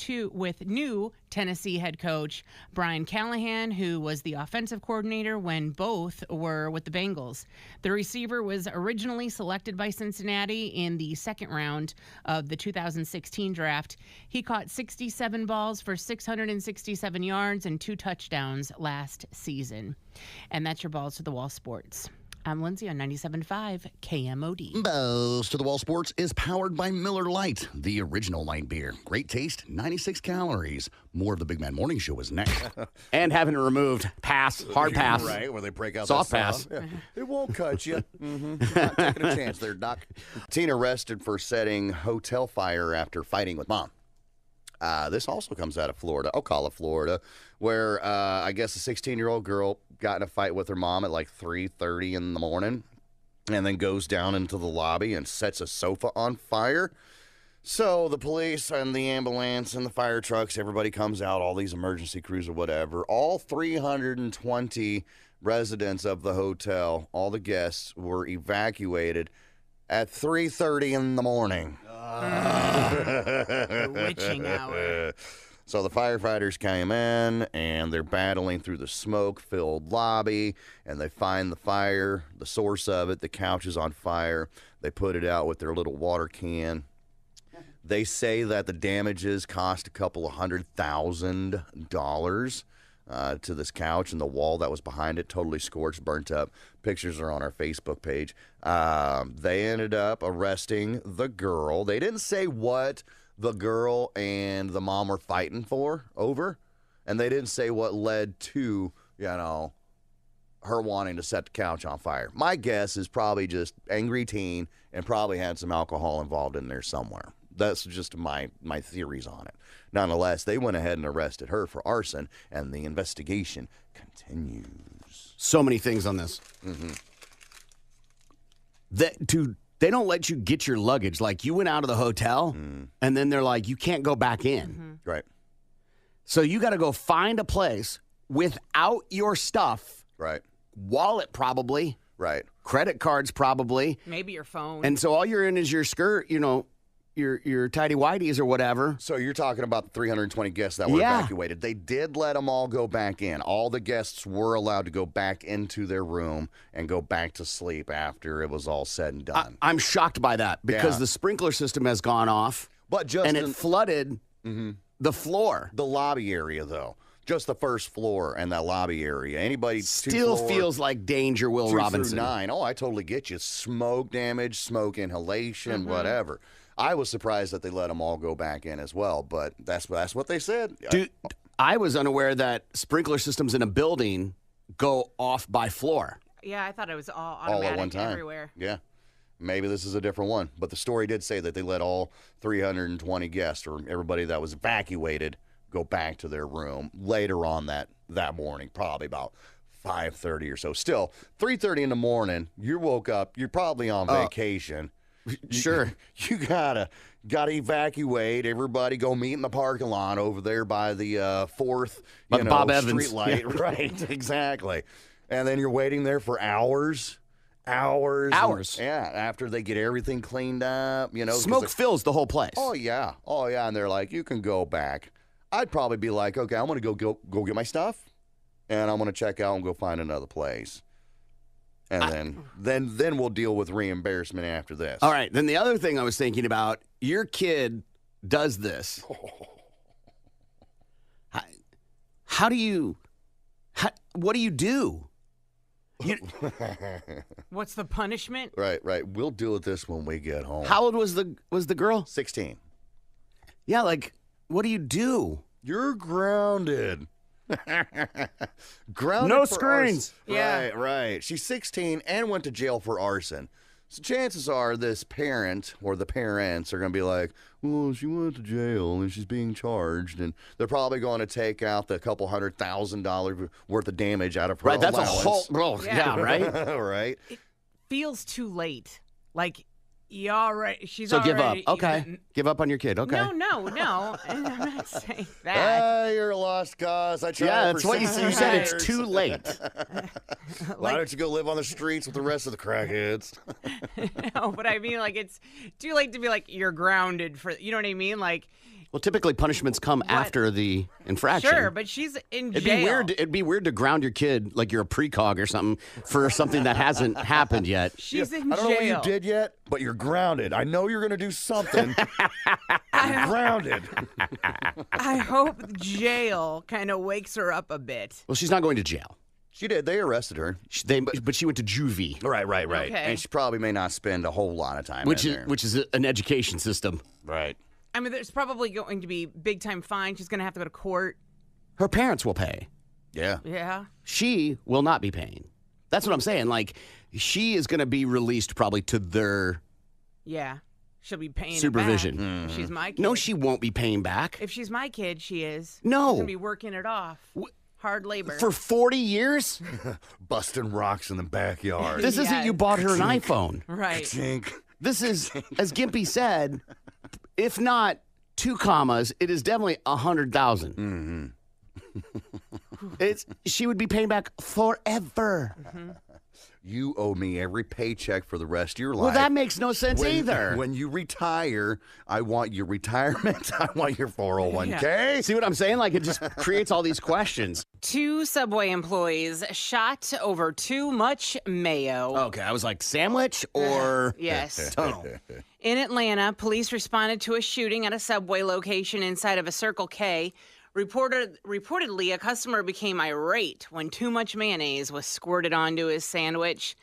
B: new Tennessee head coach Brian Callahan, who was the offensive coordinator when both were with the Bengals. The receiver was originally selected by Cincinnati in the second round of the 2016 draft. He caught 67 balls for 667 yards and 2 touchdowns last season. And that's your Balls to the Wall Sports. I'm Lindsay on 97.5 KMOD.
C: Balls to the Wall Sports is powered by Miller Lite, the original light beer. Great taste, 96 calories. More of the Big Man Morning Show is next.
A: And having it removed. Pass. Hard pass.
C: Right, where they break out
A: Soft
C: that
A: pass.
C: Yeah. It won't cut you. Not taking a chance there, Doc. Teen arrested for setting hotel fire after fighting with mom. This also comes out of Florida, Ocala, Florida, where I guess a 16-year-old girl got in a fight with her mom at like 3:30 in the morning. and then goes down into the lobby and sets a sofa on fire. So the police and the ambulance and the fire trucks, everybody comes out, all these emergency crews or whatever. All 320 residents of the hotel, all the guests, were evacuated at 3:30 in the morning.
B: The witching hour.
C: So the firefighters came in, and they're battling through the smoke-filled lobby, and they find the fire, the source of it. The couch is on fire. They put it out with their little water can. They say that the damages cost a couple of $100,000 to this couch, and the wall that was behind it totally scorched, burnt up. Pictures are on our Facebook page. They ended up arresting the girl. They didn't say what the girl and the mom were fighting over, and they didn't say what led to, her wanting to set the couch on fire. My guess is probably just angry teen and probably had some alcohol involved in there somewhere. That's just my theories on it. Nonetheless, they went ahead and arrested her for arson, and the investigation continues.
A: So many things on this.
C: Mm-hmm.
A: They don't let you get your luggage. Like, you went out of the hotel, and then they're like, you can't go back in.
B: Mm-hmm.
C: Right.
A: So you got to go find a place without your stuff.
C: Right.
A: Wallet probably.
C: Right.
A: Credit cards probably.
B: Maybe your phone.
A: And so all you're in is your skirt, your tidy whities or whatever.
C: So you're talking about the 320 guests that were evacuated. They did let them all go back in. All the guests were allowed to go back into their room and go back to sleep after it was all said and done.
A: I'm shocked by that because
C: Yeah.
A: the sprinkler system has gone off.
C: But just
A: and it flooded the floor.
C: The lobby area, though. Just the first floor and that lobby area. Anybody
A: Still feels like danger, Will
C: 2
A: Robinson.
C: through 9. Oh, I totally get you. Smoke damage, smoke inhalation, whatever. I was surprised that they let them all go back in as well, but that's what they said.
A: Dude, I was unaware that sprinkler systems in a building go off by floor.
B: Yeah, I thought it was all automatic
C: at one time.
B: everywhere.
C: Yeah. Maybe this is a different one. But the story did say that they let all 320 guests or everybody that was evacuated go back to their room later on that morning, probably about 5:30 or so. Still, 3:30 in the morning, you woke up, you're probably on vacation.
A: Sure.
C: You gotta evacuate. Everybody go meet in the parking lot over there by the fourth
A: Bob Evans.
C: street light.
A: Yeah.
C: Right, exactly. And then you're waiting there for hours. After they get everything cleaned up,
A: Smoke fills the whole place.
C: Oh yeah. And they're like, you can go back. I'd probably be like, okay, I'm gonna go get my stuff, and I'm gonna check out and go find another place. And then we'll deal with reimbursement after this.
A: All right. Then the other thing I was thinking about, your kid does this. What do you do?
B: What's the punishment?
C: Right. We'll deal with this when we get home.
A: How old was the girl?
C: 16.
A: Yeah, like, what do you do?
C: You're grounded. Grounded
A: No
C: for
A: screens.
C: arson.
B: Yeah.
C: Right. She's 16 and went to jail for arson. So chances are this parent or the parents are going to be like, well, she went to jail and she's being charged. And they're probably going to take out the couple $100,000 worth of damage out of her
A: Right,
C: allowance.
A: that's a whole... Well, yeah, right?
C: Right.
B: It feels too late. Like, you already, she's
A: So give up.
B: already...
A: Okay. Give up on your kid. Okay.
B: No. I'm not saying that.
C: You're a lost cause. I tried
A: Yeah,
C: for
A: that's what you
C: 6
A: said.
C: years.
A: It's too late.
C: Why don't you go live on the streets with the rest of the crackheads?
B: No, but I mean, like, it's too late to be like, you're grounded for, you know what I mean? Like,
A: Well, typically punishments come after the infraction.
B: sure, but she's in jail.
A: It'd be weird to ground your kid like you're a precog or something for something that hasn't happened yet.
B: She's in
C: I don't
B: jail.
C: know what you did yet, but you're grounded. I know you're going to do something. You're grounded.
B: I hope jail kind of wakes her up a bit.
A: Well, she's not going to jail.
C: She did. They arrested her.
A: But she went to juvie,
C: Right.
B: Okay.
C: And she probably may not spend a whole lot of time
A: which
C: in
A: is
C: there.
A: which is an education system.
C: Right.
B: I mean, there's probably going to be big time fine. She's going to have to go to court.
A: Her parents will pay.
C: Yeah.
B: Yeah.
A: She will not be paying. That's what I'm saying. Like, she is going to be released probably to their
B: Yeah. She'll be paying
A: supervision.
B: It back. She's my kid.
A: No, she won't be paying back.
B: If she's my kid, she is.
A: No.
B: She's going to be working it off. Hard labor.
A: For 40 years?
C: Busting rocks in the backyard.
A: This isn't
B: Yes.
A: you bought her an iPhone.
B: Right.
C: Tink.
A: This is, as Gimpy said, if not 2 commas, it is definitely 100,000. She would be paying back forever.
C: You owe me every paycheck for the rest of your life.
A: Well, that makes no sense either.
C: When you retire, I want your retirement. I want your 401k.
A: See what I'm saying? Like, it just creates all these questions.
B: 2 Subway employees shot over too much mayo.
A: Okay, I was like, sandwich or
B: Yes.
A: tunnel?
B: In Atlanta, police responded to a shooting at a Subway location inside of a Circle K. Reportedly, a customer became irate when too much mayonnaise was squirted onto his sandwich.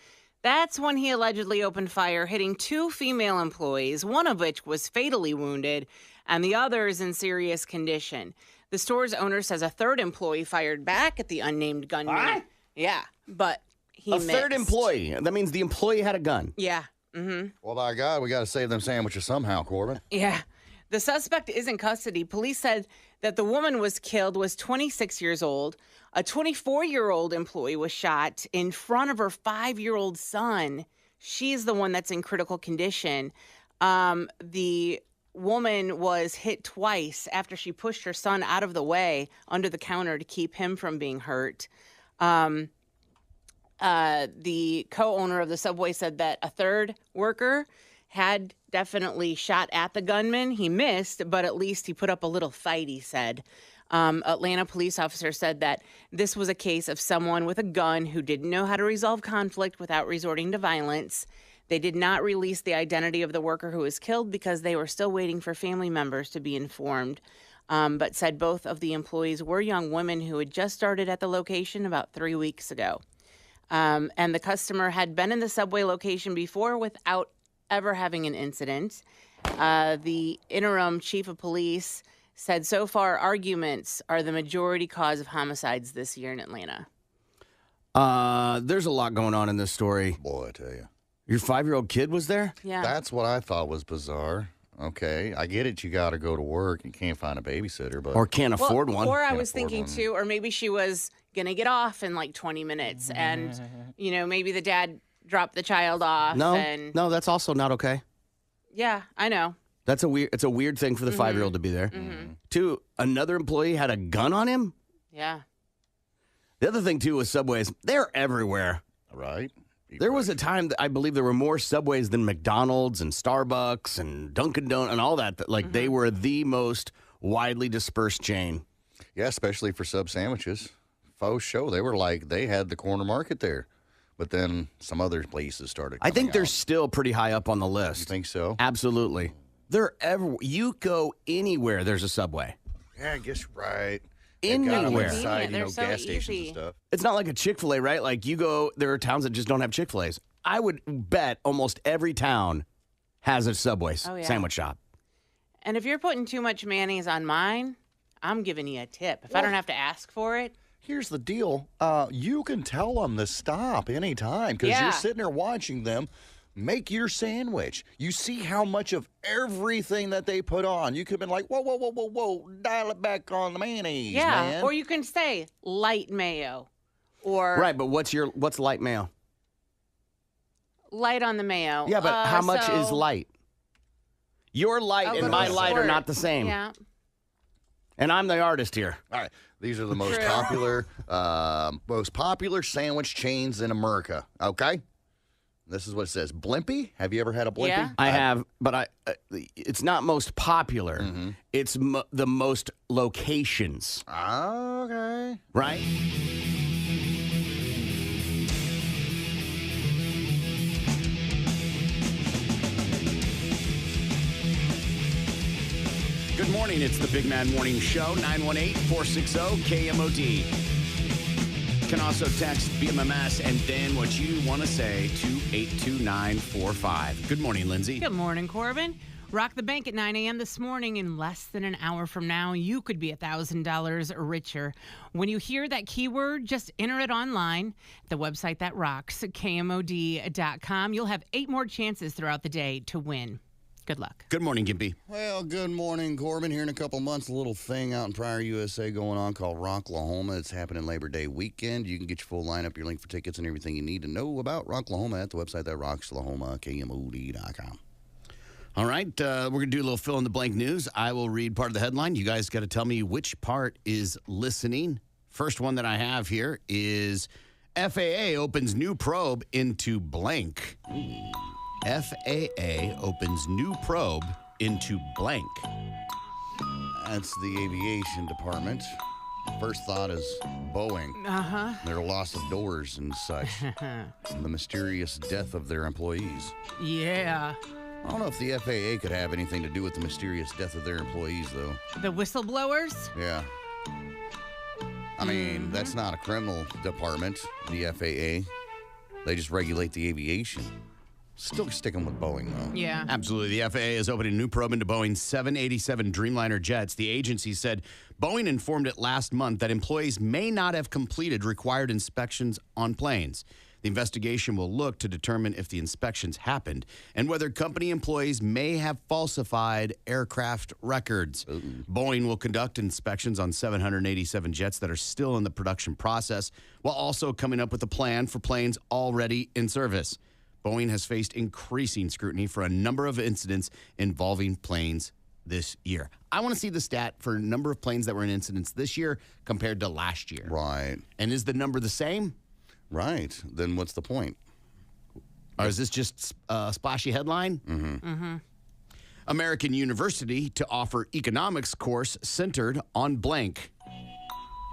B: That's when he allegedly opened fire, hitting 2 female employees, one of which was fatally wounded, and the other is in serious condition. The store's owner says a 3rd employee fired back at the unnamed gunman.
A: What?
B: Yeah, but he
A: A
B: missed.
A: 3rd employee. That means the employee had a gun.
B: Yeah.
C: Well, by God, we got to save them sandwiches somehow, Corbin.
B: Yeah. The suspect is in custody. Police said that the woman was 26 years old. A 24-year-old employee was shot in front of her 5-year-old son. She's the one that's in critical condition. The woman was hit twice after she pushed her son out of the way under the counter to keep him from being hurt. The co-owner of the Subway said that a 3rd worker had definitely shot at the gunman. He missed, but at least he put up a little fight, he said. Atlanta police officer said that this was a case of someone with a gun who didn't know how to resolve conflict without resorting to violence. They did not release the identity of the worker who was killed because they were still waiting for family members to be informed, but said both of the employees were young women who had just started at the location about 3 weeks ago. And the customer had been in the Subway location before without ever having an incident. The interim chief of police said so far arguments are the majority cause of homicides this year in Atlanta.
A: There's a lot going on in this story.
C: Boy, I tell you.
A: Your 5-year-old kid was there?
B: Yeah.
C: That's what I thought was bizarre. Okay, I get it. You got to go to work and can't find a babysitter, but
A: Or can't afford one?
B: Or I
C: Can't
B: was
C: afford
B: thinking
C: one.
B: too, or maybe she was going to get off in like 20 minutes and, maybe the dad dropped the child off.
A: No,
B: And
A: no, that's also not okay.
B: yeah, I know.
A: It's a weird thing for the 5-year-old to be there. 2, another employee had a gun on him.
B: Yeah.
A: The other thing too with Subways, they're everywhere.
C: right.
A: There was a time that I believe there were more Subways than McDonald's and Starbucks and Dunkin' Donuts and all that. They were the most widely dispersed chain.
C: Yeah, especially for sub sandwiches. Faux show. They had the corner market there. But then some other places started
A: I think
C: coming
A: they're
C: out.
A: still pretty high up on the list.
C: You think so?
A: Absolutely. They're you go anywhere, there's a Subway.
C: Yeah, I guess you're right. They've got 'em
A: Anywhere.
C: inside,
B: They're so
C: gas stations
B: easy.
C: and stuff.
A: It's not like a Chick-fil-A, right? Like you go, there are towns that just don't have Chick-fil-A's. I would bet almost every town has a Subway
B: yeah.
A: sandwich shop.
B: And if you're putting too much mayonnaise on mine, I'm giving you a tip. If I don't have to ask for it.
C: Here's the deal. You can tell them to stop anytime because
B: Yeah.
C: you're sitting there watching them make your sandwich. You see how much of everything that they put on. You could have been like, whoa, whoa, whoa, whoa, whoa, dial it back on the mayonnaise,
B: Yeah.
C: man.
B: Or you can say light mayo or
A: Right, but what's light mayo?
B: light on the mayo.
A: Yeah, but how much is
B: so
A: light? Your light
B: a
A: and
B: little
A: my light are
B: squirt.
A: not the same.
B: Yeah.
A: And I'm the artist here.
C: All right. These are the most
B: True.
C: popular sandwich chains in America. Okay? This is what it says. Blimpie? Have you ever had a Blimpie?
B: Yeah.
A: I have, but it's not most popular. It's the most locations,
C: Okay.
A: right? Good morning. It's the Big Man Morning Show, 918-460-KMOD. Can also text BMMS and then what you want to say to 82945. Good morning, Lindsay.
B: Good morning, Corbin. Rock the bank at 9 a.m. this morning. In less than an hour from now, you could be $1,000 richer. When you hear that keyword, just enter it online. The website that rocks, KMOD.com. You'll have 8 more chances throughout the day to win. Good luck.
A: Good morning, Gimpy.
C: Well, good morning, Corbin. Here in a couple months, a little thing out in Pryor, USA going on called Rocklahoma. It's happening Labor Day weekend. You can get your full lineup, your link for tickets, and everything you need to know about Rocklahoma at the website that rocks Lahoma, KMOD.com.
A: All right, we're going to do a little fill-in-the-blank news. I will read part of the headline. You guys got to tell me which part is listening. First one that I have here is FAA opens new probe into blank. FAA opens new probe into blank.
C: That's the aviation department. First thought is Boeing.
B: Uh-huh.
C: Their loss of doors and such. And the mysterious death of their employees.
B: Yeah.
C: I don't know if the FAA could have anything to do with the mysterious death of their employees, though.
B: The whistleblowers?
C: Yeah. I mean, that's not a criminal department, the FAA. They just regulate the aviation. Still sticking with Boeing, though.
B: Yeah.
A: Absolutely. The FAA is opening a new probe into Boeing's 787 Dreamliner jets. The agency said Boeing informed it last month that employees may not have completed required inspections on planes. The investigation will look to determine if the inspections happened and whether company employees may have falsified aircraft records. Boeing will conduct inspections on 787 jets that are still in the production process, while also coming up with a plan for planes already in service. Boeing has faced increasing scrutiny for a number of incidents involving planes this year. I want to see the stat for a number of planes that were in incidents this year compared to last year.
C: Right.
A: And is the number the same?
C: Right. Then what's the point?
A: Or is this just a splashy headline? American University to offer economics course centered on blank.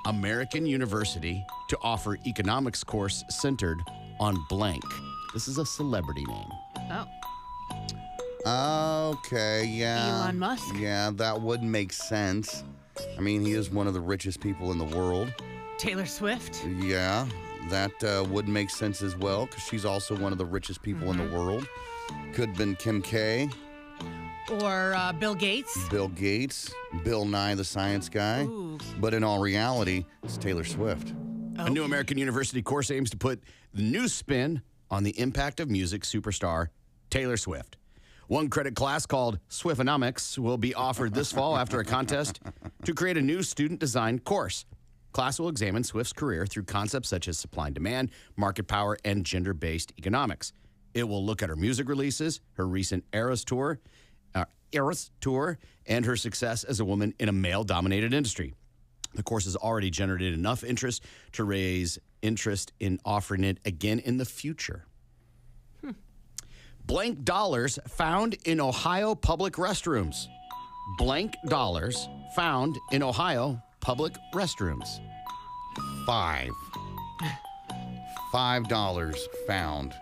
A: American University to offer economics course centered on blank. This is a celebrity name.
B: Oh.
C: Okay, yeah.
B: Elon Musk?
C: Yeah, that would make sense. I mean, he is one of the richest people in the world.
B: Taylor Swift?
C: Yeah, that would make sense as well, because she's also one of the richest people in the world. Could have been Kim K.
B: Or Bill Gates?
C: Bill Gates, Bill Nye the Science Guy.
B: Ooh.
C: But in all reality, it's Taylor Swift.
A: A new American University course aims to put the new spin on the impact of music superstar Taylor Swift. One credit class called Swiftonomics will be offered this fall after a contest to create a new student-designed course. Class will examine Swift's career through concepts such as supply and demand, market power, and gender-based economics. It will look at her music releases, her recent Eras tour, and her success as a woman in a male-dominated industry. The course has already generated enough interest to raise interest in offering it again in the future. Blank dollars found in Ohio public restrooms. Blank dollars found in Ohio public restrooms.
C: $5 found.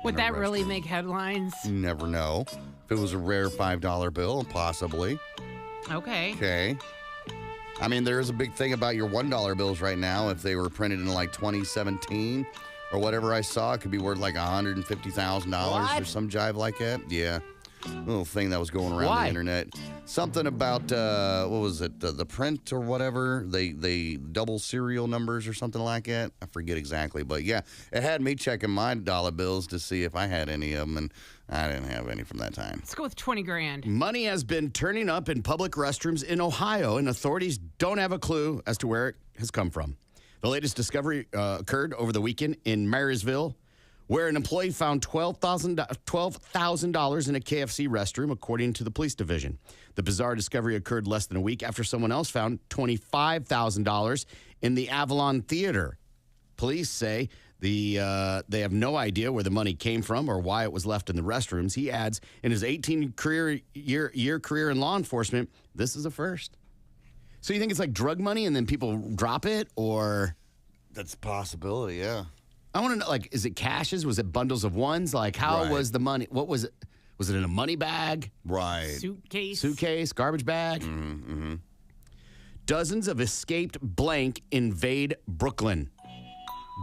B: Would
C: in a
B: that really
C: restroom.
B: make headlines?
C: You never know. If it was a rare $5 bill, possibly.
B: Okay.
C: Okay. I mean, there is a big thing about your $1 bills right now. If they were printed in like 2017 or whatever I saw, it could be worth like $150,000 or some jive like that. Yeah. Little thing that was going around
A: Why?
C: the internet. Something about, what was it, the print or whatever? They double serial numbers or something like that. I forget exactly. But yeah, it had me checking my dollar bills to see if I had any of them, and I didn't have any from that time.
B: Let's go with 20 grand.
A: Money has been turning up in public restrooms in Ohio, and authorities don't have a clue as to where it has come from. The latest discovery occurred over the weekend in Marysville, where an employee found $12,000 in a KFC restroom, according to the police division. The bizarre discovery occurred less than a week after someone else found $25,000 in the Avalon Theater. Police say they have no idea where the money came from or why it was left in the restrooms. He adds, in his 18-year career in law enforcement, this is a first. So you think it's like drug money and then people drop it, or?
C: That's a possibility, yeah.
A: I want to know, like, is it cashes? Was it bundles of ones? Like, how
C: Right.
A: was the money? What was it? Was it in a money bag?
C: Right.
B: Suitcase.
A: Garbage bag? Dozens of escaped blank invade Brooklyn.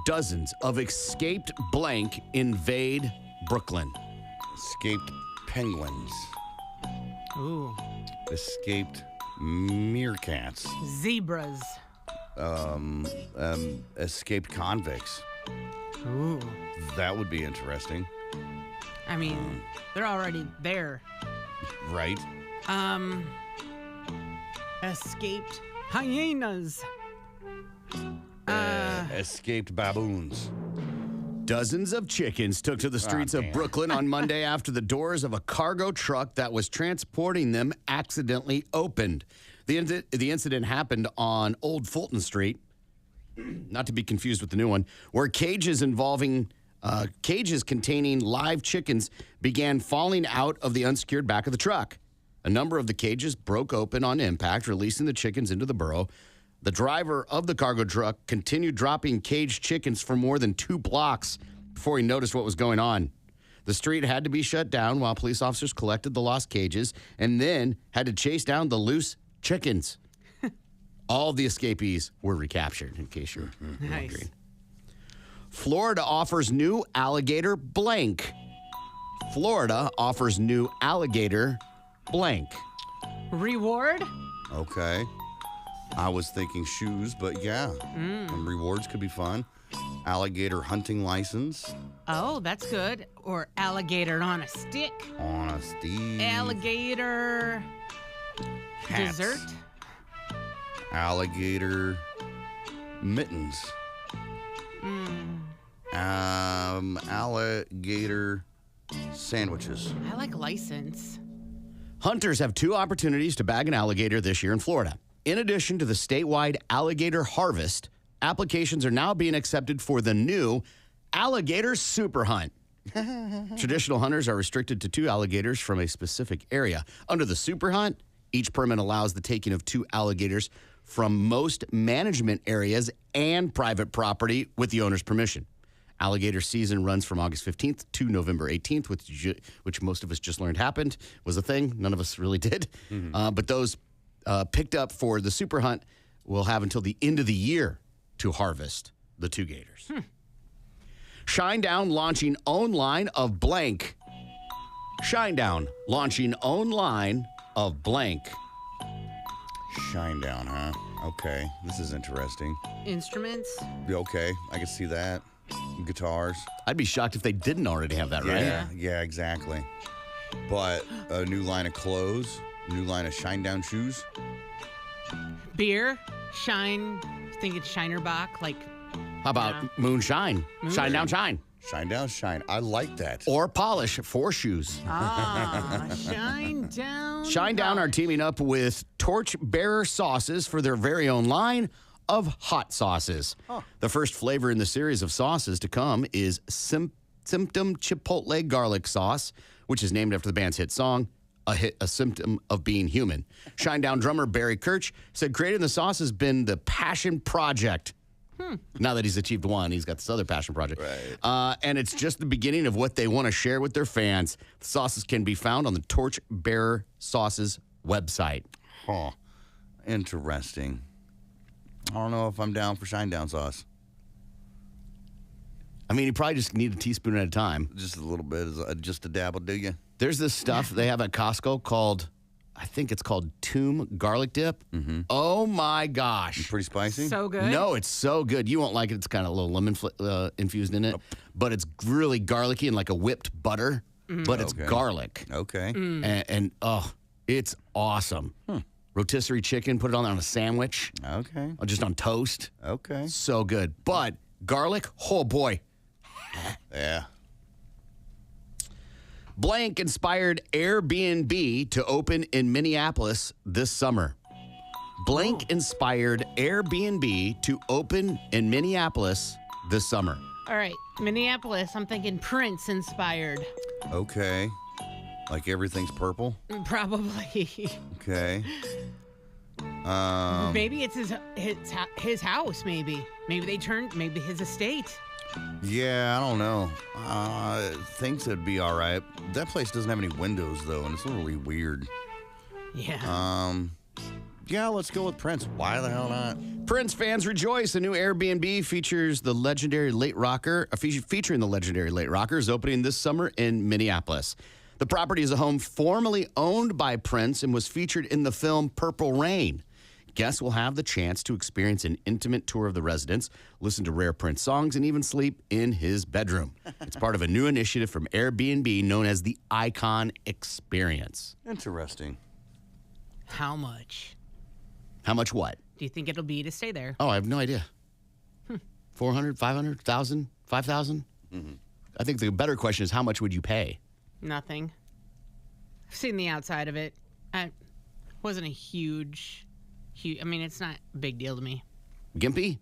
A: Dozens of escaped blank invade Brooklyn.
C: Escaped penguins.
B: Ooh.
C: Escaped meerkats.
B: Zebras.
C: Escaped convicts.
B: Ooh.
C: That would be interesting.
B: I mean, they're already there.
C: Right.
B: Escaped hyenas.
C: Escaped baboons.
A: Dozens of chickens took to the streets of Brooklyn on Monday after the doors of a cargo truck that was transporting them accidentally opened. The incident happened on Old Fulton Street, not to be confused with the new one, where cages containing live chickens began falling out of the unsecured back of the truck. A number of the cages broke open on impact, releasing the chickens into the burrow. The driver of the cargo truck continued dropping caged chickens for more than 2 blocks before he noticed what was going on. The street had to be shut down while police officers collected the lost cages and then had to chase down the loose chickens. All of the escapees were recaptured, in case you're wondering. Florida offers new alligator blank. Florida offers new alligator blank.
B: Reward?
C: Okay. I was thinking shoes, but yeah. And rewards could be fun. Alligator hunting license.
B: Oh, that's good. Or alligator on a stick.
C: On a stick.
B: Alligator
C: Hats.
B: dessert.
C: Alligator mittens. Alligator sandwiches.
B: I like license.
A: Hunters have 2 opportunities to bag an alligator this year in Florida. In addition to the statewide alligator harvest, applications are now being accepted for the new alligator super hunt. Traditional hunters are restricted to 2 alligators from a specific area. Under the super hunt, each permit allows the taking of 2 alligators from most management areas and private property with the owner's permission. Alligator season runs from August 15th to November 18th, which most of us just learned happened, was a thing. None of us really did. But those picked up for the super hunt will have until the end of the year to harvest the 2 gators. Shinedown launching own line of blank. Shinedown launching own line of blank.
C: Shinedown, huh? Okay. This is interesting.
B: Instruments?
C: Okay. I can see that. Guitars.
A: I'd be shocked if they didn't already have that, right?
C: Yeah, exactly. But a new line of clothes, new line of Shinedown shoes.
B: Beer? Shine? Think it's Shinerbach? Like,
A: How about moonshine? Shine down, shine.
C: Shinedown shine. I like that.
A: Or polish for shoes.
B: Shine Down.
A: Shinedown are teaming up with Torchbearer Sauces for their very own line of hot sauces. The first flavor in the series of sauces to come is Symptom Chipotle Garlic Sauce, which is named after the band's hit song, A Symptom of Being Human. Shinedown drummer Barry Kirch said creating the sauce has been the passion project. Now that he's achieved one, he's got this other passion project.
C: Right.
A: And it's just the beginning of what they want to share with their fans. The sauces can be found on the Torchbearer Sauces website.
C: Huh. Interesting. I don't know if I'm down for Shinedown sauce.
A: I mean, you probably just need a teaspoon at a time.
C: Just a little bit, just a dabble, do you?
A: There's this stuff they have at Costco called, I think it's called Tomb Garlic Dip. Oh my gosh.
C: Pretty spicy?
B: So good.
A: No, it's so good. You won't like it. It's got a little lemon infused in it, but it's really garlicky and like a whipped butter, but it's garlic.
C: Okay.
A: And it's awesome. Rotisserie chicken, put it on a sandwich.
C: Okay.
A: Or just on toast.
C: Okay.
A: So good. But garlic, oh boy.
C: Yeah.
A: Blank inspired Airbnb to open in Minneapolis this summer. Blank inspired Airbnb to open in Minneapolis this summer.
B: All right, Minneapolis. I'm thinking Prince inspired.
C: Okay. Like everything's purple?
B: Probably.
C: Okay.
B: Maybe it's his house. Maybe maybe his estate.
C: Yeah, I don't know. Thinks it'd be all right. That place doesn't have any windows, though, and it's really weird.
B: Yeah.
C: Yeah, let's go with Prince. Why the hell not?
A: Prince fans rejoice. A new Airbnb features the legendary late rocker, featuring the legendary late rocker, is opening this summer in Minneapolis. The property is a home formerly owned by Prince and was featured in the film Purple Rain. Guests will have the chance to experience an intimate tour of the residence, listen to rare Prince songs, and even sleep in his bedroom. It's part of a new initiative from Airbnb known as the Icon Experience.
C: Interesting.
B: How much
A: How much what?
B: do you think it'll be to stay there?
A: Oh, I have no idea. 400, 500, 1,000, 5,000? I think the better question is how much would you pay?
B: Nothing. I've seen the outside of it. It wasn't a huge. I mean, it's not a big deal to me.
A: Gimpy?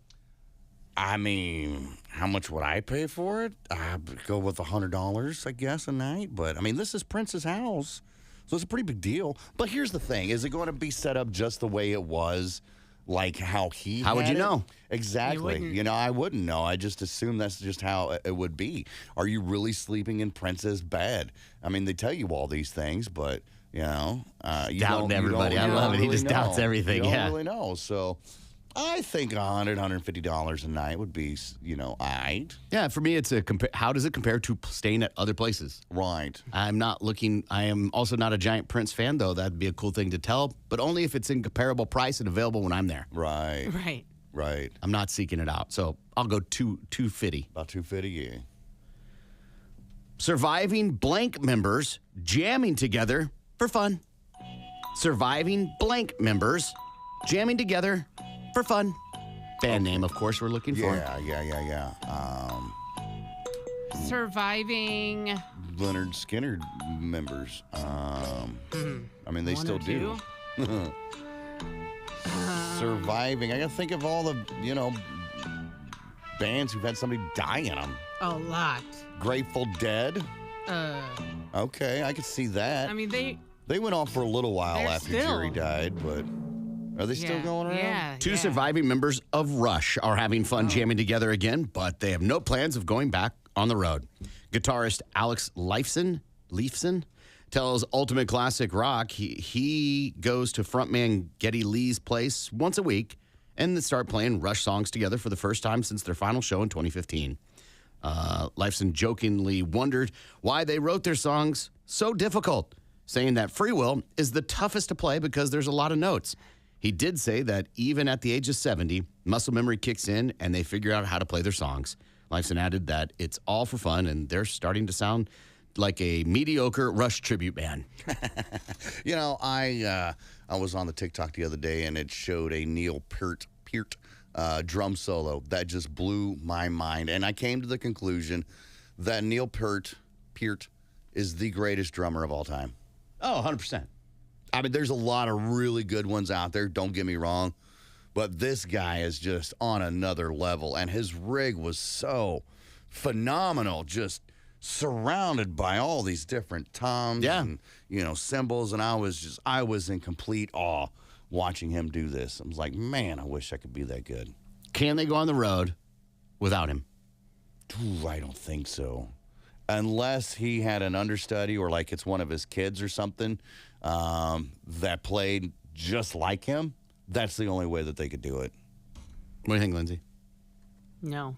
C: I mean, how much would I pay for it? I'd go with $100, I guess, a night. But, I mean, this is Prince's house, so it's a pretty big deal. But here's the thing. Is it going to be set up just the way it was, like how he
A: How would
C: had
A: you
C: it?
A: know?
C: Exactly.
B: wouldn't.
C: You know, I wouldn't know. I just assume that's just how it would be. Are you really sleeping in Prince's bed? I mean, they tell you all these things, but, you know. You
A: Doubting
C: don't- you
A: everybody.
C: don't-
A: I
C: you
A: love
C: don't
A: it. He
C: really
A: just doubts
C: know.
A: everything,
C: You
A: yeah.
C: don't really know. So I think $100, $150 a night would be, all right.
A: Yeah, for me, it's how does it compare to staying at other places?
C: Right.
A: I am also not a giant Prince fan, though. That'd be a cool thing to tell, but only if it's in comparable price and available when I'm there.
C: Right.
B: Right.
C: Right.
A: I'm not seeking it out. So I'll go 250.
C: About 250, yeah.
A: Surviving blank members jamming together for fun. Surviving blank members jamming together for fun. Band name, of course, we're looking for.
C: Yeah.
B: Surviving.
C: Leonard Skinner members. I mean, they
B: One
C: still
B: or
C: do.
B: two?
C: Surviving. I got to think of all the, bands who've had somebody die in them.
B: A lot.
C: Grateful Dead. Okay, I could see that.
B: I mean,
C: They went off for a little while
B: They're
C: after
B: still-
C: Jerry died, but are they still going around?
B: Yeah.
A: Two
B: yeah.
A: surviving members of Rush are having fun jamming together again, but they have no plans of going back on the road. Guitarist Alex Leifson tells Ultimate Classic Rock he goes to frontman Geddy Lee's place once a week and they start playing Rush songs together for the first time since their final show in 2015. Leifson jokingly wondered why they wrote their songs so difficult, saying that Free Will is the toughest to play because there's a lot of notes. He did say that even at the age of 70, muscle memory kicks in and they figure out how to play their songs. Leifson added that it's all for fun and they're starting to sound like a mediocre Rush tribute band.
C: I was on the TikTok the other day and it showed a Neil Peart drum solo that just blew my mind. And I came to the conclusion that Neil Peart is the greatest drummer of all time.
A: Oh, 100%.
C: I mean, there's a lot of really good ones out there, don't get me wrong. But this guy is just on another level. And his rig was so phenomenal, just surrounded by all these different toms and, cymbals. And I was in complete awe watching him do this. I was like, man, I wish I could be that good.
A: Can they go on the road without him?
C: Ooh, I don't think so. Unless he had an understudy or like it's one of his kids or something that played just like him. That's the only way that they could do it.
A: What do you think, Lindsay?
B: No.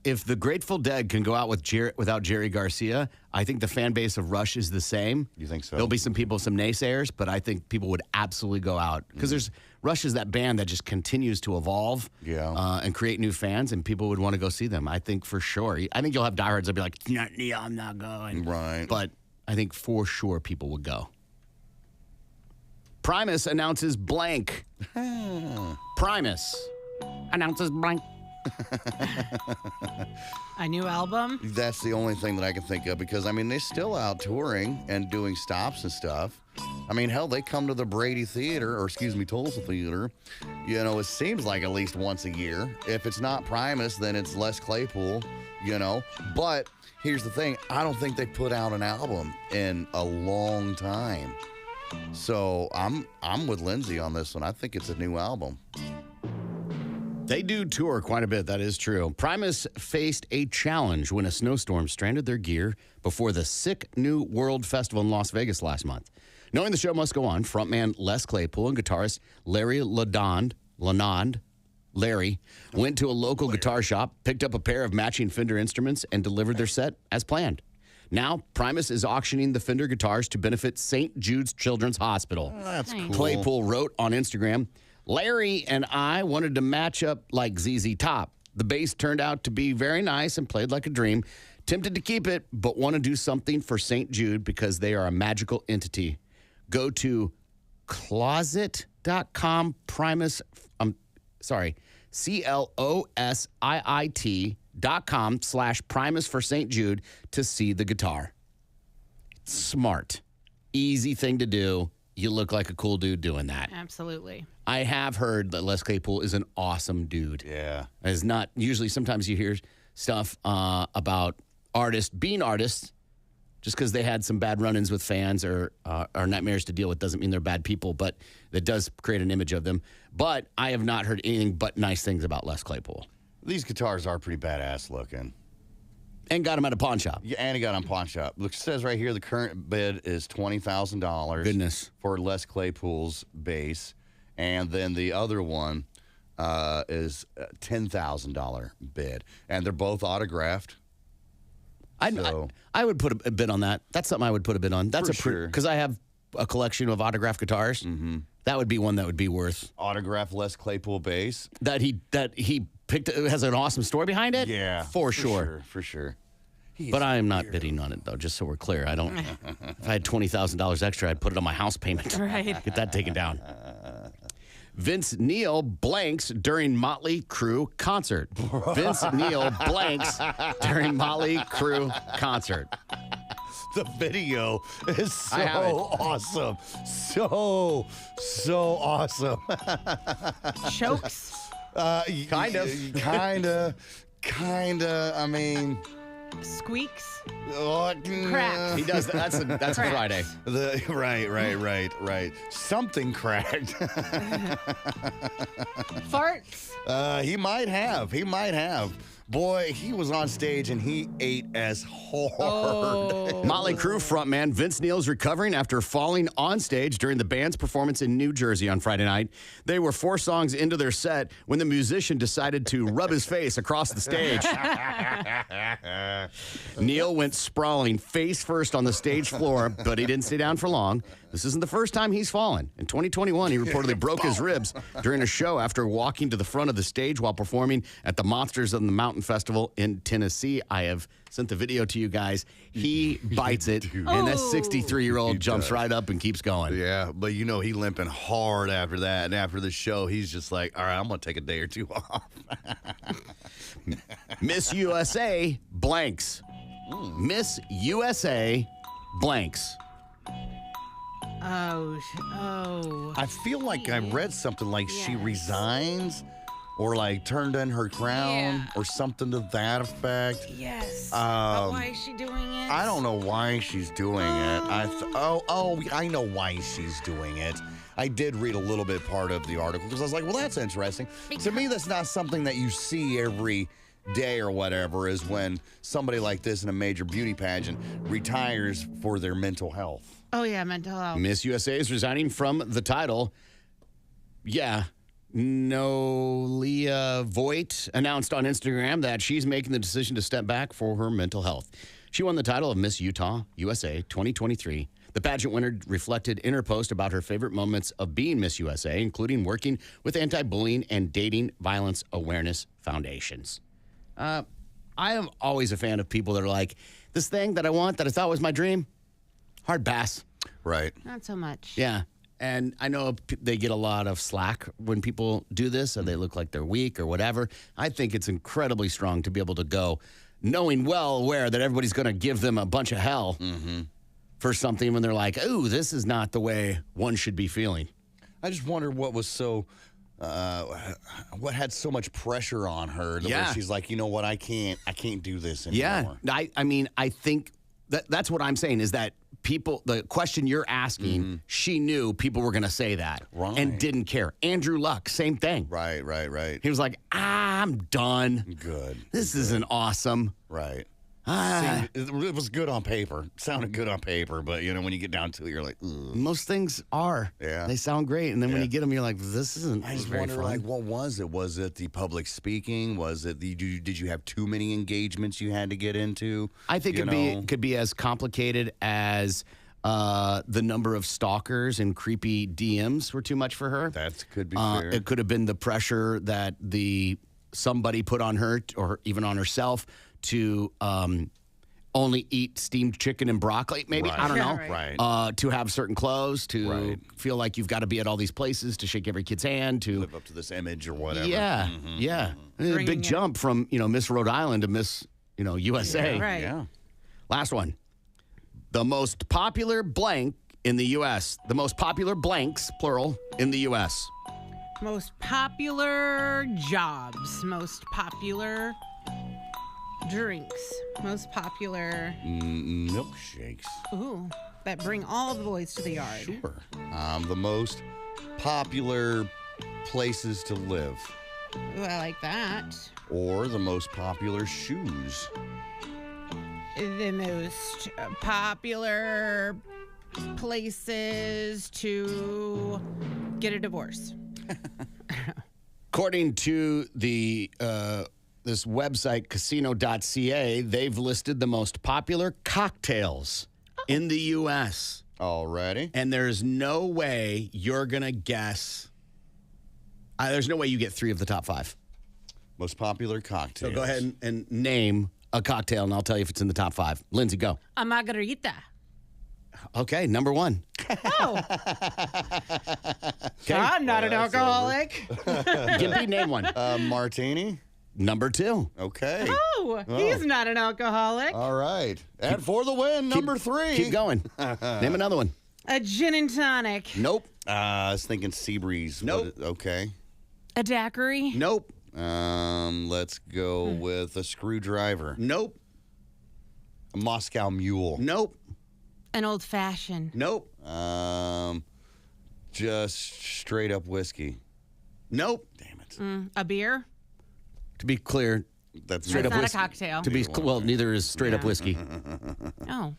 A: If the Grateful Dead can go out without Jerry Garcia, I think the fan base of Rush is the same.
C: You think so?
A: There'll be some naysayers, but I think people would absolutely go out because Rush is that band that just continues to evolve and create new fans, and people would want to go see them. I think for sure. I think you'll have diehards that'll be like, "Not Neil, I'm not going."
C: Right.
A: But I think for sure people would go. Primus announces blank. Primus announces blank.
B: A new album?
C: That's the only thing that I can think of because, I mean, they're still out touring and doing stops and stuff. I mean, hell, they come to the Brady Theater, Tulsa Theater, it seems like at least once a year. If it's not Primus, then it's Les Claypool, But here's the thing. I don't think they put out an album in a long time. So I'm with Lindsay on this one. I think it's a new album.
A: They do tour quite a bit, that is true. Primus faced a challenge when a snowstorm stranded their gear before the Sick New World Festival in Las Vegas last month. Knowing the show must go on, frontman Les Claypool and guitarist Larry Larry went to a local guitar shop, picked up a pair of matching Fender instruments, and delivered their set as planned. Now, Primus is auctioning the Fender guitars to benefit St. Jude's Children's Hospital.
C: That's
B: Nice.
C: cool.
A: Claypool wrote on Instagram, Larry and I wanted to match up like ZZ Top. The bass turned out to be very nice and played like a dream. Tempted to keep it, but want to do something for St. Jude because they are a magical entity. Go to closit.com Primus, CLOSIIT.com/Primus for St. Jude to see the guitar. Smart. Easy thing to do. You look like a cool dude doing that.
B: Absolutely.
A: I have heard that Les Claypool is an awesome dude.
C: Yeah.
A: Is not usually. Sometimes you hear stuff about artists being artists just because they had some bad run-ins with fans or nightmares to deal with doesn't mean they're bad people, but that does create an image of them. But I have not heard anything but nice things about Les Claypool.
C: These guitars are pretty badass looking.
A: And got him at a pawn shop.
C: Yeah, and he got on pawn shop. Look, it says right here the current bid is $20,000.
A: Goodness.
C: For Les Claypool's bass, and then the other one is a $10,000 bid, and they're both autographed.
A: I would put a bid on that. That's something I would put a bid on. That's
C: For sure.
A: Because I have a collection of autographed guitars. Mm-hmm. That would be one that would be worth
C: Autographed Les Claypool bass.
A: that he picked. It has an awesome story behind it.
C: Yeah,
A: for sure.
C: For sure.
A: But I am not bidding on it though. Just so we're clear, I don't. If I had $20,000 extra, I'd put it on my house payment.
B: Right.
A: Get that taken down. Vince Neil blanks during Motley Crue concert. Vince Neil blanks during Motley Crue concert.
C: The video is
A: I have it.
C: so awesome. So awesome.
B: Chokes.
A: Kind of.
C: Kinda. I mean,
B: Squeaks.
C: cracks.
A: He does that. That's
B: Cracks.
A: Friday.
C: Right. Something cracked.
B: Farts.
C: He might have. Boy, he was on stage and he ate as hard.
B: Oh.
A: Motley Crue frontman Vince Neil is recovering after falling on stage during the band's performance in New Jersey on Friday night. They were 4 songs into their set when the musician decided to rub his face across the stage. Neil went sprawling face first on the stage floor, but he didn't stay down for long. This isn't the first time he's fallen. In 2021, he reportedly broke his ribs during a show after walking to the front of the stage while performing at the Monsters of the Mountain Festival in Tennessee. I have sent the video to you guys. He bites it, and that 63-year-old jumps right up and keeps going.
C: Yeah, but he limping hard after that. And after the show, he's just like, all right, I'm going to take a day or two off.
A: Miss USA blanks. Miss USA blanks.
B: Oh.
C: I feel like I read something like she resigns or like turned in her crown or something to that effect.
B: Yes. But why is she doing it?
C: I don't know why she's doing it. I know why she's doing it. I did read a little bit part of the article because I was like, well, that's interesting. To me, that's not something that you see every day or whatever, is when somebody like this in a major beauty pageant retires for their mental health.
B: Oh, yeah, mental health.
A: Miss USA is resigning from the title. Yeah. Nolia Voigt announced on Instagram that she's making the decision to step back for her mental health. She won the title of Miss Utah USA 2023. The pageant winner reflected in her post about her favorite moments of being Miss USA, including working with anti-bullying and dating violence awareness foundations. I am always a fan of people that are like, this thing that I want, that I thought was my dream, hard pass.
C: Right.
B: Not so much.
A: Yeah. And I know they get a lot of slack when people do this, or they look like they're weak or whatever. I think it's incredibly strong to be able to go knowing well aware that everybody's going to give them a bunch of hell for something when they're like, ooh, this is not the way one should be feeling.
C: I just wonder what was so, what had so much pressure on her that she's like, you know what, I can't do this anymore.
A: Yeah. I mean, I think that's what I'm saying is that people, the question you're asking, she knew people were going to say that and didn't care. Andrew Luck, same thing.
C: Right.
A: He was like, I'm done.
C: Good.
A: This isn't awesome.
C: Right. It was good on paper. Sounded good on paper, but when you get down to it, you're like, ugh.
A: Most things are.
C: Yeah.
A: They sound great, and then when you get them, you're like, this isn't.
C: I just
A: very
C: wonder,
A: fun.
C: like, what was it? Was it the public speaking? Was it did you have too many engagements you had to get into?
A: I think it could be as complicated as the number of stalkers and creepy DMs were too much for her.
C: That could be fair.
A: It could have been the pressure that somebody put on her or even on herself to only eat steamed chicken and broccoli, maybe.
C: Right.
A: I don't know.
C: Right.
A: To have certain clothes, to
C: Right.
A: feel like you've got to be at all these places, to shake every kid's hand, to
C: live up to this image or whatever.
A: Yeah, yeah. A big jump from Miss Rhode Island to Miss USA.
B: Yeah, right.
C: Yeah.
A: Last one. The most popular blank in the U.S. The most popular blanks, plural, in the U.S.
B: Most popular jobs. Most popular drinks. Most popular.
C: Milkshakes.
B: Ooh, that bring all the boys to the yard.
C: Sure. The most popular places to live.
B: Ooh, I like that.
C: Or the most popular shoes.
B: The most popular places to get a divorce.
A: According to the this website, casino.ca, they've listed the most popular cocktails in the U.S.
C: Alrighty.
A: And there's no way you're going to guess. There's no way you get 3 of the top 5.
C: Most popular
A: So
C: cocktails.
A: go ahead and name a cocktail, and I'll tell you if it's in the top 5. Lindsay, go.
B: A margarita.
A: Okay, number 1.
B: Oh. I'm not an alcoholic.
A: Gimpy, name one.
C: Martini.
A: Number 2.
C: Okay.
B: Oh, he's not an alcoholic.
C: All right. And for the win, number 3.
A: Keep going. Name another one.
B: A gin and tonic.
A: Nope.
C: I was thinking Seabreeze.
A: Nope.
C: Okay.
B: A daiquiri.
A: Nope.
C: Let's go with a screwdriver.
A: Nope.
C: A Moscow Mule.
A: Nope.
B: An old fashioned.
A: Nope.
C: Just straight up whiskey.
A: Nope.
C: Damn it.
B: A beer.
A: To be clear,
C: That's
A: straight
B: That's
A: up
B: not
A: whiskey.
B: a cocktail.
A: To be well, neither is straight up whiskey.
B: Oh.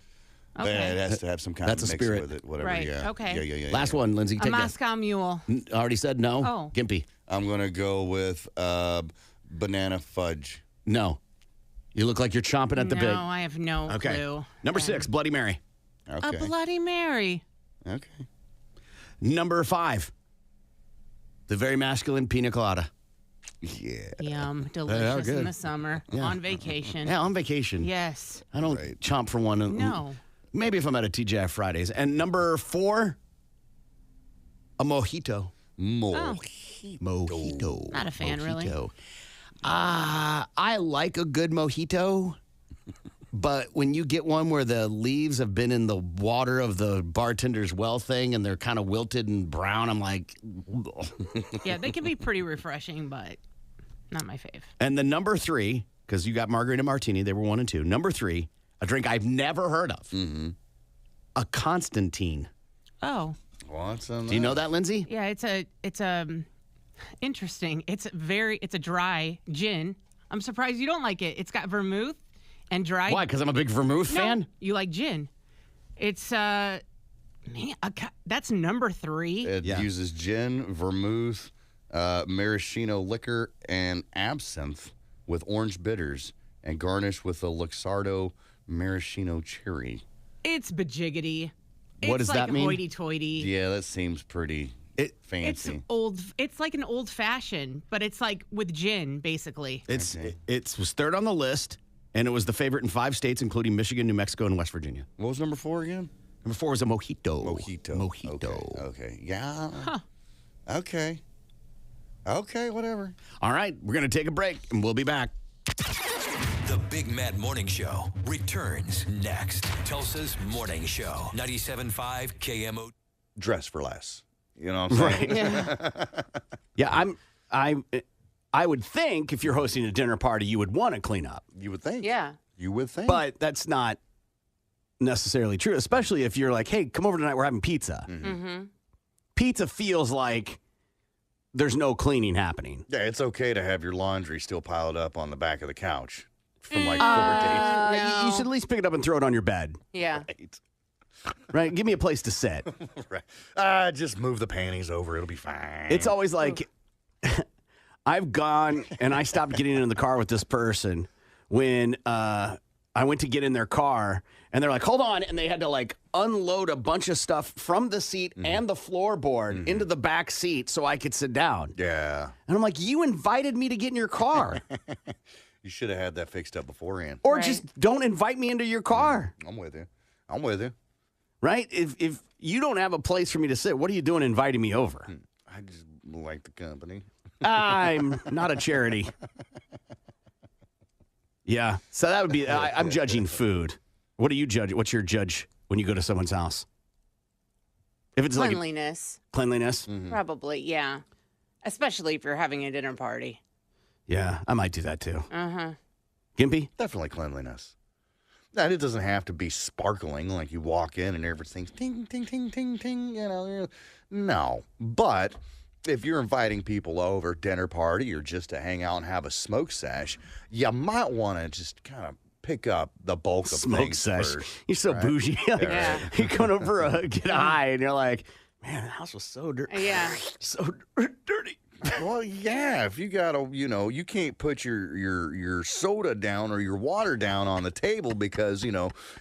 C: It
B: Okay.
C: has to have some kind
A: That's
C: of
A: a
C: mix
A: spirit.
C: with it. Whatever.
B: Right,
C: Yeah.
B: okay.
C: Yeah.
A: Last one, Lindsay.
B: A
A: Take that.
B: Moscow Mule.
A: Already said no.
B: Oh.
A: Gimpy.
C: I'm gonna go with banana fudge.
A: No. You look like you're chomping at the
B: no,
A: bit.
B: I have no
A: Okay.
B: clue.
A: Number 6, Bloody Mary.
C: Okay.
B: A Bloody Mary.
C: Okay.
A: Number 5, the very masculine pina colada.
C: Yeah.
B: Yum. Delicious in
A: good.
B: the summer. On vacation.
A: Yeah, on vacation.
B: Yes.
A: I don't
C: Right.
A: chomp for one.
B: No.
A: Maybe if I'm at a TGI Fridays. And number 4, a mojito. Mojito.
B: Not a fan, really.
A: I like a good mojito, but when you get one where the leaves have been in the water of the bartender's well thing and they're kind of wilted and brown, I'm like,
B: Yeah, they can be pretty refreshing, but not my fave.
A: And the number 3, because you got margarita martini, they were 1 and 2. Number 3, a drink I've never heard of, a Constantine.
B: Oh.
C: What's on
A: Do you know that, Lindsay?
B: Yeah, it's interesting. It's a dry gin. I'm surprised you don't like it. It's got vermouth and dry.
A: Why? Because I'm a big vermouth
B: No,
A: fan?
B: you like gin. It's man, that's number 3.
C: It
A: Yeah.
C: uses gin, vermouth, maraschino liquor, and absinthe with orange bitters, and garnished with a Luxardo maraschino cherry.
B: It's bajiggity.
A: What does that mean?
B: Hoity-toity.
C: Yeah, that seems pretty
B: It's
C: fancy.
B: old. It's like an old fashioned, but it's like with gin, basically.
A: It was third on the list, and it was the favorite in 5 states, including Michigan, New Mexico, and West Virginia.
C: What was number 4 again?
A: Number 4 was a mojito.
C: Mojito. Okay. Yeah.
B: Huh.
C: Okay. Okay, whatever.
A: All right, we're going to take a break, and we'll be back.
D: The Big Mad Morning Show returns next. Tulsa's Morning Show. 97.5 KMO.
C: Dress for less. You know what I'm saying?
A: Yeah, I would think if you're hosting a dinner party, you would want to clean up.
C: You would think.
B: Yeah.
C: You would think.
A: But that's not necessarily true, especially if you're like, hey, come over tonight, we're having pizza.
B: Mm-hmm.
A: Pizza feels like there's no cleaning happening.
C: Yeah, it's okay to have your laundry still piled up on the back of the couch. from like 4 days.
B: No.
A: You should at least pick it up and throw it on your bed.
B: Yeah.
A: Right? Give me a place to sit.
C: Right. Just move the panties over. It'll be fine.
A: It's always like, I've gone and I stopped getting in the car with this person when I went to get in their car and they're like, hold on. And they had to like unload a bunch of stuff from the seat and the floorboard into the back seat so I could sit down.
C: Yeah.
A: And I'm like, you invited me to get in your car.
C: You should have had that fixed up beforehand.
A: Or
B: Right.
A: just don't invite me into your car.
C: I'm with you.
A: Right? If you don't have a place for me to sit, what are you doing inviting me over?
C: I just like the company.
A: I'm not a charity. Yeah. So that would be, I'm judging food. What do you judge? What's your judge when you go to someone's house? If it's
B: Cleanliness.
A: like cleanliness?
B: Probably, yeah. Especially if you're having a dinner party.
A: Yeah, I might do that too.
B: Uh-huh.
A: Gimpy?
C: Definitely cleanliness. And it doesn't have to be sparkling like you walk in and everything's ting, ting, ting, ting, ting, No. But if you're inviting people over, dinner party, or just to hang out and have a smoke sesh, you might want to just kind of pick up the bulk of
A: Smoke
C: things
A: sesh.
C: first.
A: You're so bougie.
B: Yeah.
A: You're going over get high and you're like, man, the house was so dirty.
B: Yeah.
A: So dirty.
C: Well, yeah, if you gotta, you can't put your soda down or your water down on the table because,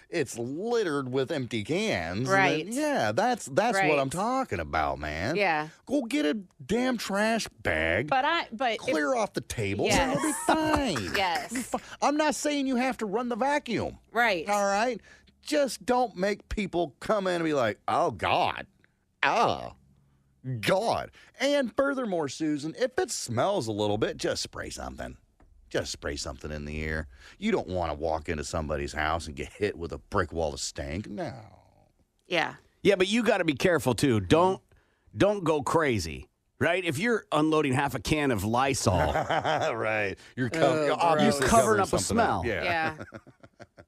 C: it's littered with empty cans.
B: Right.
C: Then, yeah, that's
B: Right.
C: what I'm talking about, man.
B: Yeah.
C: Go get a damn trash bag.
B: But
C: Clear off the table and
B: Yes.
C: it'll be fine.
B: Yes.
C: I'm not saying you have to run the vacuum.
B: Right.
C: All right? Just don't make people come in and be like, oh, God. Oh, God. And furthermore, Susan, if it smells a little bit, just spray something. Just spray something in the air. You don't want to walk into somebody's house and get hit with a brick wall of stank. No.
B: Yeah.
A: Yeah, but you got to be careful too. Don't go crazy. Right? If you're unloading half a can of Lysol,
C: Right. You're
A: You're
C: obviously
A: covering up a
C: something
A: smell.
C: up.
B: Yeah.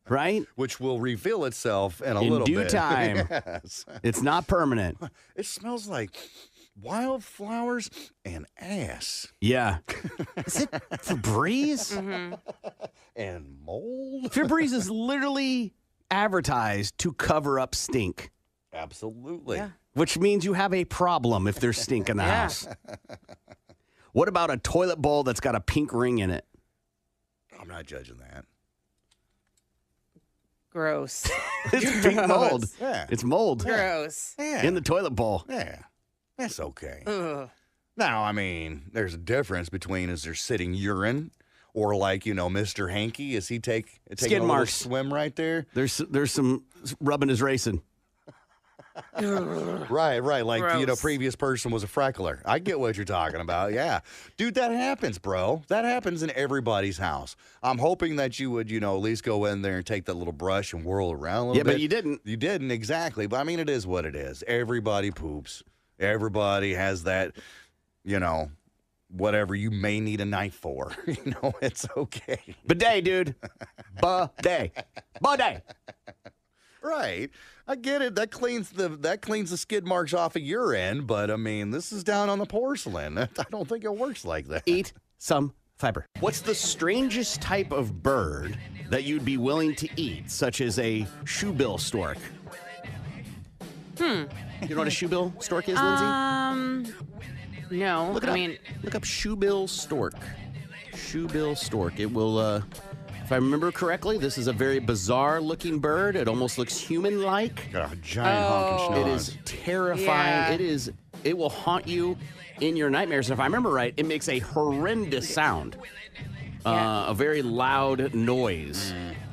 A: right?
C: Which will reveal itself in a
A: In
C: little
A: due
C: bit.
A: time.
C: Yes.
A: It's not permanent.
C: It smells like wildflowers and ass
A: Yeah. Is it Febreze?
C: and mold.
A: Febreze is literally advertised to cover up stink,
C: Absolutely.
B: Yeah.
A: which means you have a problem if there's stink in the
B: Yeah.
A: house. What about a toilet bowl that's got a pink ring in it?
C: I'm not judging that.
B: Gross.
A: It's pink mold.
C: Yeah.
A: It's mold
B: Gross.
C: Yeah.
A: in the toilet bowl.
C: Yeah. That's okay.
B: Ugh.
C: Now, I mean, there's a difference between is there sitting urine or like, Mr. Hanky, is he taking
A: Skid
C: a little
A: marks.
C: swim right there?
A: There's some rubbing is racing.
C: Right. Like,
B: Gross.
C: previous person was a freckler. I get what you're talking about. Yeah. Dude, that happens, bro. That happens in everybody's house. I'm hoping that you would, at least go in there and take that little brush and whirl around a little
A: Yeah,
C: bit.
A: but you didn't.
C: You didn't, exactly. But I mean, it is what it is. Everybody poops. Everybody has that, whatever you may need a knife for. It's okay.
A: Bidet, dude. Bidet. Bidet.
C: Right. I get it. That cleans the skid marks off of your end, but I mean, this is down on the porcelain. I don't think it works like that.
A: Eat some fiber. What's the strangest type of bird that you'd be willing to eat, such as a shoebill stork? You know what a shoebill stork is, Lindsay?
B: No.
A: Look it
B: I
A: up.
B: mean,
A: Look up shoebill stork. Shoebill stork. It will, if I remember correctly, this is a very bizarre looking bird. It almost looks human-like.
C: Got a giant honking schnoz.
A: It is terrifying.
B: Yeah.
A: It will haunt you in your nightmares. If I remember right, it makes a horrendous sound.
B: Yeah.
A: A very loud noise.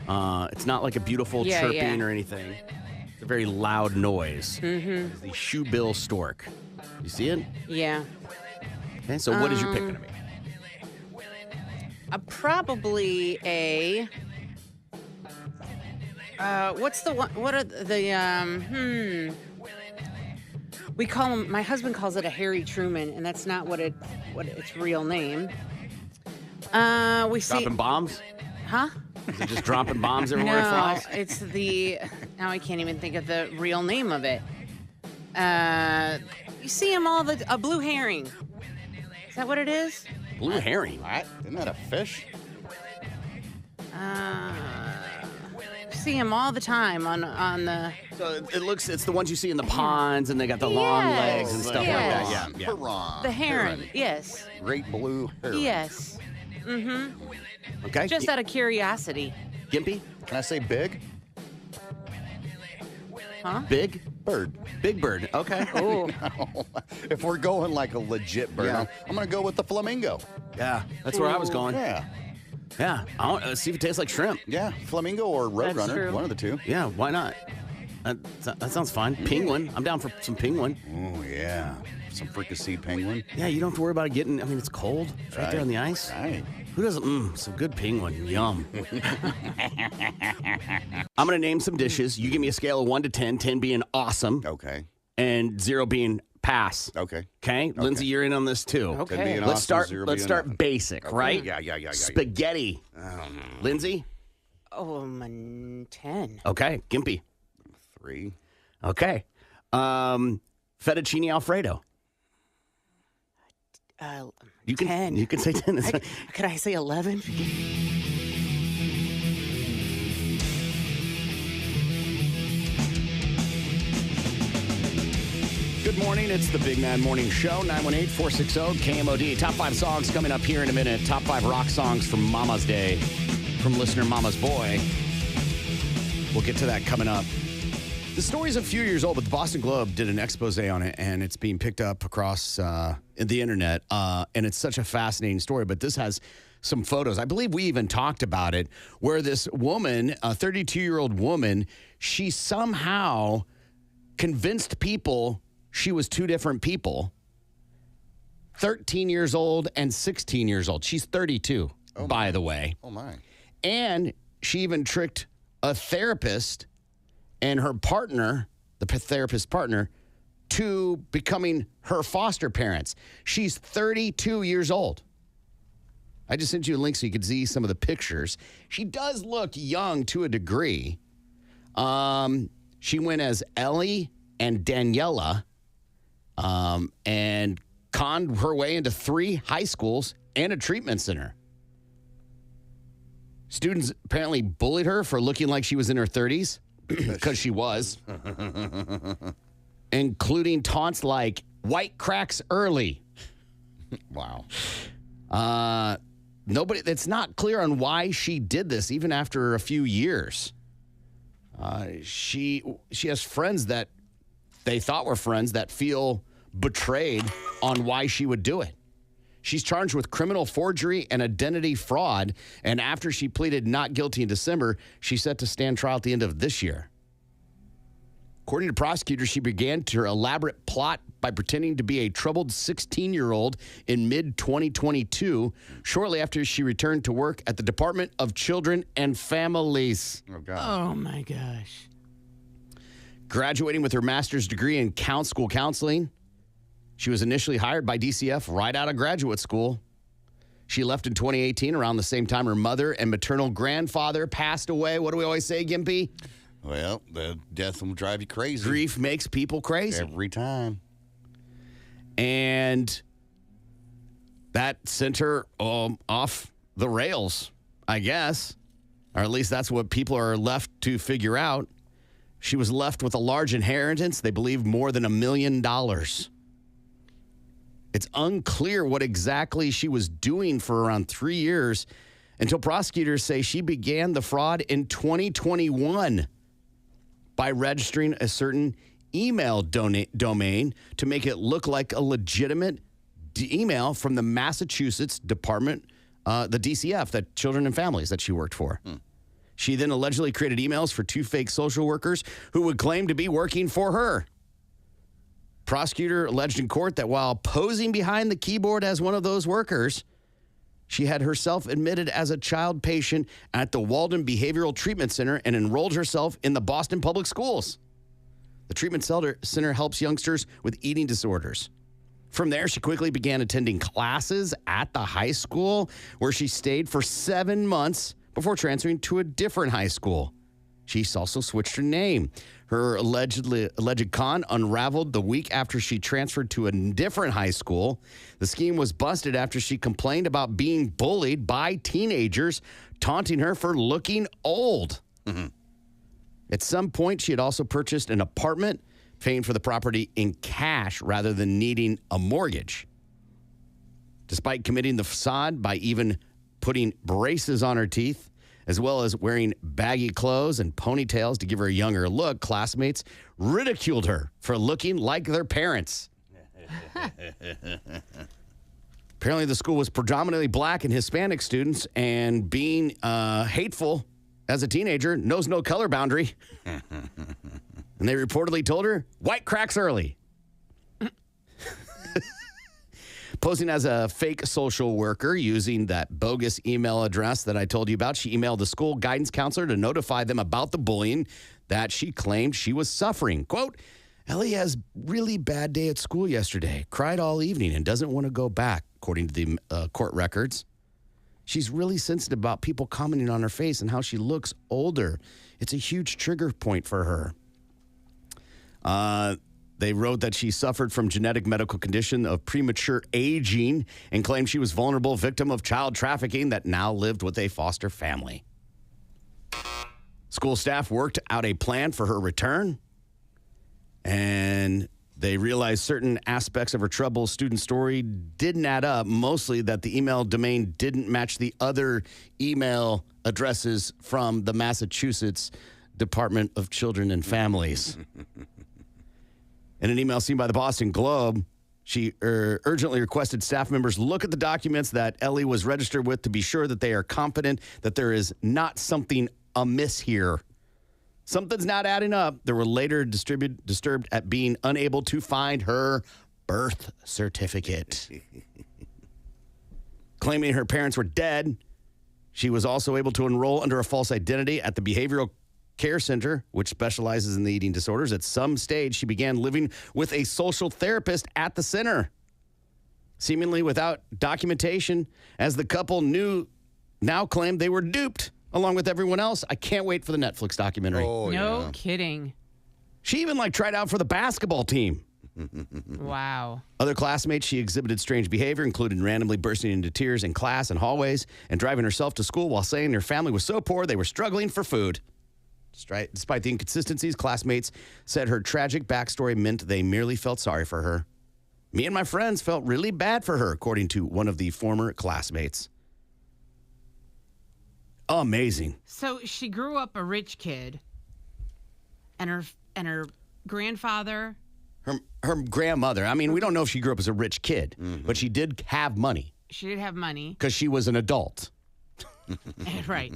A: It's not like a beautiful
B: Yeah,
A: chirping
B: yeah.
A: or anything. It's a very loud noise. Mm-hmm. It's the shoebill stork. You see it?
B: yeah.
A: Okay, so what is your pick going to be?
B: Probably a. What's the one? What are the We call him. My husband calls it a Harry Truman, and that's not what its real name. We see.
A: Dropping bombs?
B: Huh?
A: Is it just dropping bombs everywhere it
B: No,
A: flies?
B: it's the. Now I can't even think of the real name of it. You see them all a blue herring. Is that what it is?
A: Blue herring.
C: What? Isn't that a fish?
B: See him all the time on the.
A: So it's the ones you see in the ponds, and they got the long legs and stuff like that. Yeah.
C: Piranha.
B: The heron, yes.
C: Great blue heron.
B: Yes.
A: Okay.
B: Just out of curiosity.
A: Gimpy?
C: Can I say big?
B: Huh?
A: Big?
C: Bird.
A: Big bird. Okay.
B: Oh.
C: If we're going like a legit bird,
A: Yeah.
C: I'm going to go with the flamingo.
A: Yeah, that's where I was going.
C: Yeah.
A: Yeah. I want to see if it tastes like shrimp.
C: Yeah. Flamingo or
B: That's
C: roadrunner,
B: true.
C: one of the two.
A: Yeah, why not? That sounds fine. Penguin. I'm down for some penguin.
C: Oh, yeah. Some fricasseed penguin.
A: Yeah, you don't have to worry about it getting, it's cold. It's right there on the ice.
C: Right.
A: Who doesn't? Some good penguin. Yum. I'm going to name some dishes. You give me a scale of 1 to 10, 10 being awesome,
C: Okay.
A: and 0 being pass.
C: Okay.
A: Okay? Lindsay, you're in on this too.
B: Okay.
C: 10 being
A: Let's
C: awesome,
A: start
C: 0
A: let's
C: being
A: start
C: nothing.
A: basic,
C: Okay.
A: right?
C: Yeah.
A: Spaghetti. Lindsay?
B: Oh, 10.
A: Okay. Gimpy.
C: 3.
A: Okay. Fettuccine Alfredo. You can
B: 10.
A: You can say 10. It's fine.
B: Could I say 11?
A: Good morning. It's the Big Mad Morning Show, 918-460-KMOD. Top 5 songs coming up here in a minute. Top 5 rock songs from Mama's Day, from listener Mama's Boy. We'll get to that coming up. The story's a few years old, but the Boston Globe did an expose on it, and it's being picked up across the internet. And it's such a fascinating story, but this has some photos. I believe we even talked about it, where this woman, a 32-year-old woman, she somehow convinced people she was two different people, 13 years old and 16 years old. She's 32, by the way.
C: Oh, my.
A: And she even tricked a therapist and her partner, the therapist partner, to becoming her foster parents. She's 32 years old. I just sent you a link so you could see some of the pictures. She does look young to a degree. She went as Ellie and Daniela, and conned her way into 3 high schools and a treatment center. Students apparently bullied her for looking like she was in her 30s, because she was, including taunts like, white cracks early.
C: Wow.
A: It's not clear on why she did this, even after a few years. She has friends that they thought were friends that feel betrayed on why she would do it. She's charged with criminal forgery and identity fraud, and after she pleaded not guilty in December, she's set to stand trial at the end of this year. According to prosecutors, she began her elaborate plot by pretending to be a troubled 16-year-old in mid-2022, shortly after she returned to work at the Department of Children and Families.
C: Oh, God.
B: Oh, my gosh.
A: Graduating with her master's degree in school counseling, she was initially hired by DCF right out of graduate school. She left in 2018, around the same time her mother and maternal grandfather passed away. What do we always say, Gimpy?
C: Well, the death will drive you crazy.
A: Grief makes people crazy.
C: Every time.
A: And that sent her off the rails, I guess. Or at least that's what people are left to figure out. She was left with a large inheritance. They believe more than $1 million. It's unclear what exactly she was doing for around 3 years until prosecutors say she began the fraud in 2021 by registering a certain email domain to make it look like a legitimate email from the Massachusetts Department, the DCF, that Children and Families that she worked for. She then allegedly created emails for 2 fake social workers who would claim to be working for her. Prosecutor alleged in court that while posing behind the keyboard as one of those workers, she had herself admitted as a child patient at the Walden Behavioral Treatment Center and enrolled herself in the Boston Public Schools. The treatment center helps youngsters with eating disorders. From there, she quickly began attending classes at the high school, where she stayed for 7 months before transferring to a different high school. She's also switched her name. Her alleged con unraveled the week after she transferred to a different high school. The scheme was busted after she complained about being bullied by teenagers, taunting her for looking old. Mm-hmm. At some point, she had also purchased an apartment, paying for the property in cash rather than needing a mortgage. Despite committing the facade by even putting braces on her teeth, as well as wearing baggy clothes and ponytails to give her a younger look, classmates ridiculed her for looking like their parents. Apparently, the school was predominantly black and Hispanic students, and being hateful as a teenager knows no color boundary. And they reportedly told her, white cracks early. Posing as a fake social worker using that bogus email address that I told you about, she emailed the school guidance counselor to notify them about the bullying that she claimed she was suffering. Quote, Ellie has really bad day at school yesterday, cried all evening and doesn't want to go back, according to the court records. She's really sensitive about people commenting on her face and how she looks older. It's a huge trigger point for her. They wrote that she suffered from genetic medical condition of premature aging and claimed she was a vulnerable victim of child trafficking that now lived with a foster family. School staff worked out a plan for her return, and they realized certain aspects of her troubled student story didn't add up, mostly that the email domain didn't match the other email addresses from the Massachusetts Department of Children and Families. In an email seen by the Boston Globe, she urgently requested staff members look at the documents that Ellie was registered with to be sure that they are confident that there is not something amiss here. Something's not adding up. They were later disturbed at being unable to find her birth certificate. Claiming her parents were dead, she was also able to enroll under a false identity at the Behavioral Care Center, which specializes in the eating disorders. At some stage, she began living with a social therapist at the center, seemingly without documentation, as the couple now claimed they were duped, along with everyone else. I can't wait for the Netflix documentary.
C: Oh,
B: No kidding.
A: She even tried out for the basketball team.
B: Wow.
A: Other classmates, she exhibited strange behavior, including randomly bursting into tears in class and hallways and driving herself to school while saying her family was so poor they were struggling for food. Despite the inconsistencies, classmates said her tragic backstory meant they merely felt sorry for her. Me and my friends felt really bad for her, according to one of the former classmates. Amazing.
B: So she grew up a rich kid, and her grandfather.
A: Her grandmother. I mean, we don't know if she grew up as a rich kid, but she did have money.
B: She did have money.
A: Because she was an adult.
B: Right.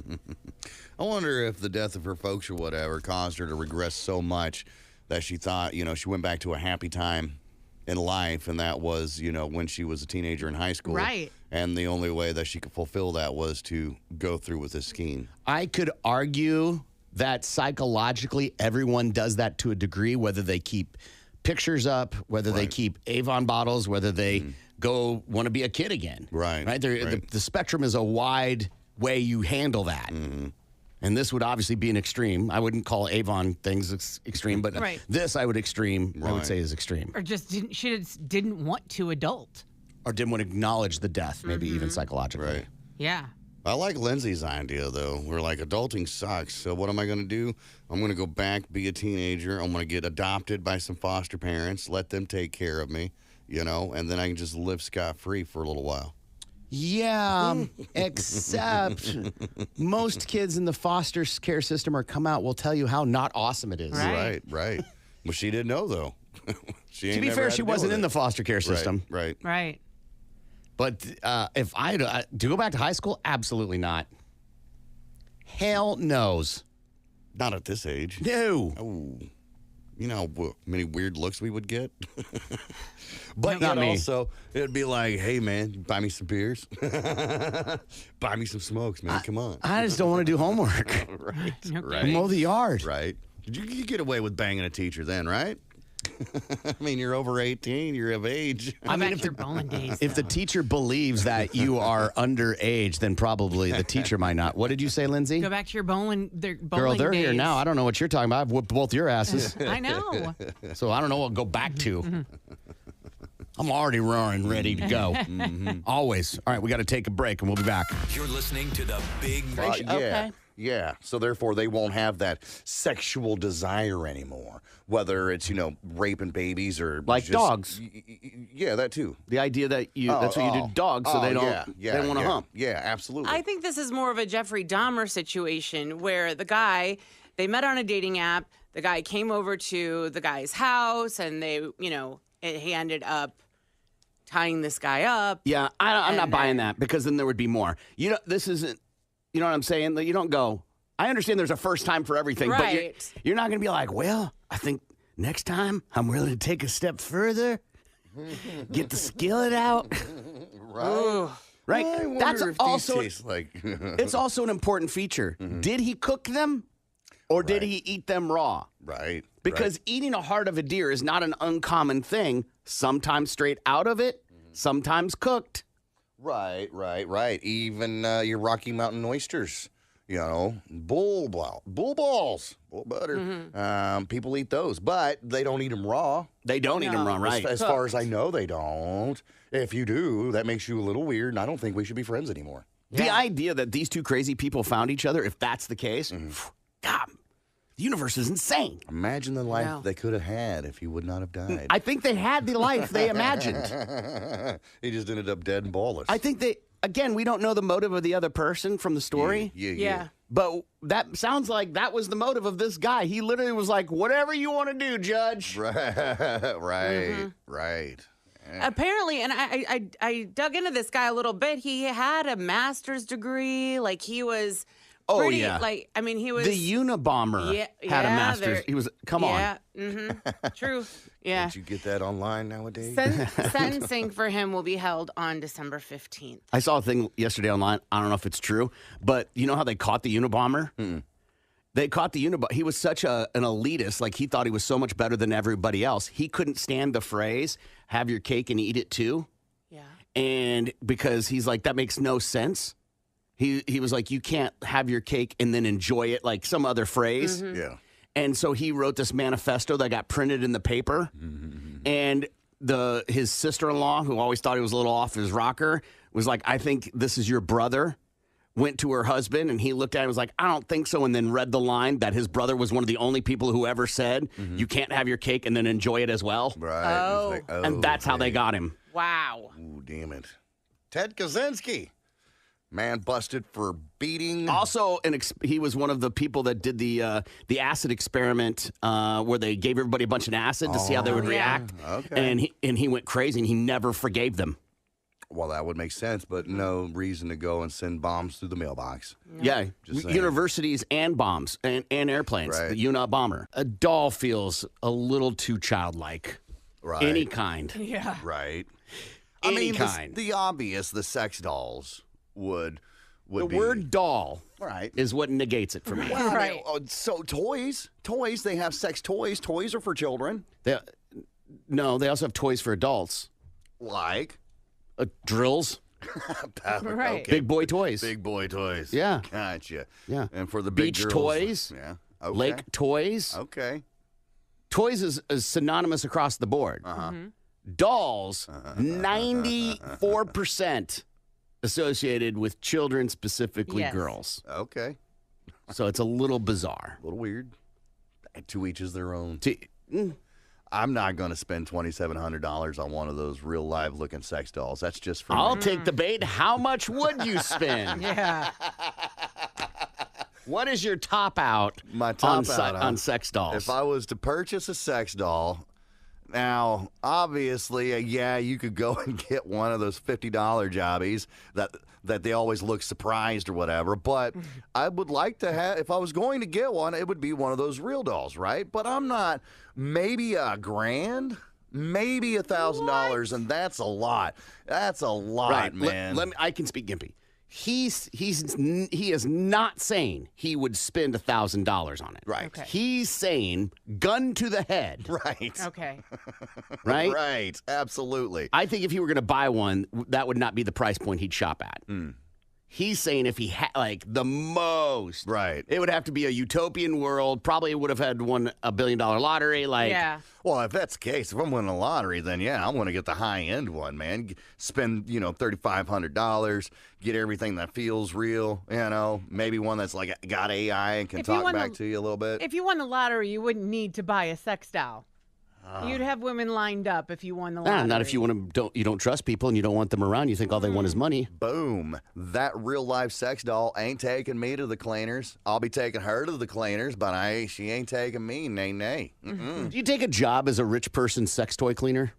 C: I wonder if the death of her folks or whatever caused her to regress so much that she thought, she went back to a happy time in life, and that was, when she was a teenager in high school.
B: Right.
C: And the only way that she could fulfill that was to go through with this scheme.
A: I could argue that psychologically everyone does that to a degree, whether they keep pictures up, whether they keep Avon bottles, whether they go want to be a kid again.
C: Right.
A: The spectrum is a wide way you handle that. And this would obviously be an extreme. I wouldn't call Avon things extreme, but this I would say is extreme.
B: Or she just didn't want to adult.
A: Or didn't want to acknowledge the death, maybe even psychologically.
C: Right.
B: Yeah.
C: I like Lindsay's idea, though. We're like, adulting sucks. So what am I going to do? I'm going to go back, be a teenager. I'm going to get adopted by some foster parents, let them take care of me, and then I can just live scot-free for a little while.
A: Yeah, except most kids in the foster care system will tell you how not awesome it is.
B: Right.
C: Right. Well, she didn't know, though.
A: To be fair, she wasn't in the foster care system.
C: Right.
A: But if I had to go back to high school, absolutely not. Hell no's.
C: Not at this age.
A: No.
C: Oh, how many weird looks we would get? But
A: Not me.
C: Also, it'd be like, hey, man, buy me some beers. Buy me some smokes, man. Come on.
A: I just don't want to do homework.
C: Right.
A: Mow the yard.
C: Right. You get away with banging a teacher then, right? I mean, you're over 18. You're of age.
B: I mean, if your bowling days.
A: If the
B: though.
A: teacher believes that you are underage, then probably the teacher might not. What did you say, Lindsay?
B: Go back to your bowling.
A: Girl, they're
B: days.
A: here now. I don't know what you're talking about. I've whooped both your asses.
B: I know.
A: So I don't know what I'll go back to. I'm already roaring, ready to go. Always. All right, we got to take a break, and we'll be back.
D: You're listening to the Big
C: Yeah.
B: Okay.
C: Yeah. So therefore, they won't have that sexual desire anymore. Whether it's, raping babies or
A: Like
C: just-
A: dogs.
C: Yeah, that too.
A: The idea that that's what you do to dogs, so they don't they don't want to hump.
C: Yeah, absolutely.
H: I think this is more of a Jeffrey Dahmer situation where the guy, they met on a dating app. The guy came over to the guy's house and he ended up tying this guy up.
A: Yeah, I'm not
H: And
A: buying
H: then-
A: that because then there would be more. This isn't. You know what I'm saying? You don't go. I understand there's a first time for everything, but
H: Right.
A: you're not going to be like, well, I think next time I'm willing to take a step further, get the skillet out.
C: right.
A: Right?
C: I wonder
A: That's
C: if
A: also
C: these taste like.
A: it's also an important feature. Did he cook them, or did he eat them raw?
C: Right.
A: Because eating a heart of a deer is not an uncommon thing. Sometimes straight out of it, sometimes cooked.
C: Right. Even your Rocky Mountain oysters, bull balls, bull butter. People eat those, but they don't eat them raw.
A: They don't eat them raw, right?
C: As far as I know, they don't. If you do, that makes you a little weird, and I don't think we should be friends anymore.
A: The idea that these two crazy people found each other, if that's the case, God, the universe is insane.
C: Imagine the life
H: No.
C: they could have had if he would not have died.
A: I think they had the life they imagined.
C: He just ended up dead and ballless.
A: I think again, we don't know the motive of the other person from the story.
H: Yeah.
A: But that sounds like that was the motive of this guy. He literally was like, whatever you want to do, Judge.
C: Right.
H: Apparently, and I dug into this guy a little bit. He had a master's degree. Like he was pretty,
A: yeah.
H: he was
A: The Unabomber had a master's. He was, come on.
H: Yeah, true. Yeah.
C: Did you get that online nowadays?
H: Sentencing for him will be held on December 15th.
A: I saw a thing yesterday online. I don't know if it's true, but you know how they caught the Unabomber? They caught the Unabomber. He was such an elitist. Like, he thought he was so much better than everybody else. He couldn't stand the phrase, have your cake and eat it too.
H: Yeah.
A: And because he's like, that makes no sense. He was like, you can't have your cake and then enjoy it, like some other phrase.
C: Yeah.
A: And so he wrote this manifesto that got printed in the paper. And his sister-in-law, who always thought he was a little off his rocker, was like, I think this is your brother. Went to her husband, and he looked at him and was like, I don't think so, and then read the line that his brother was one of the only people who ever said, you can't have your cake and then enjoy it as well.
C: Right.
H: Oh.
C: It's
A: And that's how they got him.
H: Wow.
C: Ooh, damn it. Ted Kaczynski. Man busted for beating.
A: Also, he was one of the people that did the acid experiment where they gave everybody a bunch of acid to see how they would react.
C: Okay.
A: And he went crazy, and he never forgave them.
C: Well, that would make sense, but no reason to go and send bombs through the mailbox.
A: Yeah,
C: Just saying.
A: universities and bombs and airplanes.
C: Right.
A: The Unabomber. A doll feels a little too childlike.
C: Right.
A: Any kind.
H: Yeah.
C: Right.
A: Any
C: I mean,
A: kind.
C: the obvious, the sex dolls would
A: The
C: be.
A: word doll
C: Right.
A: is what negates it for me.
C: Well,
H: Right.
C: So toys, they have sex toys. Toys are for children.
A: No, they also have toys for adults.
C: Like?
A: Drills.
H: Right.
C: Okay.
A: Big boy toys.
C: Big boy toys.
A: Yeah.
C: Gotcha.
A: Yeah.
C: And for the big
A: Beach
C: girls,
A: toys.
C: Yeah. Okay.
A: Lake toys.
C: Okay.
A: Toys is synonymous across the board. Dolls, 94% associated with children, specifically
H: Yes.
A: girls.
C: Okay.
A: So it's a little bizarre.
C: A little weird. To each is their own.
A: To-
C: I'm not going to spend $2,700 on one of those real live looking sex dolls. That's just for
A: I'll
C: me.
A: take the bait. How much would you spend?
H: Yeah.
A: What is your top out
C: My top out,
A: on sex dolls?
C: If I was to purchase a sex doll, now obviously, yeah, you could go and get one of those $50 jobbies that they always look surprised or whatever. But I would like to have, if I was going to get one, it would be one of those real dolls, right? But I'm not. Maybe $1,000, maybe $1,000, and that's a lot. That's a lot,
A: right,
C: man.
A: Let me. I can speak Gimpy. he is not saying he would spend $1,000 on it.
C: Right.
B: Okay.
A: He's saying gun to the head.
C: Right.
B: Okay.
A: Right?
C: Right. Absolutely.
A: I think if he were going to buy one, that would not be the price point he'd shop at. He's saying if he had like the most,
C: Right.
A: it would have to be a utopian world. Probably would have had won $1 billion lottery. Like,
B: Yeah.
C: Well, if that's the case, if I'm winning a lottery, then yeah, I want to get the high end one, man. Spend, $3,500, get everything that feels real, maybe one that's like got AI and can
I: If you
C: talk
I: won
C: back
I: the-
C: to you a little bit.
I: If you won the lottery, you wouldn't need to buy a sex doll. You'd have women lined up if you won the lottery.
A: not if you don't trust people and you don't want them around. You think all they want is money.
C: Boom. That real life sex doll ain't taking me to the cleaners. I'll be taking her to the cleaners, but she ain't taking me. Nay, nay.
A: Do you take a job as a rich person sex toy cleaner?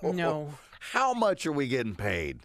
B: No.
C: How much are we getting paid?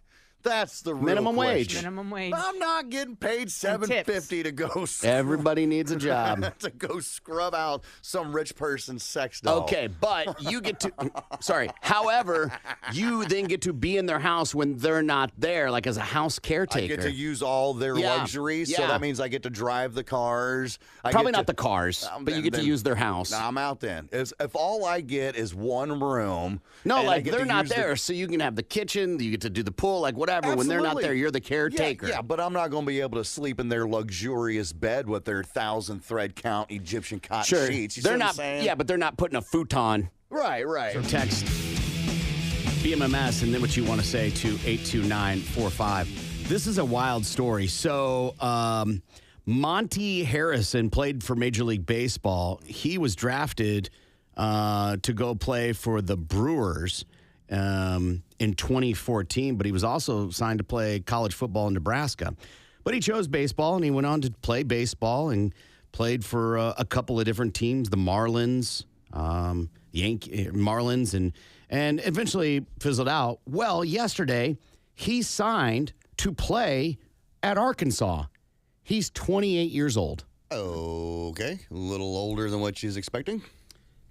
C: That's the real
A: Minimum wage.
C: question.
B: Minimum wage.
C: I'm not getting paid $7.50 to go
A: Everybody needs a job.
C: to go scrub out some rich person's sex doll.
A: Okay, but you get to, sorry. However, you then get to be in their house when they're not there, like as a house
C: I
A: caretaker.
C: get to use all their
A: Yeah,
C: luxuries, so
A: yeah.
C: that means I get to drive the cars.
A: Probably not the cars, but you get to use their house.
C: Nah, I'm out then. If all I get is one room.
A: No,
C: and I
A: like
C: get
A: they're
C: to
A: not
C: use the-
A: there, so you can have the kitchen, you get to do the pool, like whatever. When they're not
C: Absolutely.
A: there, you're the caretaker.
C: Yeah, but I'm not going to be able to sleep in their luxurious bed with their 1,000 thread count Egyptian cotton
A: Sure.
C: sheets. You see
A: They're
C: what I'm
A: not.
C: saying?
A: Yeah, but they're not putting a futon.
C: Right.
A: So text BMMS and then what you want to say to 82945. This is a wild story. So Monty Harrison played for Major League Baseball. He was drafted to go play for the Brewers in 2014, but he was also signed to play college football in Nebraska. But he chose baseball, and he went on to play baseball and played for a couple of different teams, the Marlins, Marlins, and eventually fizzled out. Well, yesterday, he signed to play at Arkansas. He's 28 years old.
C: Okay. A little older than what she's expecting.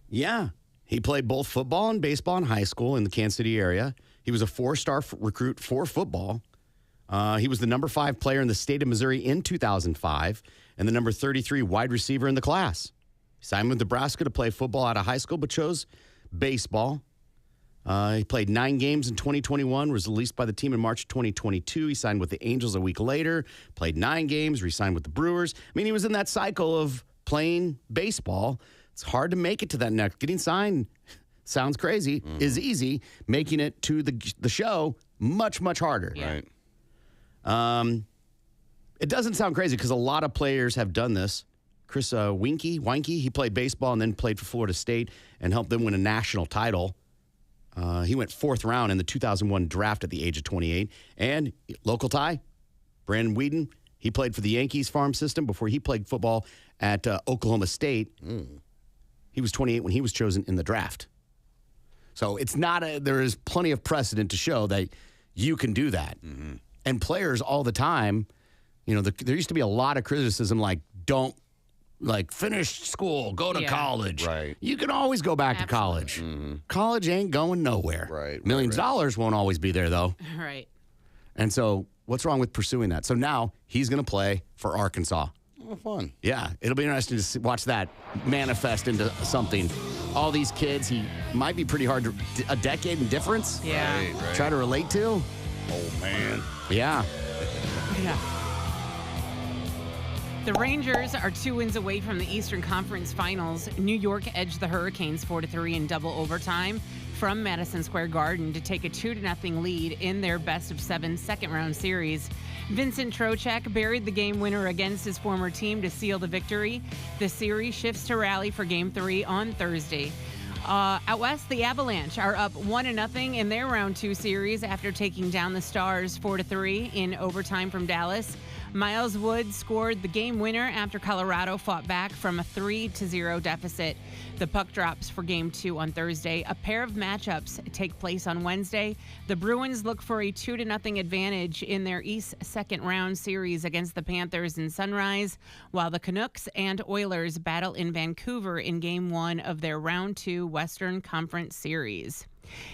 A: Yeah. He played both football and baseball in high school in the Kansas City area. He was a four-star recruit for football. He was the number 5 player in the state of Missouri in 2005 and the number 33 wide receiver in the class. He signed with Nebraska to play football out of high school, but chose baseball. He played 9 games in 2021, was released by the team in March 2022. He signed with the Angels a week later, played 9 games, re-signed with the Brewers. I mean, he was in that cycle of playing baseball. It's hard to make it to that next. Getting signed sounds crazy, is easy. Making it to the show, much, much harder.
B: Yeah.
C: Right.
A: It doesn't sound crazy because a lot of players have done this. Chris Weinke, he played baseball and then played for Florida State and helped them win a national title. He went 4th round in the 2001 draft at the age of 28. And local tie, Brandon Whedon, he played for the Yankees farm system before he played football at Oklahoma State. He was 28 when he was chosen in the draft. So it's not there is plenty of precedent to show that you can do that. And players all the time, there used to be a lot of criticism like, don't finish school, go to college.
C: Right.
A: You can always go back to college. College ain't going nowhere.
C: Right,
A: Millions of dollars won't always be there, though.
B: Right.
A: And so what's wrong with pursuing that? So now he's going to play for Arkansas.
C: Oh, fun.
A: Yeah, it'll be interesting to watch that manifest into something. All these kids, he might be pretty hard to, a decade in difference.
B: Yeah.
C: Right.
A: Try to relate to.
C: Oh, man.
A: Yeah.
B: Yeah. The Rangers are 2 wins away from the Eastern Conference Finals. New York edged the Hurricanes 4-3 in double overtime from Madison Square Garden to take a 2-0 lead in their best-of-7 second-round series. Vincent Trocheck buried the game winner against his former team to seal the victory. The series shifts to rally for Game 3 on Thursday. Out west, the Avalanche are up 1-0 in their round 2 series after taking down the Stars 4-3 in overtime from Dallas. Miles Wood scored the game winner after Colorado fought back from a 3-0 deficit. The puck drops for Game 2 on Thursday. A pair of matchups take place on Wednesday. The Bruins look for a 2-0 advantage in their East second round series against the Panthers in Sunrise, while the Canucks and Oilers battle in Vancouver in Game 1 of their round 2 Western Conference series.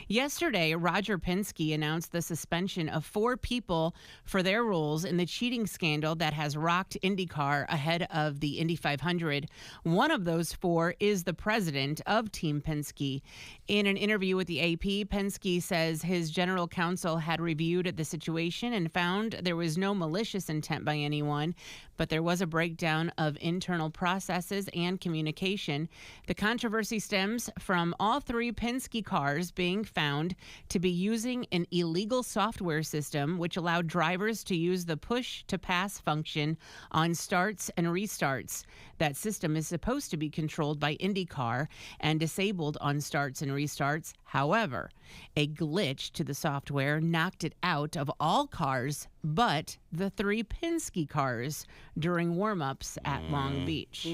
B: Yesterday, Roger Penske announced the suspension of 4 people for their roles in the cheating scandal that has rocked IndyCar ahead of the Indy 500. One of those 4 is the president of Team Penske. In an interview with the AP, Penske says his general counsel had reviewed the situation and found there was no malicious intent by anyone, but there was a breakdown of internal processes and communication. The controversy stems from all 3 Penske cars being found to be using an illegal software system which allowed drivers to use the push-to-pass function on starts and restarts. That system is supposed to be controlled by IndyCar and disabled on starts and restarts. However, a glitch to the software knocked it out of all cars but the 3 Penske cars during warm-ups at Long Beach.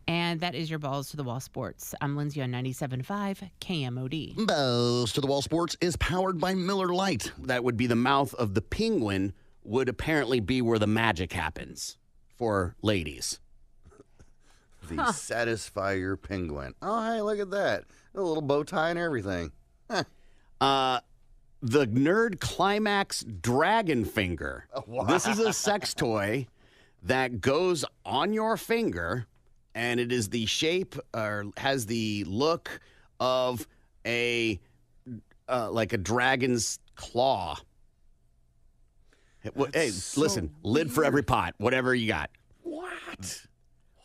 B: And that is your Balls to the Wall Sports. I'm Lindsay on 97.5 KMOD.
C: Balls to the Wall Sports is powered by Miller Lite.
A: That would be the mouth of the penguin, would apparently be where the magic happens for ladies.
C: The Satisfier Penguin. Oh, hey, look at that. A little bow tie and everything.
A: The Nerd Climax Dragon Finger.
C: Wow.
A: This is a sex toy that goes on your finger, and it is the shape or has the look of a like a dragon's claw. Hey, listen, lid for every pot, whatever you got.
C: What?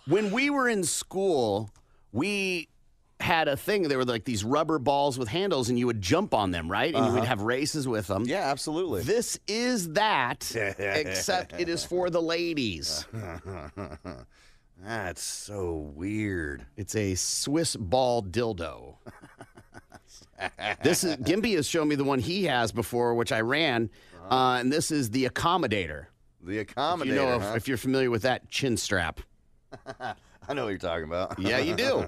A: When we were in school, we had a thing. There were like these rubber balls with handles, and you would jump on them, right? And you would have races with them.
C: Yeah, absolutely.
A: This is that, except it is for the ladies.
C: That's so weird.
A: It's a Swiss ball dildo. This is Gimby has shown me the one he has before, which I ran, and this is the accommodator.
C: The accommodator.
A: You know,
C: huh?
A: if you're familiar with that chin strap.
C: I know what you're talking about.
A: Yeah, you do.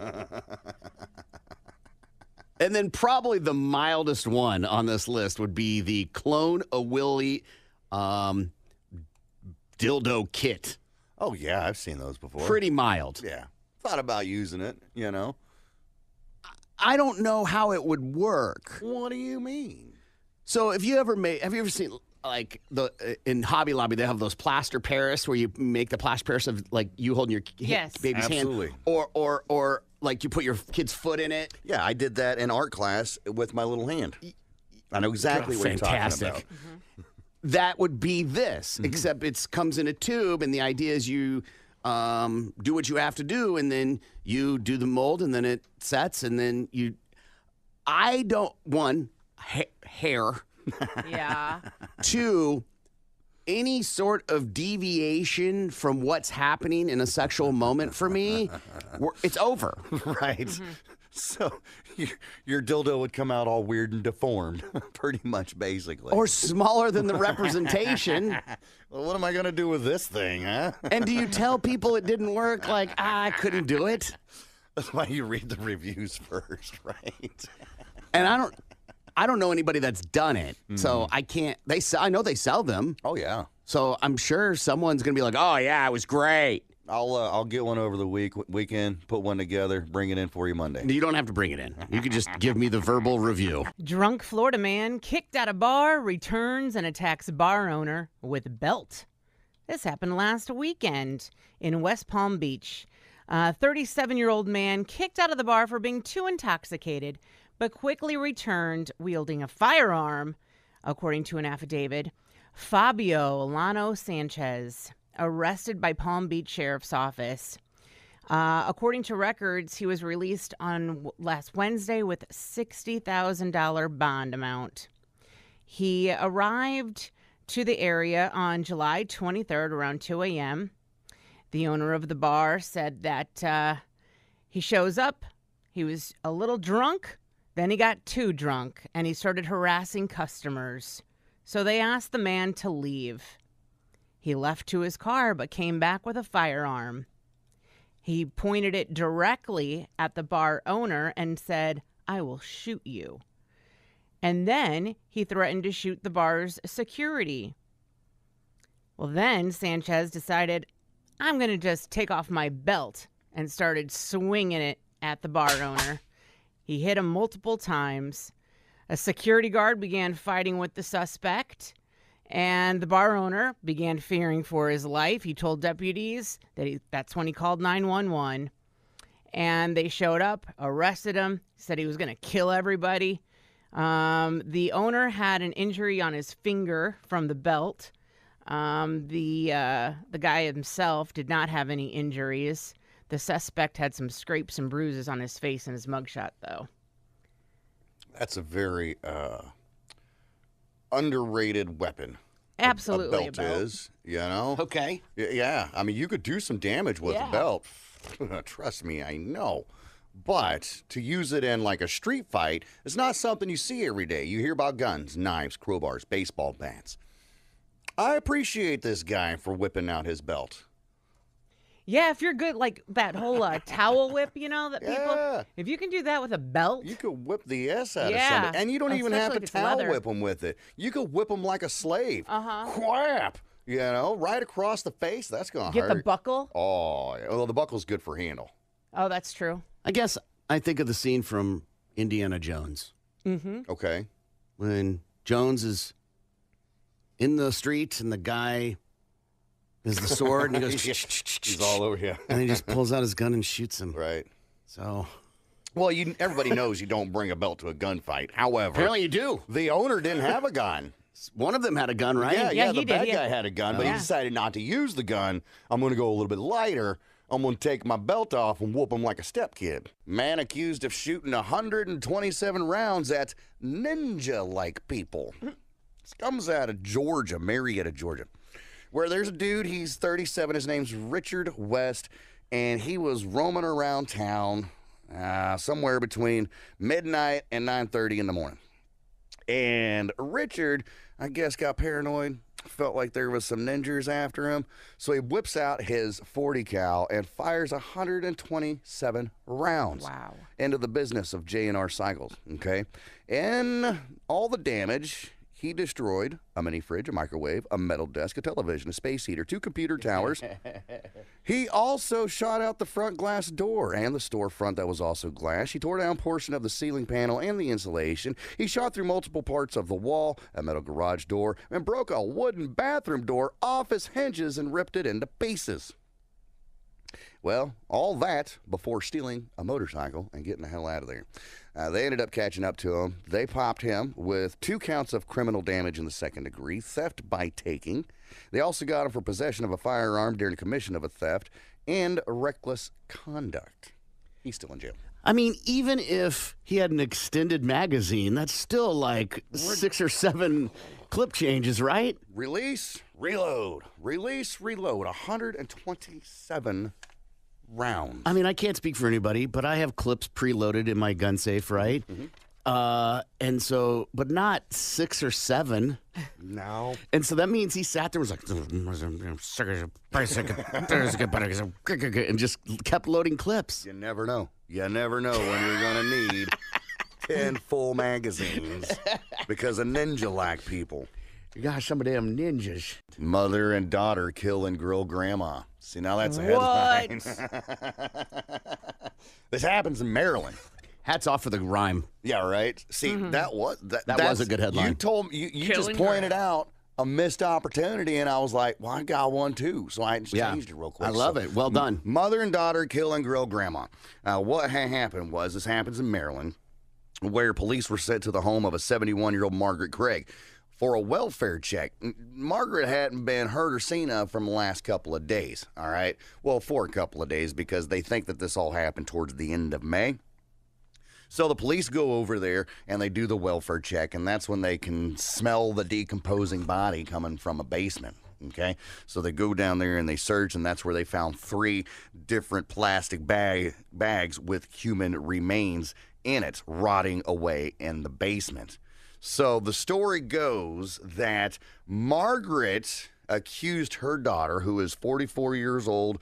A: And then probably the mildest one on this list would be the Clone a Willy dildo kit.
C: Oh, yeah, I've seen those before.
A: Pretty mild.
C: Yeah. Thought about using it, you know.
A: I don't know how it would work.
C: What do you mean?
A: So have you ever seen like in Hobby Lobby they have those plaster Paris where you make the plaster Paris of like you holding your baby's
C: absolutely.
A: hand or like you put your kid's foot in it?
C: Yeah, I did that in art class with my little hand. I know exactly what you're talking about.
A: That would be this, except it comes in a tube, and the idea is you do what you have to do, and then you do the mold, and then it sets, and then you. I don't hair.
I: Yeah.
A: 2, any sort of deviation from what's happening in a sexual moment for me, it's over.
C: Right. So your dildo would come out all weird and deformed, pretty much, basically.
A: Or smaller than the representation.
C: Well, what am I going to do with this thing, huh?
A: And do you tell people it didn't work? Like, I couldn't do it?
C: That's why you read the reviews first, right?
A: And I don't know anybody that's done it, so I can't. I know they sell them.
C: Oh, yeah.
A: So I'm sure someone's gonna be like, "Oh yeah, it was great."
C: I'll get one over the weekend, put one together, bring it in for you Monday.
A: You don't have to bring it in. You could just give me the verbal review.
I: Drunk Florida man kicked out of bar, returns and attacks bar owner with belt. This happened last weekend in West Palm Beach. A 37-year-old man kicked out of the bar for being too intoxicated, but quickly returned wielding a firearm, according to an affidavit. Fabio Lano Sanchez, arrested by Palm Beach Sheriff's Office. According to records, he was released on last Wednesday with a $60,000 bond amount. He arrived to the area on July 23rd around 2 a.m. The owner of the bar said that he shows up, he was a little drunk, then he got too drunk, and he started harassing customers. So they asked the man to leave. He left to his car but came back with a firearm. He pointed it directly at the bar owner and said, "I will shoot you." And then he threatened to shoot the bar's security. Well, then Sanchez decided, I'm going to just take off my belt, and started swinging it at the bar owner. He hit him multiple times. A security guard began fighting with the suspect, and the bar owner began fearing for his life. He told deputies that's when he called 911, and they showed up, arrested him, said he was going to kill everybody. The owner had an injury on his finger from the belt. The guy himself did not have any injuries. The suspect had some scrapes and bruises on his face in his mugshot, though.
C: That's a very underrated weapon.
I: Absolutely,
C: a belt is, you know?
A: Okay.
C: Yeah, I mean, you could do some damage with a belt. Trust me, I know. But to use it in like a street fight is not something you see every day. You hear about guns, knives, crowbars, baseball bats. I appreciate this guy for whipping out his belt.
I: Yeah, if you're good, like that whole towel whip, you know, that
C: Yeah.
I: people, if you can do that with a belt.
C: You could whip the S out of
I: Yeah,
C: somebody. And you don't even have
I: especially
C: to
I: if it's
C: towel
I: leather.
C: whip them with it. You could whip them like a slave. Whap! You know, right across the face. That's going to
I: Get
C: hurt.
I: the buckle.
C: Oh, yeah. Well, the buckle's good for handle.
I: Oh, that's true.
A: I guess I think of the scene from Indiana Jones
C: Okay.
A: when Jones is in the street and the guy has the sword and he goes,
C: He's all over here.
A: and he just pulls out his gun and shoots him.
C: Right.
A: So
C: Well, everybody knows you don't bring a belt to a gunfight. However,
A: apparently you do.
C: the owner didn't have a gun.
A: One of them had a gun, right?
I: Yeah,
C: the
I: he
C: bad
I: did,
C: guy had a gun, but he
I: Yeah.
C: decided not to use the gun. I'm going to go a little bit lighter. I'm going to take my belt off and whoop him like a step kid. Man accused of shooting 127 rounds at ninja-like people. This comes out of Georgia, Marietta, Georgia, where there's a dude, he's 37, his name's Richard West, and he was roaming around town somewhere between midnight and 9:30 in the morning. And Richard, I guess, got paranoid, felt like there was some ninjas after him, so he whips out his 40 cal and fires 127 rounds
I: Wow.
C: into the business of J&R Cycles, okay? And all the damage, he destroyed a mini fridge, a microwave, a metal desk, a television, a space heater, 2 computer towers. He also shot out the front glass door and the storefront that was also glass. He tore down a portion of the ceiling panel and the insulation. He shot through multiple parts of the wall, a metal garage door, and broke a wooden bathroom door off its hinges and ripped it into pieces. Well, all that before stealing a motorcycle and getting the hell out of there. They ended up catching up to him. They popped him with 2 counts of criminal damage in the second degree, theft by taking. They also got him for possession of a firearm during the commission of a theft and reckless conduct. He's still in jail.
A: I mean, even if he had an extended magazine, that's still like 6 or 7 clip changes, right?
C: Release, reload. Release, reload. 127 rounds.
A: I mean, I can't speak for anybody, but I have clips preloaded in my gun safe, right? And so, but not 6 or 7.
C: No.
A: And so that means he sat there and was like, and just kept loading clips.
C: You never know. You never know when you're going to need 10 full magazines because of ninja-like people.
A: Gosh, some of them ninjas.
C: Mother and daughter kill and grill grandma. See, now that's a
I: What?
C: headline. This happens in Maryland.
A: Hats off for the rhyme.
C: Yeah, right. See, that was
A: a good headline.
C: You told me you just
I: Killing
C: pointed out a missed opportunity, and I was like, well, I got one too, so I just
A: Yeah.
C: changed it real quick.
A: I love
C: So,
A: it. Well done.
C: Mother and daughter kill and grill grandma. What happened was this happens in Maryland, where police were sent to the home of a 71-year-old Margaret Craig for a welfare check. Margaret hadn't been heard or seen of from the last couple of days, all right? Well, for a couple of days, because they think that this all happened towards the end of May. So the police go over there and they do the welfare check, and that's when they can smell the decomposing body coming from a basement. Okay, so they go down there and they search, and that's where they found 3 different plastic bags with human remains in it, rotting away in the basement. So the story goes that Margaret accused her daughter, who is 44 years old,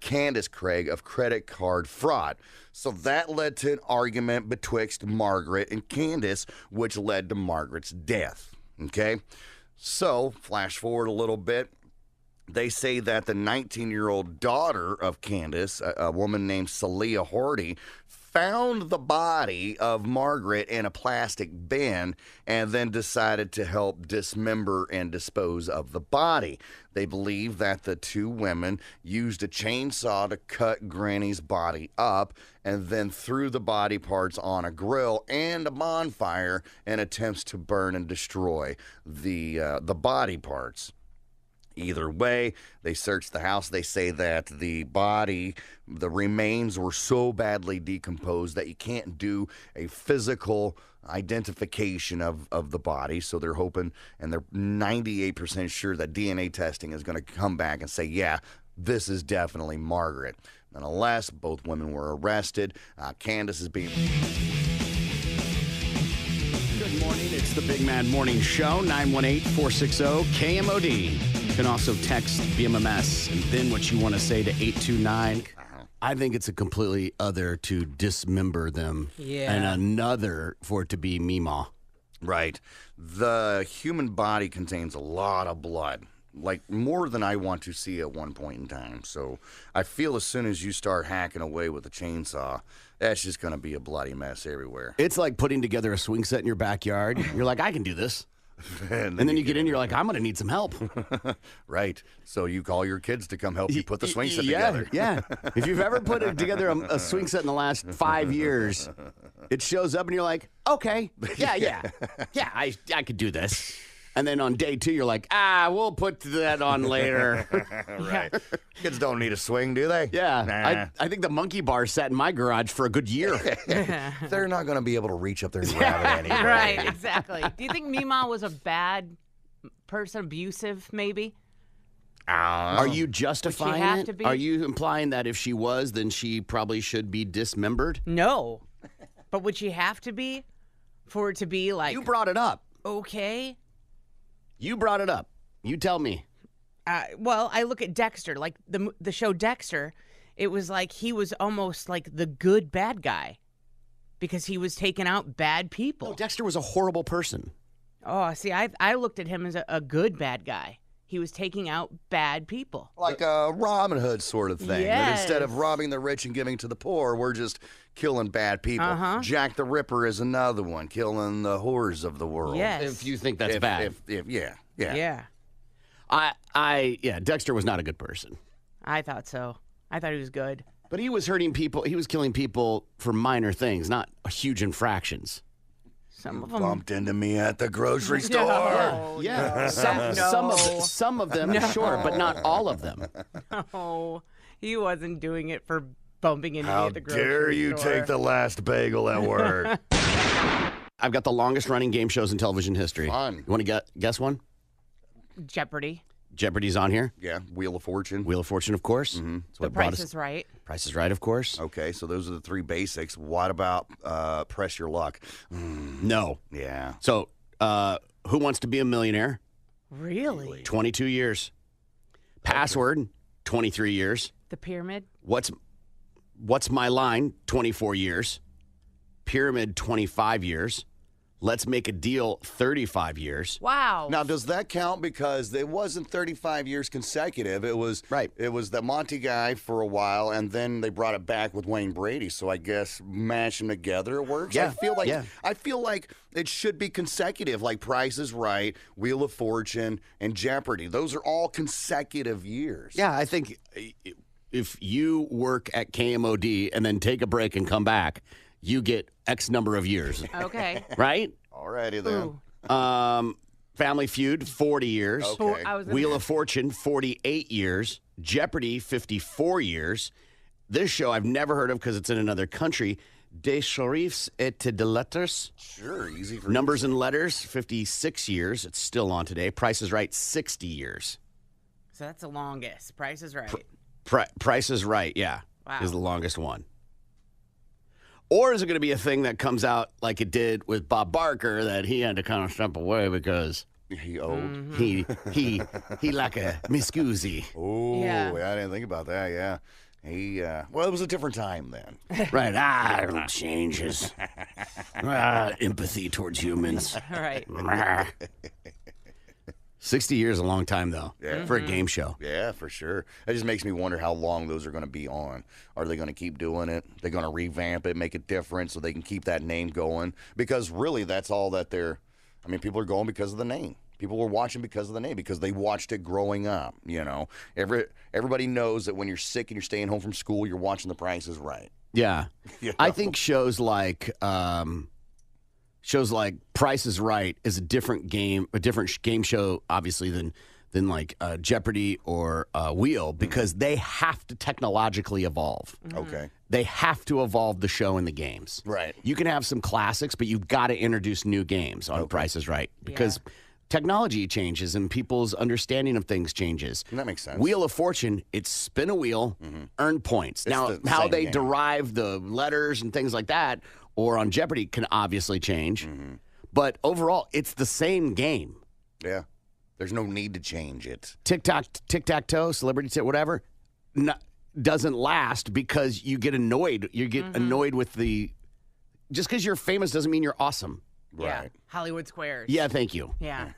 C: Candace Craig, of credit card fraud. So that led to an argument betwixt Margaret and Candace, which led to Margaret's death. Okay? So, flash forward a little bit. They say that the 19-year-old daughter of Candace, a woman named Celia Hardy, found the body of Margaret in a plastic bin and then decided to help dismember and dispose of the body. They believe that the two women used a chainsaw to cut Granny's body up and then threw the body parts on a grill and a bonfire in attempts to burn and destroy the body parts. Either way, they searched the house. They say that the remains were so badly decomposed that you can't do a physical identification of the body. So they're hoping, and they're 98% sure that DNA testing is going to come back and say, yeah, this is definitely Margaret. Nonetheless, both women were arrested. Candace is being...
A: Good morning. It's the Big Mad Morning Show, 918-460-KMOD. You can also text BMMS and then what you want to say to 829. I think it's a completely other to dismember them.
B: Yeah.
A: And another for it to be Meemaw.
C: Right. The human body contains a lot of blood, like more than I want to see at one point in time. So I feel as soon as you start hacking away with a chainsaw, that's just going to be a bloody mess everywhere.
A: It's like putting together a swing set in your backyard. You're like, I can do this. And then you get in, you're like, I'm going to need some help.
C: Right. So you call your kids to come help you put the swing set together.
A: Yeah. If you've ever put together a swing set in the last 5 years, it shows up and you're like, okay, yeah, I could do this. And then on day 2, you're like, we'll put that on later.
C: Right. Kids don't need a swing, do they?
A: Yeah.
C: Nah.
A: I think the monkey bar sat in my garage for a good year.
C: They're not going to be able to reach up there and grab it anyway.
B: Right, exactly. Do you think Meemaw was a bad person, abusive, maybe?
A: Are you justifying
B: have
A: it?
B: to be?
A: Are you implying that if she was, then she probably should be dismembered?
B: No. But would she have to be for it to be like,
A: You brought it up.
B: okay?
A: You brought it up. You tell me.
B: Well, I look at Dexter, like the show Dexter. It was like he was almost like the good bad guy because he was taking out bad people.
A: No, Dexter was a horrible person.
B: Oh, see, I looked at him as a good bad guy. He was taking out bad people.
C: Like a Robin Hood sort of thing. That instead of
B: Yes.
C: robbing the rich and giving to the poor, we're just killing bad people. Jack the Ripper is another one, killing the whores of the world.
B: Yes.
A: If you think that's bad.
C: Yeah.
B: Yeah,
A: Dexter was not a good person.
B: I thought so. I thought he was good.
A: But he was hurting people. He was killing people for minor things, not huge infractions.
B: Some of them.
C: Bumped into me at the grocery store.
B: No,
A: Yeah.
B: no.
A: Some of them, sure, but not all of them.
B: Oh, he wasn't doing it for bumping into me
C: How
B: at the grocery
C: dare you
B: store.
C: take the last bagel at work?
A: I've got the longest running game shows in television history.
C: Fun.
A: You want to guess one?
B: Jeopardy.
A: Jeopardy's on here.
C: Yeah, Wheel of Fortune.
A: Wheel of Fortune, of course. Mm-hmm.
B: The Price is Right.
A: Price is Right, of course.
C: Okay, so those are the 3 basics. What about Press Your Luck?
A: No.
C: Yeah.
A: So, Who Wants to Be a Millionaire?
B: Really?
A: 22 years. Password, 23 years.
B: The Pyramid.
A: What's My Line? 24 years. Pyramid, 25 years. Let's Make a Deal, 35 years.
B: Wow.
C: Now, does that count? Because it wasn't 35 years consecutive. It was It was the Monty guy for a while, and then they brought it back with Wayne Brady. So I guess mash them together, it works.
A: Yeah.
C: I feel like it should be consecutive, like Price is Right, Wheel of Fortune, and Jeopardy. Those are all consecutive years.
A: Yeah, I think if you work at KMOD and then take a break and come back, you get X number of years.
B: Okay.
A: Right?
C: Alrighty then.
A: Family Feud, 40 years.
C: Okay.
A: Wheel of Fortune, 48 years. Jeopardy, 54 years. This show I've never heard of because it's in another country. Des Charifs et de Lettres.
C: Sure, easy for
A: Numbers and Letters, 56 years. It's still on today. Price is Right, 60 years.
B: So that's the longest. Price is Right.
A: Price is Right, yeah,
B: Wow.
A: is the longest one. Or is it going to be a thing that comes out like it did with Bob Barker that he had to kind of step away because
C: he owed.
A: He like a miscusi.
C: Oh,
B: Yeah.
C: I didn't think about that. Yeah. Well, it was a different time then.
A: Right. It changes. Empathy towards humans.
B: All right.
A: 60 years is a long time, though, for a game show.
C: Yeah, for sure. It just makes me wonder how long those are going to be on. Are they going to keep doing it? They're going to revamp it, make it different so they can keep that name going? Because really, that's all that they're – I mean, people are going because of the name. People were watching because of the name, because they watched it growing up, you know. Everybody knows that when you're sick and you're staying home from school, you're watching The Price is Right.
A: Yeah.
C: You know?
A: I think shows like Price is Right is a different game show, obviously, than like Jeopardy or Wheel, because they have to technologically evolve.
C: Okay.
A: They have to evolve the show and the games.
C: Right.
A: You can have some classics, but you've got to introduce new games on Price is Right, because technology changes and people's understanding of things changes.
C: That makes sense.
A: Wheel of Fortune, it's spin a wheel, earn points.
C: It's
A: Now,
C: the
A: how
C: same
A: they
C: game.
A: derive the letters and things like that, or on Jeopardy, can obviously change. But overall, it's the same game.
C: Yeah. There's no need to change it.
A: Tic-tac-toe, celebrity whatever, doesn't last because you get annoyed. You get annoyed with just because you're famous doesn't mean you're awesome.
C: Right.
B: Hollywood Squares.
A: Yeah, thank you.
B: Yeah.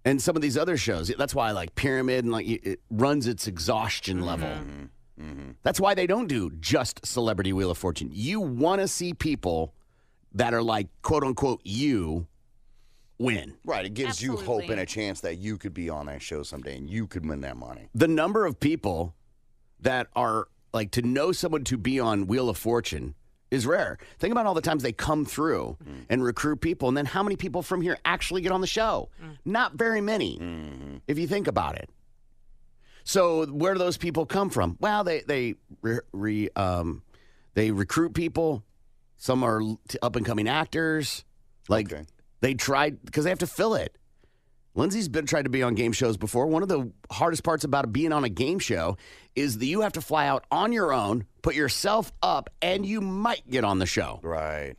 A: And some of these other shows, that's why I like Pyramid, and like it runs its exhaustion level. That's why they don't do just Celebrity Wheel of Fortune. You want to see people that are like, quote unquote, you win.
C: Right. It gives you hope
B: Absolutely.
C: and a chance that you could be on that show someday and you could win that money.
A: The number of people that are like, to know someone to be on Wheel of Fortune is rare. Think about all the times they come through and recruit people, and then how many people from here actually get on the show? Not very many, if you think about it. So where do those people come from? Well, they recruit people. Some are up and coming actors. Like they tried, because they have to fill it. Lindsay's tried to be on game shows before. One of the hardest parts about being on a game show is that you have to fly out on your own, put yourself up, and you might get on the show.
C: Right.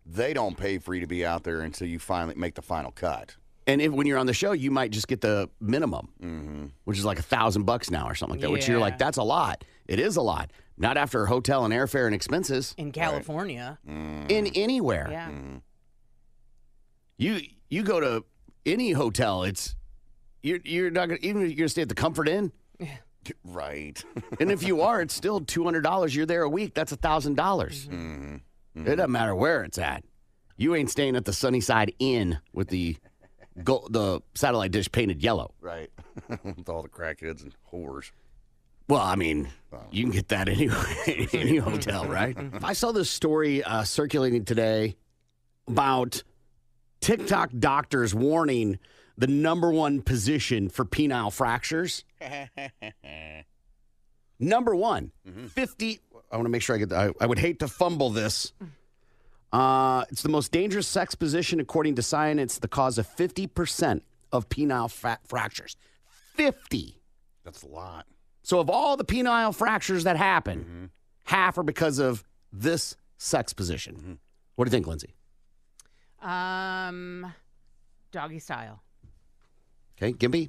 C: They don't pay for you to be out there until you finally make the final cut.
A: And when you're on the show, you might just get the minimum, which is like $1,000 now or something like that, which you're like, that's a lot. It is a lot. Not after hotel and airfare and expenses.
B: In California.
A: In anywhere.
B: Yeah.
A: You go to any hotel, you're not gonna, even if you're gonna stay at the Comfort Inn.
C: Right.
A: And if you are, it's still $200. You're there a week. That's $1,000. It doesn't matter where it's at. You ain't staying at the Sunnyside Inn with the satellite dish painted yellow.
C: Right. With all the crackheads and whores.
A: Well, I mean, you can get that anywhere, any hotel, right? I saw this story circulating today about TikTok doctors warning the number one position for penile fractures. Number one, 50. I want to make sure I get that. I would hate to fumble this. It's the most dangerous sex position, according to science. It's the cause of 50% of penile fractures. 50.
C: That's a lot.
A: So of all the penile fractures that happen, half are because of this sex position. What do you think, Lindsay?
B: Doggy style.
A: Okay, Gimpy?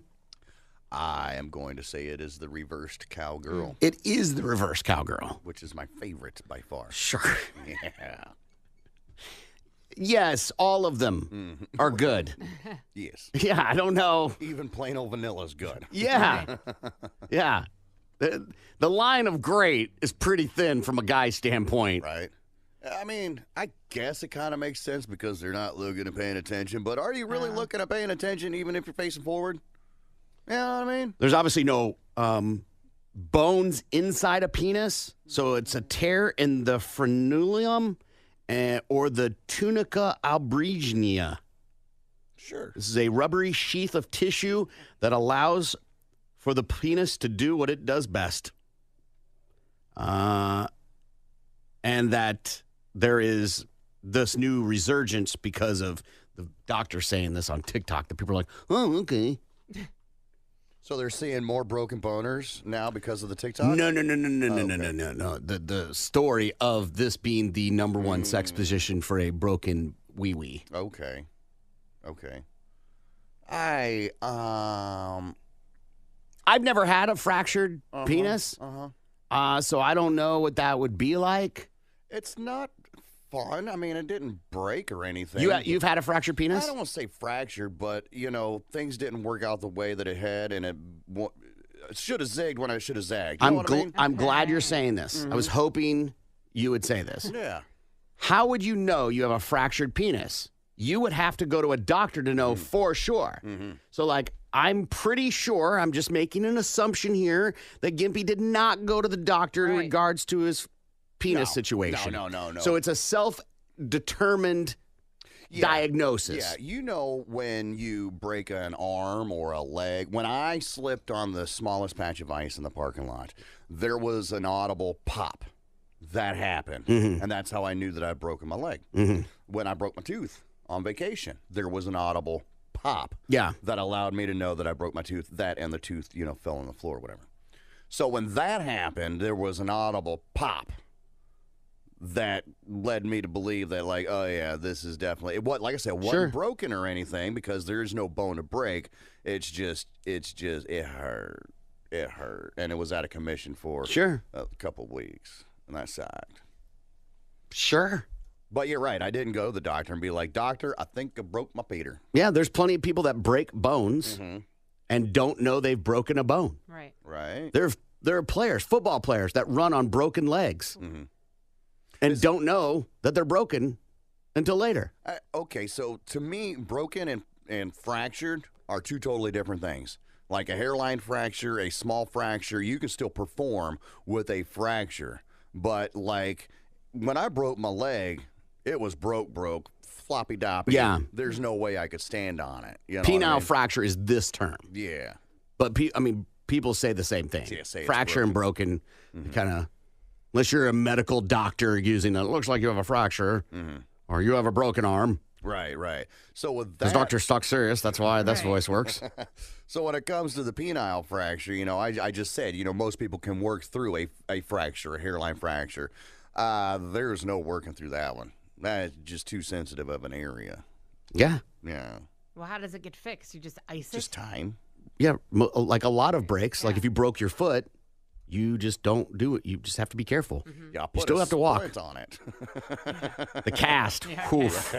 C: I am going to say it is the reversed cowgirl.
A: It is the reverse cowgirl.
C: Which is my favorite by far.
A: Sure.
C: Yeah.
A: Yes, all of them are good.
C: Yes.
A: Yeah, I don't know.
C: Even plain old vanilla is good.
A: Yeah. Yeah. The line of great is pretty thin from a guy's standpoint.
C: Right. I mean, I guess it kind of makes sense because they're not looking and paying attention. But are you really looking and paying attention even if you're facing forward? You know what I mean?
A: There's obviously no bones inside a penis. So it's a tear in the frenulum or the tunica albuginea.
C: Sure.
A: This is a rubbery sheath of tissue that allows for the penis to do what it does best. And that there is this new resurgence because of the doctor saying this on TikTok that people are like, oh, okay.
C: So they're seeing more broken boners now because of the TikTok?
A: No. The story of this being the number one sex position for a broken wee-wee.
C: Okay. I've
A: never had a fractured penis, so I don't know what that would be like.
C: It's not fun. I mean, it didn't break or anything.
A: You've had a fractured penis?
C: I don't want to say fractured, but, things didn't work out the way that it had, and it should have zigged when I should have zagged. You know what I mean?
A: I'm glad you're saying this. I was hoping you would say this.
C: Yeah.
A: How would you know you have a fractured penis? You would have to go to a doctor to know for sure. So, I'm pretty sure, I'm just making an assumption here, that Gimpy did not go to the doctor in regards to his penis situation.
C: No.
A: So it's a self-determined diagnosis.
C: Yeah, when you break an arm or a leg. When I slipped on the smallest patch of ice in the parking lot, there was an audible pop. That happened. And that's how I knew that I'd broken my leg. When I broke my tooth on vacation, there was an audible pop.
A: Yeah.
C: That allowed me to know that I broke my tooth. That and the tooth, fell on the floor or whatever. So when that happened, there was an audible pop that led me to believe that, oh yeah, this is definitely like I said, it wasn't broken or anything because there is no bone to break. It's just it hurt. It hurt, and it was out of commission for a couple of weeks, and that sucked.
A: Sure.
C: But you're right. I didn't go to the doctor and be like, doctor, I think I broke my Peter.
A: Yeah, there's plenty of people that break bones and don't know they've broken a bone.
C: Right.
A: There are players, football players, that run on broken legs and don't know that they're broken until later.
C: Okay, so to me, broken and fractured are two totally different things. Like a hairline fracture, a small fracture, you can still perform with a fracture. But when I broke my leg, it was broke, floppy doppy.
A: Yeah.
C: There's no way I could stand on it.
A: Penile fracture is this term.
C: Yeah.
A: But people say the same thing.
C: Yeah, say it's
A: fracture and broken, kind of, unless you're a medical doctor using it looks like you have a fracture or you have a broken arm.
C: Right. So with that,
A: because Dr. Stuck Serious, that's why this voice works.
C: So when it comes to the penile fracture, I just said, most people can work through a fracture, a hairline fracture. There's no working through that one. That's just too sensitive of an area.
A: Yeah.
C: Yeah.
I: Well, how does it get fixed? You just ice it?
C: Just time.
A: Yeah, like a lot of breaks. Like if you broke your foot, you just don't do it. You just have to be careful.
C: Yeah,
A: you still have to walk.
C: On it.
A: The cast. Oof.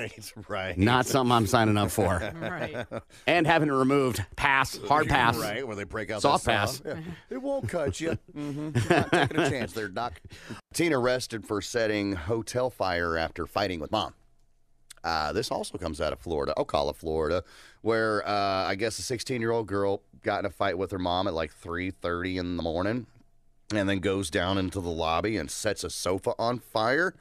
C: Right.
A: Not something I'm signing up for.
I: Right.
A: And having it removed. Pass. Hard pass.
C: Right, where they break out
A: soft
C: that
A: pass.
C: Yeah. It won't cut you. Not taking a chance there, Doc. Teen arrested for setting hotel fire after fighting with mom. This also comes out of Florida, Ocala, Florida, where I guess a 16-year-old girl got in a fight with her mom at 3:30 in the morning and then goes down into the lobby and sets a sofa on fire.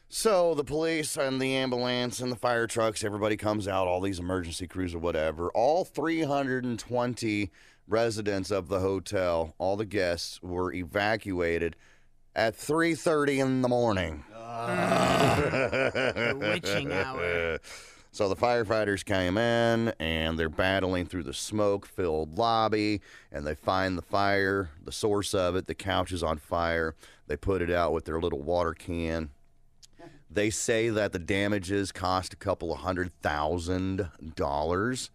C: So the police and the ambulance and the fire trucks, everybody comes out, all these emergency crews or whatever. All 320 residents of the hotel, all the guests, were evacuated at 3:30 in the morning.
I: The witching hour.
C: So the firefighters came in, and they're battling through the smoke-filled lobby, and they find the fire, the source of it. The couch is on fire. They put it out with their little water can. They say that the damages cost a couple of $100,000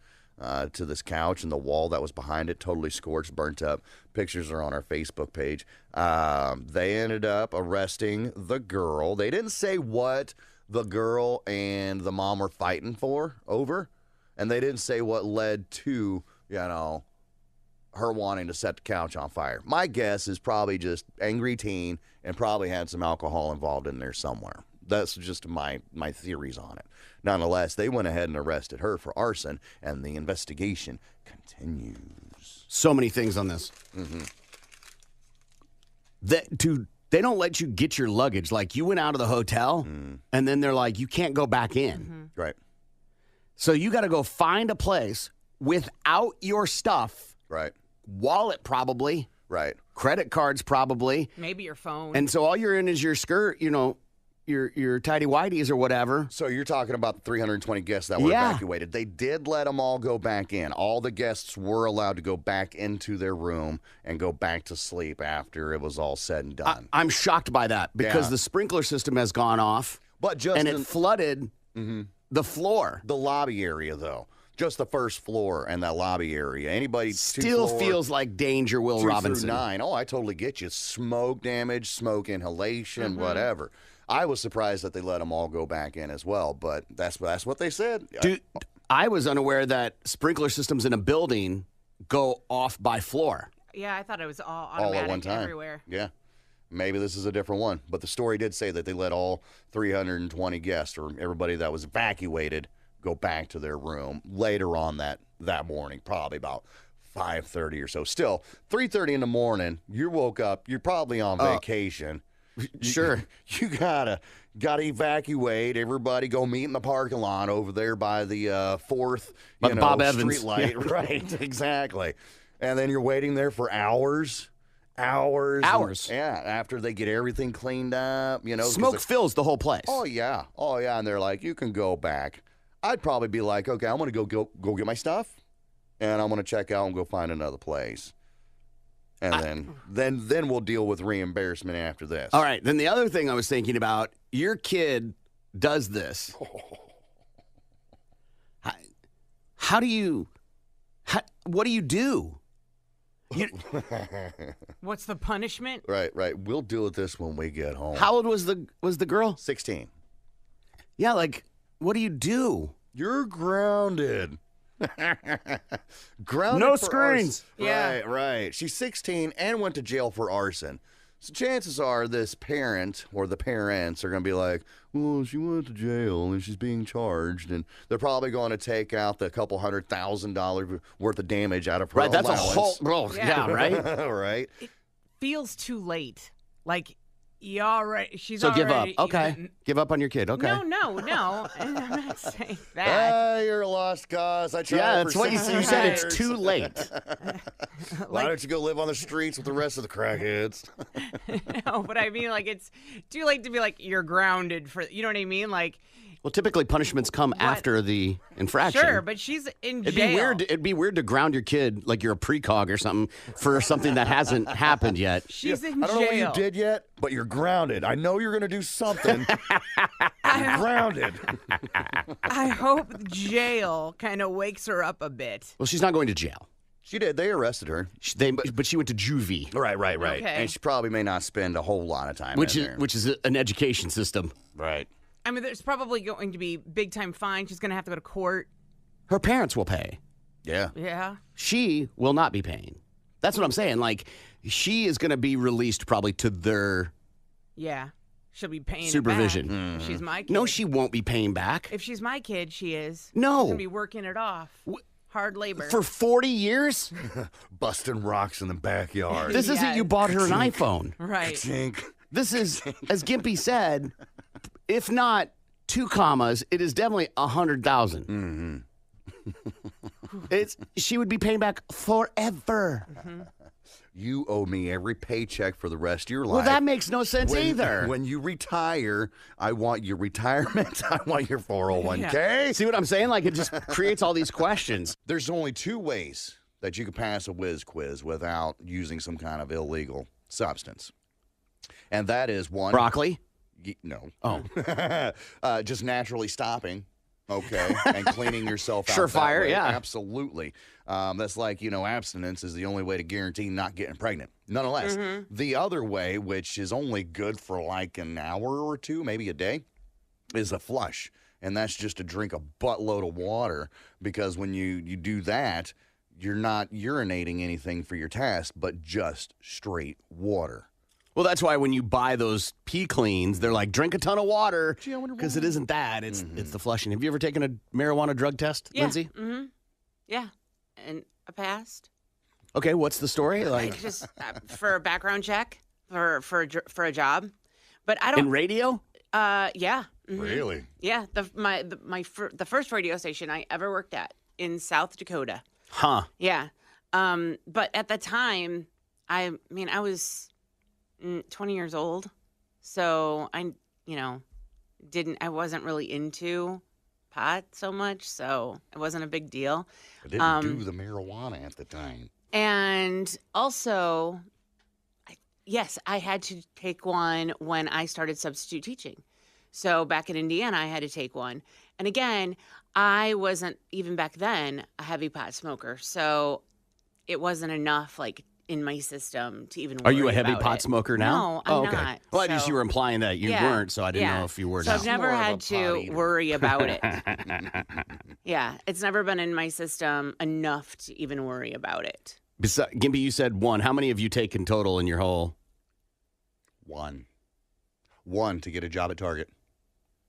C: to this couch, and the wall that was behind it totally scorched, burnt up. Pictures are on our Facebook page. They ended up arresting the girl. They didn't say what the girl and the mom were fighting over, and they didn't say what led to, her wanting to set the couch on fire. My guess is probably just angry teen and probably had some alcohol involved in there somewhere. That's just my theories on it. Nonetheless, they went ahead and arrested her for arson, and the investigation continues.
A: So many things on this. They don't let you get your luggage. Like, you went out of the hotel, and then they're like, you can't go back in.
C: Right.
A: So you got to go find a place without your stuff.
C: Right.
A: Wallet probably.
C: Right.
A: Credit cards probably.
I: Maybe your phone.
A: And so all you're in is your skirt, your tighty-whities or whatever.
C: So you're talking about the 320 guests that were evacuated. They did let them all go back in. All the guests were allowed to go back into their room and go back to sleep after it was all said and done.
A: I'm shocked by that because the sprinkler system has gone off.
C: But just
A: and it flooded the floor.
C: The lobby area, though. Just the first floor and that lobby area. Anybody
A: still feels like danger, Will
C: 2
A: Robinson.
C: through 9. Oh, I totally get you. Smoke damage, smoke inhalation, whatever. I was surprised that they let them all go back in as well, but that's what they said.
A: Dude, I was unaware that sprinkler systems in a building go off by floor.
H: Yeah, I thought it was all automatic
C: at one time.
H: everywhere.
C: Yeah. Maybe this is a different one, but the story did say that they let all 320 guests or everybody that was evacuated go back to their room later on that morning, probably about 5:30 or so. Still, 3:30 in the morning, you woke up, you're probably on vacation.
A: Sure.
C: You gotta evacuate everybody, go meet in the parking lot over there by the fourth
A: Bob Evans.
C: street light.
A: Yeah.
C: Right, exactly. And then you're waiting there for hours. Yeah, after they get everything cleaned up,
A: Smoke fills the whole place.
C: Oh yeah. And they're like, you can go back. I'd probably be like, okay, I'm gonna go get my stuff, and I'm gonna check out and go find another place, and then we'll deal with reimbursement after this.
A: All right. Then the other thing I was thinking about, your kid does this. What do you do?
H: What's the punishment?
C: Right. We'll deal with this when we get home.
A: How old was the girl?
C: 16.
A: Yeah, like, what do you do?
C: You're grounded. Grounded.
A: No
C: for
A: screens.
C: arson.
H: Yeah.
C: Right. She's 16 and went to jail for arson. So chances are this parent or the parents are going to be like, well, she went to jail and she's being charged, and they're probably going to take out the couple $100,000 worth of damage out of her
A: Right, that's
C: allowance.
A: a whole... Bro, yeah, right?
C: Right.
H: It feels too late. Like, you already, she's
A: So
H: already...
A: give up. Okay. Give up on your kid. Okay.
H: No. I'm not saying that.
C: You're a lost cause. I tried
A: Yeah,
C: for
A: that's what you
C: 6
A: said. It's
C: years.
A: too late.
C: Why don't you go live on the streets with the rest of the crackheads?
H: No, but I mean, like, it's too late to be like, you're grounded for, you know what I mean? Like,
A: Well, typically punishments come after the infraction.
H: sure, but she's in jail.
A: It'd be weird to ground your kid like you're a precog or something for something that hasn't happened yet.
H: She's in
C: I don't
H: jail.
C: know what you did yet, but you're grounded. I know you're going to do something. You're grounded.
H: I hope jail kind of wakes her up a bit.
A: Well, she's not going to jail.
C: She did. They arrested her.
A: But she went to juvie.
C: Right.
H: Okay.
C: And she probably may not spend a whole lot of time
A: Which
C: in
A: is
C: there.
A: which is an education system.
C: Right.
H: I mean, there's probably going to be big time fine. She's going to have to go to court.
A: Her parents will pay.
C: Yeah.
H: Yeah.
A: She will not be paying. That's what I'm saying. Like, she is going to be released probably to their
H: Yeah. She'll be paying
A: supervision.
H: it back. If she's my kid.
A: No, she won't be paying back.
H: If she's my kid, she is.
A: No.
H: She's going to be working it off. Hard labor.
A: For 40 years?
C: Busting rocks in the backyard.
A: This isn't
H: Yeah.
A: you bought her an iPhone.
H: right.
C: Tink.
A: This is, as Gimpy said, if not 2 commas, it is definitely 100,000.
C: Mm-hmm.
A: She would be paying back forever.
C: You owe me every paycheck for the rest of your life.
A: Well, that makes no sense either.
C: When you retire, I want your retirement. I want your 401k.
A: See what I'm saying? Like, it just creates all these questions.
C: There's only 2 ways that you can pass a whiz quiz without using some kind of illegal substance. And that is one.
A: Broccoli?
C: No.
A: Oh.
C: Just naturally stopping. Okay. And cleaning yourself out.
A: Surefire,
C: that way.
A: yeah.
C: Absolutely. That's like, abstinence is the only way to guarantee not getting pregnant. Nonetheless, the other way, which is only good for like an hour or 2, maybe a day, is a flush. And that's just to drink a buttload of water, because when you do that, you're not urinating anything for your test, but just straight water.
A: Well, that's why when you buy those pee cleans, they're like, drink a ton of water,
C: Gee, I wonder
A: because
C: why.
A: it isn't that. It's the flushing. Have you ever taken a marijuana drug test,
H: Yeah.
A: Lindsay?
H: Mm-hmm. Yeah. And I passed.
A: Okay, what's the story?
H: I
A: Like,
H: just for a background check for a job, but I don't.
A: in radio?
H: Yeah. Mhm.
C: Really?
H: Yeah. The first radio station I ever worked at in South Dakota.
A: Huh.
H: Yeah. But at the time, I was 20 years old, so I wasn't really into pot so much, so it wasn't a big deal.
C: I didn't do the marijuana at the time.
H: And also, yes, I had to take one when I started substitute teaching. So back in Indiana, I had to take one. And again, I wasn't, even back then, a heavy pot smoker. So it wasn't enough. Like, in my system to even
A: Are
H: worry
A: you a heavy
H: about
A: pot
H: it.
A: smoker now?
H: No, I'm
A: okay.
H: not.
A: Well, at least
H: So-
A: you were implying that you
H: Yeah,
A: weren't, so I didn't know if you were
H: So
A: now.
H: I've never
C: More of a
H: had
C: pot
H: to
C: eater.
H: worry about it. Yeah, it's never been in my system enough to even worry about it.
A: Gimpy, you said 1. How many have you taken total in your whole?
C: 1 to get a job at Target.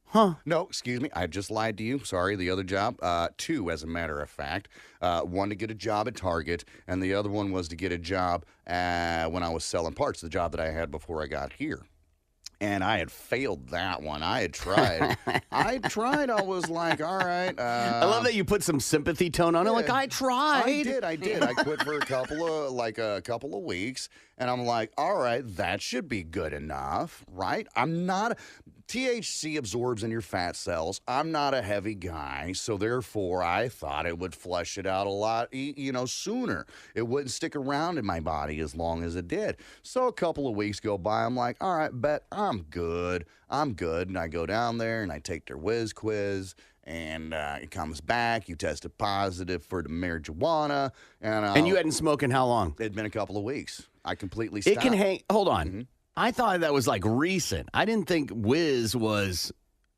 A: Huh.
C: No, excuse me. I just lied to you. Sorry, the other job. 2, as a matter of fact. 1 to get a job at Target, and the other one was to get a job when I was selling parts, the job that I had before I got here. And I had failed that one. I had tried. I was like, all right.
A: I love that you put some sympathy tone on it. Like, I tried.
C: I did. I quit for a couple of weeks, and I'm like, all right, that should be good enough, right? THC absorbs in your fat cells. I'm not a heavy guy, so therefore I thought it would flush it out a lot, sooner. It wouldn't stick around in my body as long as it did. So a couple of weeks go by. I'm like, all right, bet I'm good. And I go down there and I take their whiz quiz. And it comes back. You tested positive for the marijuana.
A: And you hadn't smoked in how long?
C: It'd been a couple of weeks. I completely stopped.
A: It can hang. Hold on.
C: Mm-hmm.
A: I thought that was like recent. I didn't think whiz was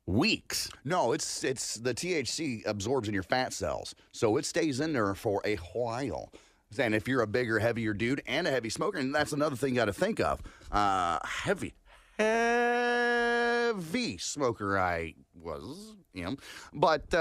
A: weeks.
C: No, it's the THC absorbs in your fat cells, so it stays in there for a while. And if you're a bigger, heavier dude and a heavy smoker, and that's another thing you got to think of, heavy smoker I was, but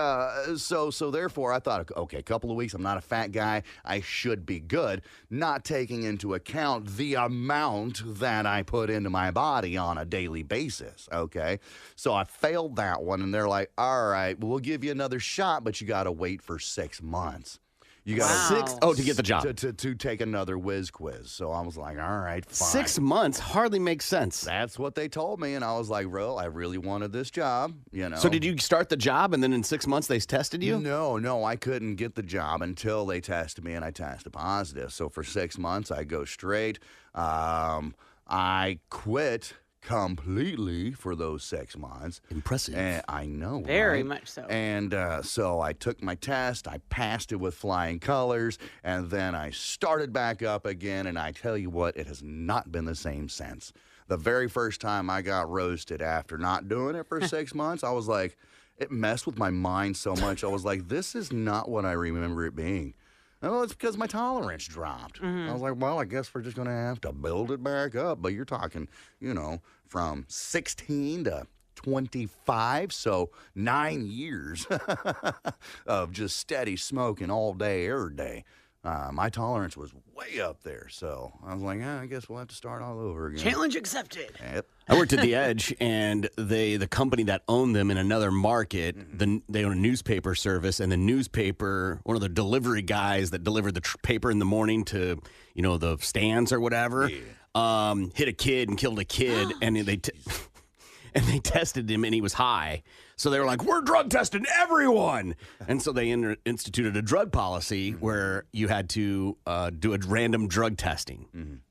C: so therefore I thought, okay, a couple of weeks, I'm not a fat guy, I should be good, not taking into account the amount that I put into my body on a daily basis, okay? So I failed that one, and they're like, all right, we'll give you another shot, but you got to wait for 6 months. You got
A: to get the job.
C: To take another whiz quiz. So I was like, all right, fine.
A: 6 months hardly makes sense.
C: That's what they told me. And I was like, well, I really wanted this job,
A: So did you start the job and then in 6 months they tested you?
C: No, I couldn't get the job until they tested me and I tested positive. So for 6 months, I go straight. I quit completely for those 6 months.
A: Impressive.
C: And I know.
H: Very
C: right?
H: much so.
C: And so I took my test. I passed it with flying colors. And then I started back up again. And I tell you what, it has not been the same since. The very first time I got roasted after not doing it for 6 months, I was like, it messed with my mind so much. I was like, this is not what I remember it being. Oh, it's because my tolerance dropped. I was like, well, I guess we're just going to have to build it back up. But you're talking, from 16 to 25, so 9 years of just steady smoking all day, every day. My tolerance was way up there. So I was like, I guess we'll have to start all over again.
H: Challenge accepted.
C: Yep.
A: I worked at The Edge, and the company that owned them in another market, they own a newspaper service, and the newspaper, one of the delivery guys that delivered the paper in the morning to, the stands or whatever, hit a kid and killed a kid, and they tested him, and he was high. So they were like, we're drug testing everyone. And so they instituted a drug policy where you had to do a random drug testing.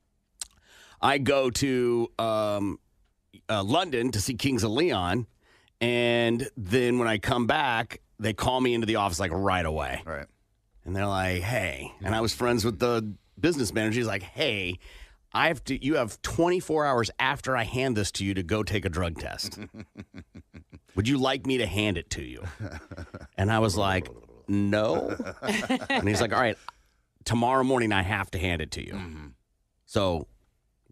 A: I go to London to see Kings of Leon, and then when I come back, they call me into the office like right away.
C: Right.
A: And they're like, hey. And I was friends with the business manager. He's like, hey, you have 24 hours after I hand this to you to go take a drug test. Would you like me to hand it to you? And I was like, no. And he's like, all right, tomorrow morning I have to hand it to you. So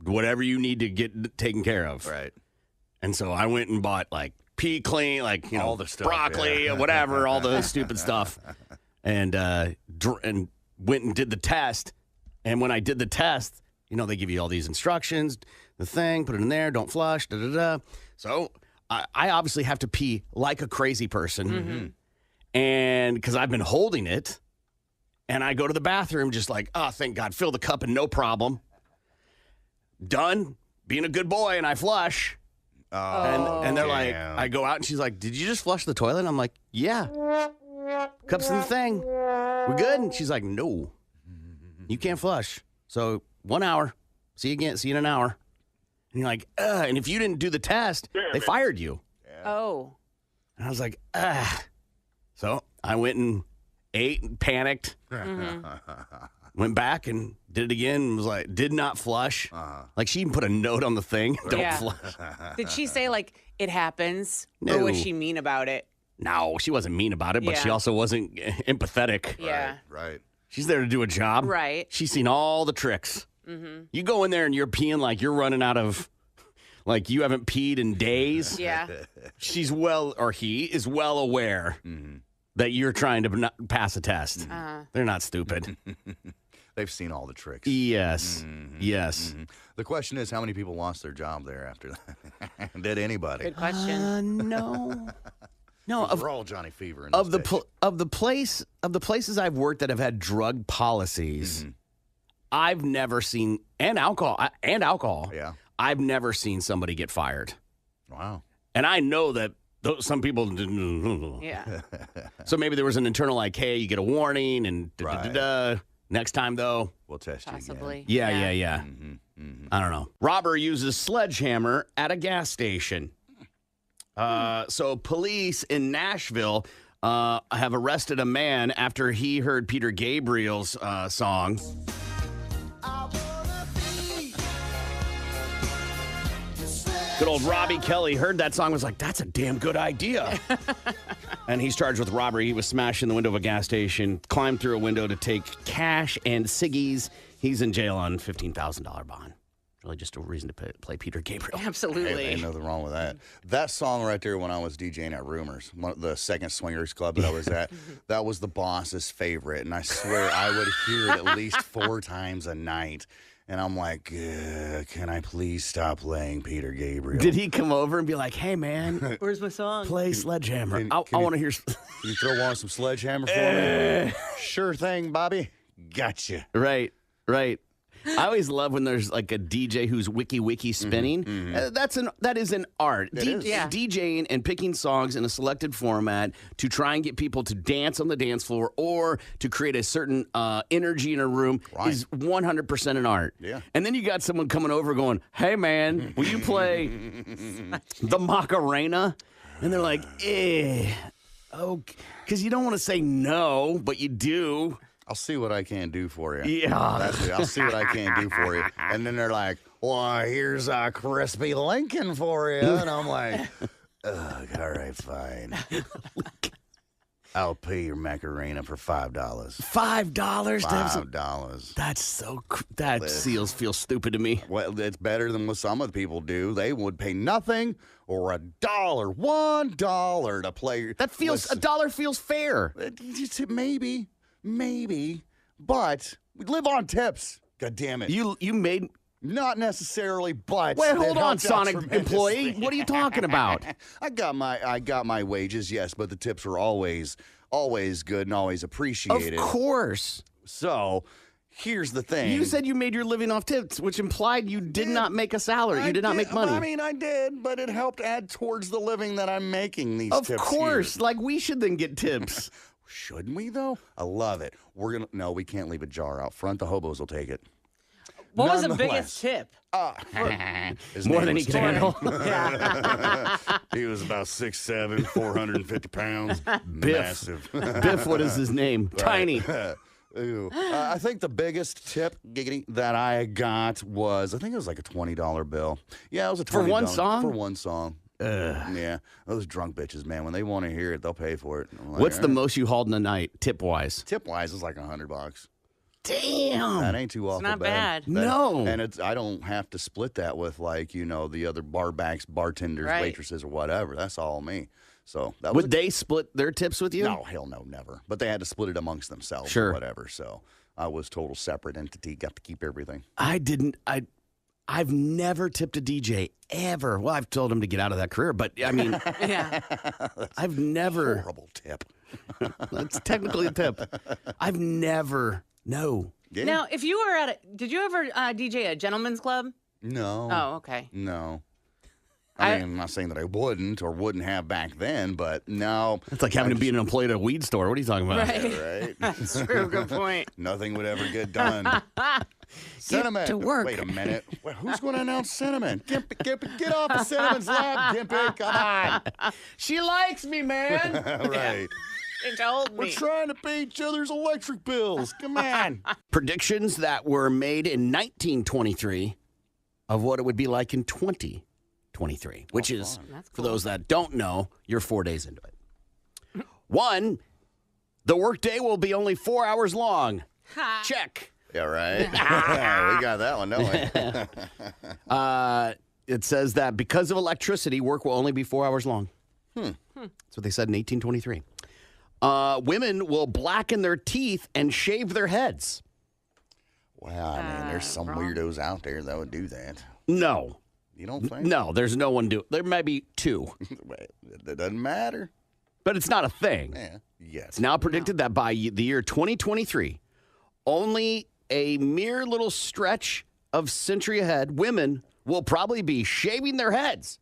A: whatever you need to get taken care of.
C: Right.
A: And so I went and bought like pea clean, like,
C: all the stuff,
A: broccoli, whatever, all the stupid stuff. And went and did the test. And when I did the test, they give you all these instructions, the thing, put it in there, don't flush, da-da-da. So I obviously have to pee like a crazy person. And because I've been holding it, and I go to the bathroom just like, oh, thank God, fill the cup and no problem. Done, being a good boy, and I flush. And they're like, I go out, and she's like, did you just flush the toilet? And I'm like, yeah. Cup's in the thing. We're good? And she's like, no, you can't flush. So 1 hour. See you again. See you in an hour. And you're like, and if you didn't do the test, they fired you.
H: Oh.
A: And I was like, So I went and ate and panicked. Went back and did it again and was like, did not flush. Like she even put a note on the thing. Don't flush.
H: Did she say, like, it happens?
A: No.
H: Or was she mean about it?
A: No, she wasn't mean about it, but she also wasn't empathetic.
H: Yeah.
C: Right.
A: She's there to do a job.
H: Right.
A: She's seen all the tricks. You go in there and you're peeing like you're running out of, like you haven't peed in days.
H: Yeah.
A: He is well aware that you're trying to pass a test. They're not stupid.
C: They've seen all the tricks.
A: Yes. Yes.
C: The question is, how many people lost their job there after that? Did anybody?
H: Good question.
A: No. No,
C: We're all Johnny Fever in
A: of
C: this bitch.
A: of the places I've worked that have had drug policies, I've never seen and alcohol.
C: Yeah.
A: I've never seen somebody get fired.
C: Wow.
A: And I know that some people didn't.
H: Yeah.
A: So maybe there was an internal like, hey, you get a warning and next time though.
C: We'll test you
H: Possibly.
A: Yeah. I don't know. Robber uses sledgehammer at a gas station. So police in Nashville have arrested a man after he heard Peter Gabriel's song. Good old Robbie Kelly heard that song, was like, that's a damn good idea. And he's charged with robbery. He was smashing the window of a gas station, climbed through a window to take cash and ciggies. He's in jail on $15,000 bond. Really just a reason to play Peter Gabriel.
H: Absolutely.
C: Hey, ain't nothing wrong with that. That song right there, when I was DJing at Rumors, the second swingers club that I was at, that was the boss's favorite. And I swear I would hear it at least 4 times a night. And I'm like, can I please stop playing Peter Gabriel?
A: Did he come over and be like, hey, man,
H: Where's my song?
A: play Sledgehammer? I want to hear.
C: Can you throw on some Sledgehammer for me? Sure thing, Bobby. Gotcha.
A: Right. I always love when there's like a DJ who's wiki spinning. That is an art. DJing and picking songs in a selected format to try and get people to dance on the dance floor or to create a certain energy in a room is 100% an art.
C: Yeah.
A: And then you got someone coming over going, hey man, will you play the Macarena? And they're like, oh, because you don't want to say no, but you do.
C: I'll see what I can do for you.
A: Yeah.
C: That's it. I'll see what I can do for you. And then they're like, well, here's a crispy Lincoln for you. And I'm like, ugh, all right, fine. I'll pay your Macarena for $5.
A: $5?
C: $5.
A: That's so. That feels stupid to me.
C: Well, it's better than what some of the people do. They would pay nothing or $1 to play.
A: That feels $1 feels fair.
C: Maybe, but we live on tips. God damn it!
A: You made.
C: Not necessarily, but
A: wait, hold on, Sonic employee. What are you talking about?
C: I got my wages, yes, but the tips are always good and always appreciated.
A: Of course.
C: So here's the thing.
A: You said you made your living off tips, which implied you did not make a salary. You did not make money.
C: I mean, I did, but it helped add towards the living that I'm making these
A: tips.
C: Of
A: course.
C: Here.
A: Like we should then get tips.
C: Shouldn't we though? I love it. No, we can't leave a jar out front. The hobos will take it.
H: What was the biggest tip?
A: More than he can handle.
C: He was about 6'7", 450 pounds.
A: Biff.
C: Massive.
A: Biff, what is his name?
C: Right.
A: Tiny.
C: I think the biggest tip that I got was, I think it was like a $20 bill. Yeah, it was a $20.
A: For one song?
C: For one song. Yeah, those drunk bitches, man. When they want to hear it, they'll pay for it. Like,
A: what's the most you hauled in a night, tip wise?
C: Tip wise is like $100.
A: Damn,
C: that ain't too awful.
H: It's not bad.
A: No,
C: and I don't have to split that with the other barbacks, bartenders, waitresses, or whatever. That's all me. So that
A: would they split their tips with you?
C: No, hell no, never. But they had to split it amongst themselves or whatever. So I was total separate entity. Got to keep everything.
A: I've never tipped a DJ ever. Well, I've told him to get out of that career, but I mean, I've never.
C: Horrible tip.
A: That's technically a tip. I've never. No.
C: Yeah.
H: Now, if you were did you ever DJ a gentleman's club?
C: No.
H: Oh, okay.
C: No. I mean, I'm not saying that I wouldn't or wouldn't have back then, but no.
A: It's like having to be an employee at a weed store. What are you talking about?
H: Right.
C: Yeah, right.
H: That's true. Good point.
C: Nothing would ever get done. Cinnamon.
A: to work.
C: Wait a minute. Who's going to announce Cinnamon? Get off of Cinnamon's lap, Gimpy. Come on.
A: She likes me, man.
C: Right.
H: You told
C: We're
H: me.
C: trying to pay each other's electric bills. Come on.
A: Predictions that were made in 1923 of what it would be like in 2023, which is, for those that don't know, you're 4 days into it. 1, the workday will be only 4 hours long. Check.
C: Yeah, right. We got that one, don't we?
A: It says that because of electricity, work will only be 4 hours long. That's what they said in 1823. Women will blacken their teeth and shave their heads.
C: Well, I mean, there's some weirdos out there that would do that.
A: No.
C: You don't think?
A: No, there's no one do. There might be 2.
C: That doesn't matter.
A: But it's not a thing.
C: Yeah. Yes.
A: It's now predicted that by the year 2023, only a mere little stretch of century ahead, women will probably be shaving their heads,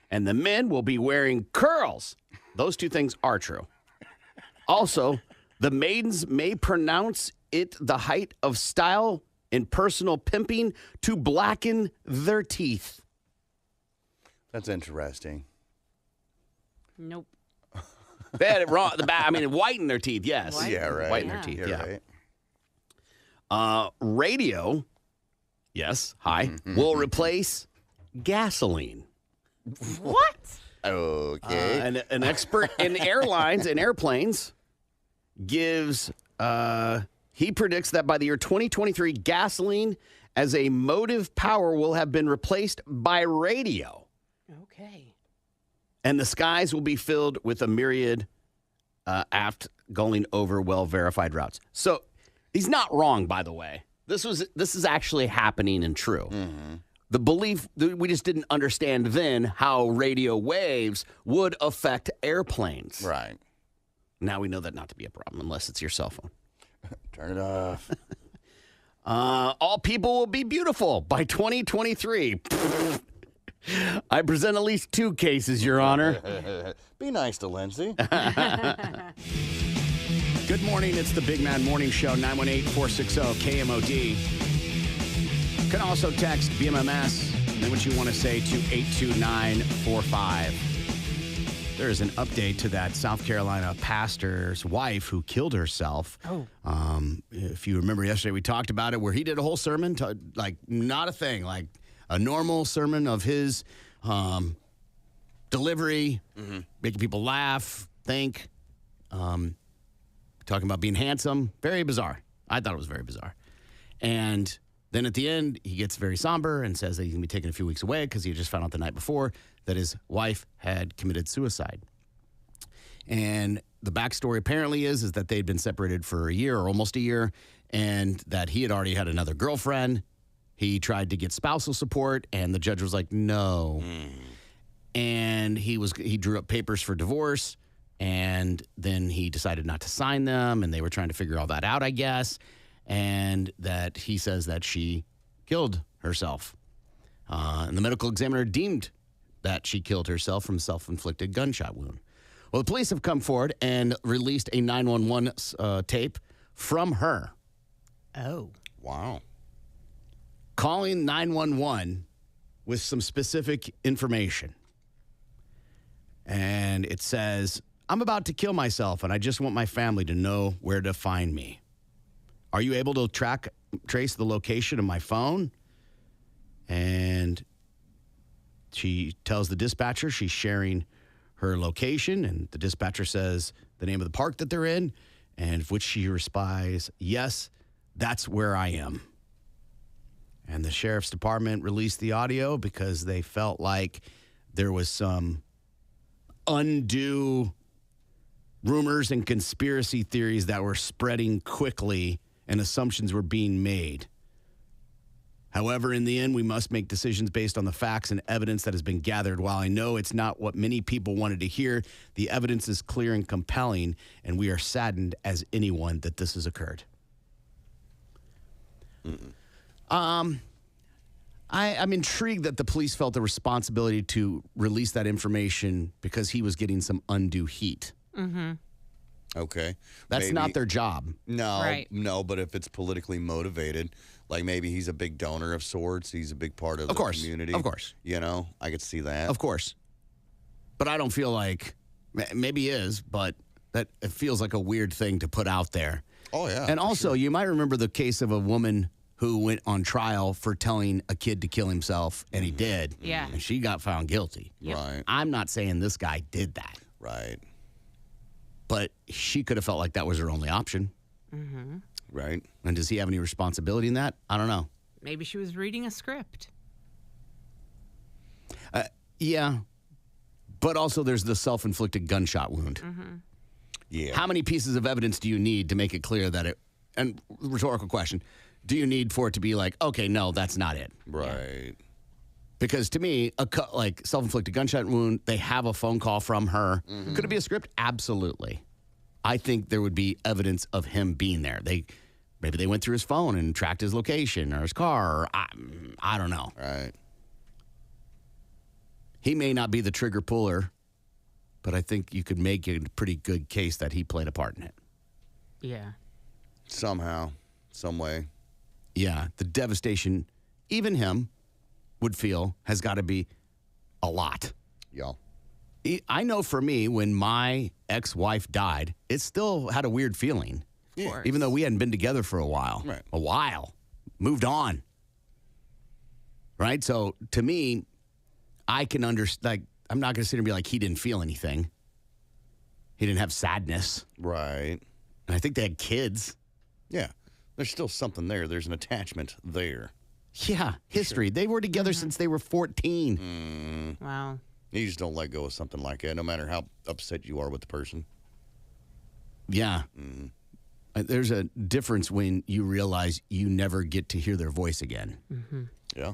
A: and the men will be wearing curls. Those 2 things are true. Also, the maidens may pronounce it the height of style in personal pimping to blacken their teeth.
C: That's interesting.
H: Nope.
A: They had it wrong. Whiten their teeth, yes.
C: Yeah, right.
A: Whiten their teeth,
C: You're
A: right. Radio, yes, will replace gasoline.
H: What?
C: Okay.
A: An expert in airlines and airplanes gives, he predicts that by the year 2023, gasoline as a motive power will have been replaced by radio.
H: Okay.
A: And the skies will be filled with a myriad aft going over well-verified routes. So he's not wrong, by the way. This is actually happening and true.
C: Mm-hmm.
A: The belief, we just didn't understand then how radio waves would affect airplanes.
C: Right.
A: Now we know that not to be a problem unless it's your cell phone.
C: Turn it off.
A: All people will be beautiful by 2023. I present at least 2 cases, Your Honor.
C: Be nice to Lindsay.
A: Good morning. It's the Big Mad Morning Show, 918-460-KMOD. You can also text BMMS and what you want to say to 82945. There is an update to that South Carolina pastor's wife who killed herself.
B: Oh.
A: If you remember yesterday, we talked about it where he did a whole sermon, like not a thing, like a normal sermon of his delivery, making people laugh, think, talking about being handsome. Very bizarre. I thought it was very bizarre. And then at the end, he gets very somber and says that he's going to be taking a few weeks away because he just found out the night before that his wife had committed suicide. And the backstory apparently is that they'd been separated for a year or almost a year, and that he had already had another girlfriend. He tried to get spousal support, and the judge was like, no. And he drew up papers for divorce, and then he decided not to sign them, and they were trying to figure all that out, I guess. And that he says that she killed herself. And the medical examiner deemed that she killed herself from self-inflicted gunshot wound. Well, the police have come forward and released a 911 tape from her.
B: Oh.
C: Wow.
A: Calling 911 with some specific information. And it says, I'm about to kill myself, and I just want my family to know where to find me. Are you able to trace the location of my phone? And she tells the dispatcher she's sharing her location, and the dispatcher says the name of the park that they're in, and which she replies, yes, that's where I am. And the sheriff's department released the audio because they felt like there was some undue rumors and conspiracy theories that were spreading quickly and assumptions were being made. However, in the end, we must make decisions based on the facts and evidence that has been gathered. While I know it's not what many people wanted to hear, the evidence is clear and compelling, and we are saddened as anyone that this has occurred. I'm intrigued that the police felt the responsibility to release that information because he was getting some undue heat.
B: Mm-hmm.
C: Okay.
A: That's not their job.
C: No,
B: Right.
C: no, but if it's politically motivated, like maybe he's a big donor of sorts, he's a big part of the community.
A: Of course.
C: You know, I could see that.
A: Of course. But I don't feel like, maybe he is, but that it feels like a weird thing to put out there.
C: Oh, yeah.
A: And also, you might remember the case of a woman who went on trial for telling a kid to kill himself, and he did.
B: Yeah.
A: And she got found guilty.
C: Right.
A: I'm not saying this guy did that,
C: Right.
A: but she could have felt like that was her only option.
C: Right.
A: And does he have any responsibility in that? I don't know.
B: Maybe she was reading a script.
A: Yeah. But also, there's the self-inflicted gunshot wound.
C: Yeah.
A: How many pieces of evidence do you need to make it clear that it, and rhetorical question, do you need for it to be like, okay, no, that's not it?
C: Right.
A: Because to me, like self-inflicted gunshot wound, they have a phone call from her. Could it be a script? Absolutely. I think there would be evidence of him being there. Maybe they went through his phone and tracked his location or his car. Or I don't know.
C: Right.
A: He may not be the trigger puller, but I think you could make a pretty good case that he played a part in it.
B: Yeah.
C: Somehow, some way.
A: Yeah, the devastation, even him would feel, has got to be a lot.
C: Yeah.
A: I know for me, when my ex-wife died, it still had a weird feeling.
B: Of course.
A: Even though we hadn't been together for a while.
C: Right.
A: A while. Moved on. Right? So to me, I can understand, like, I'm not going to sit here and be like, he didn't feel anything. He didn't have sadness.
C: Right.
A: And I think they had kids.
C: Yeah. There's still something there. There's an attachment there.
A: Yeah, history. They were together since they were 14.
B: Wow.
C: You just don't let go of something like that, no matter how upset you are with the person.
A: Yeah. There's a difference when you realize you never get to hear their voice again.
C: Yeah.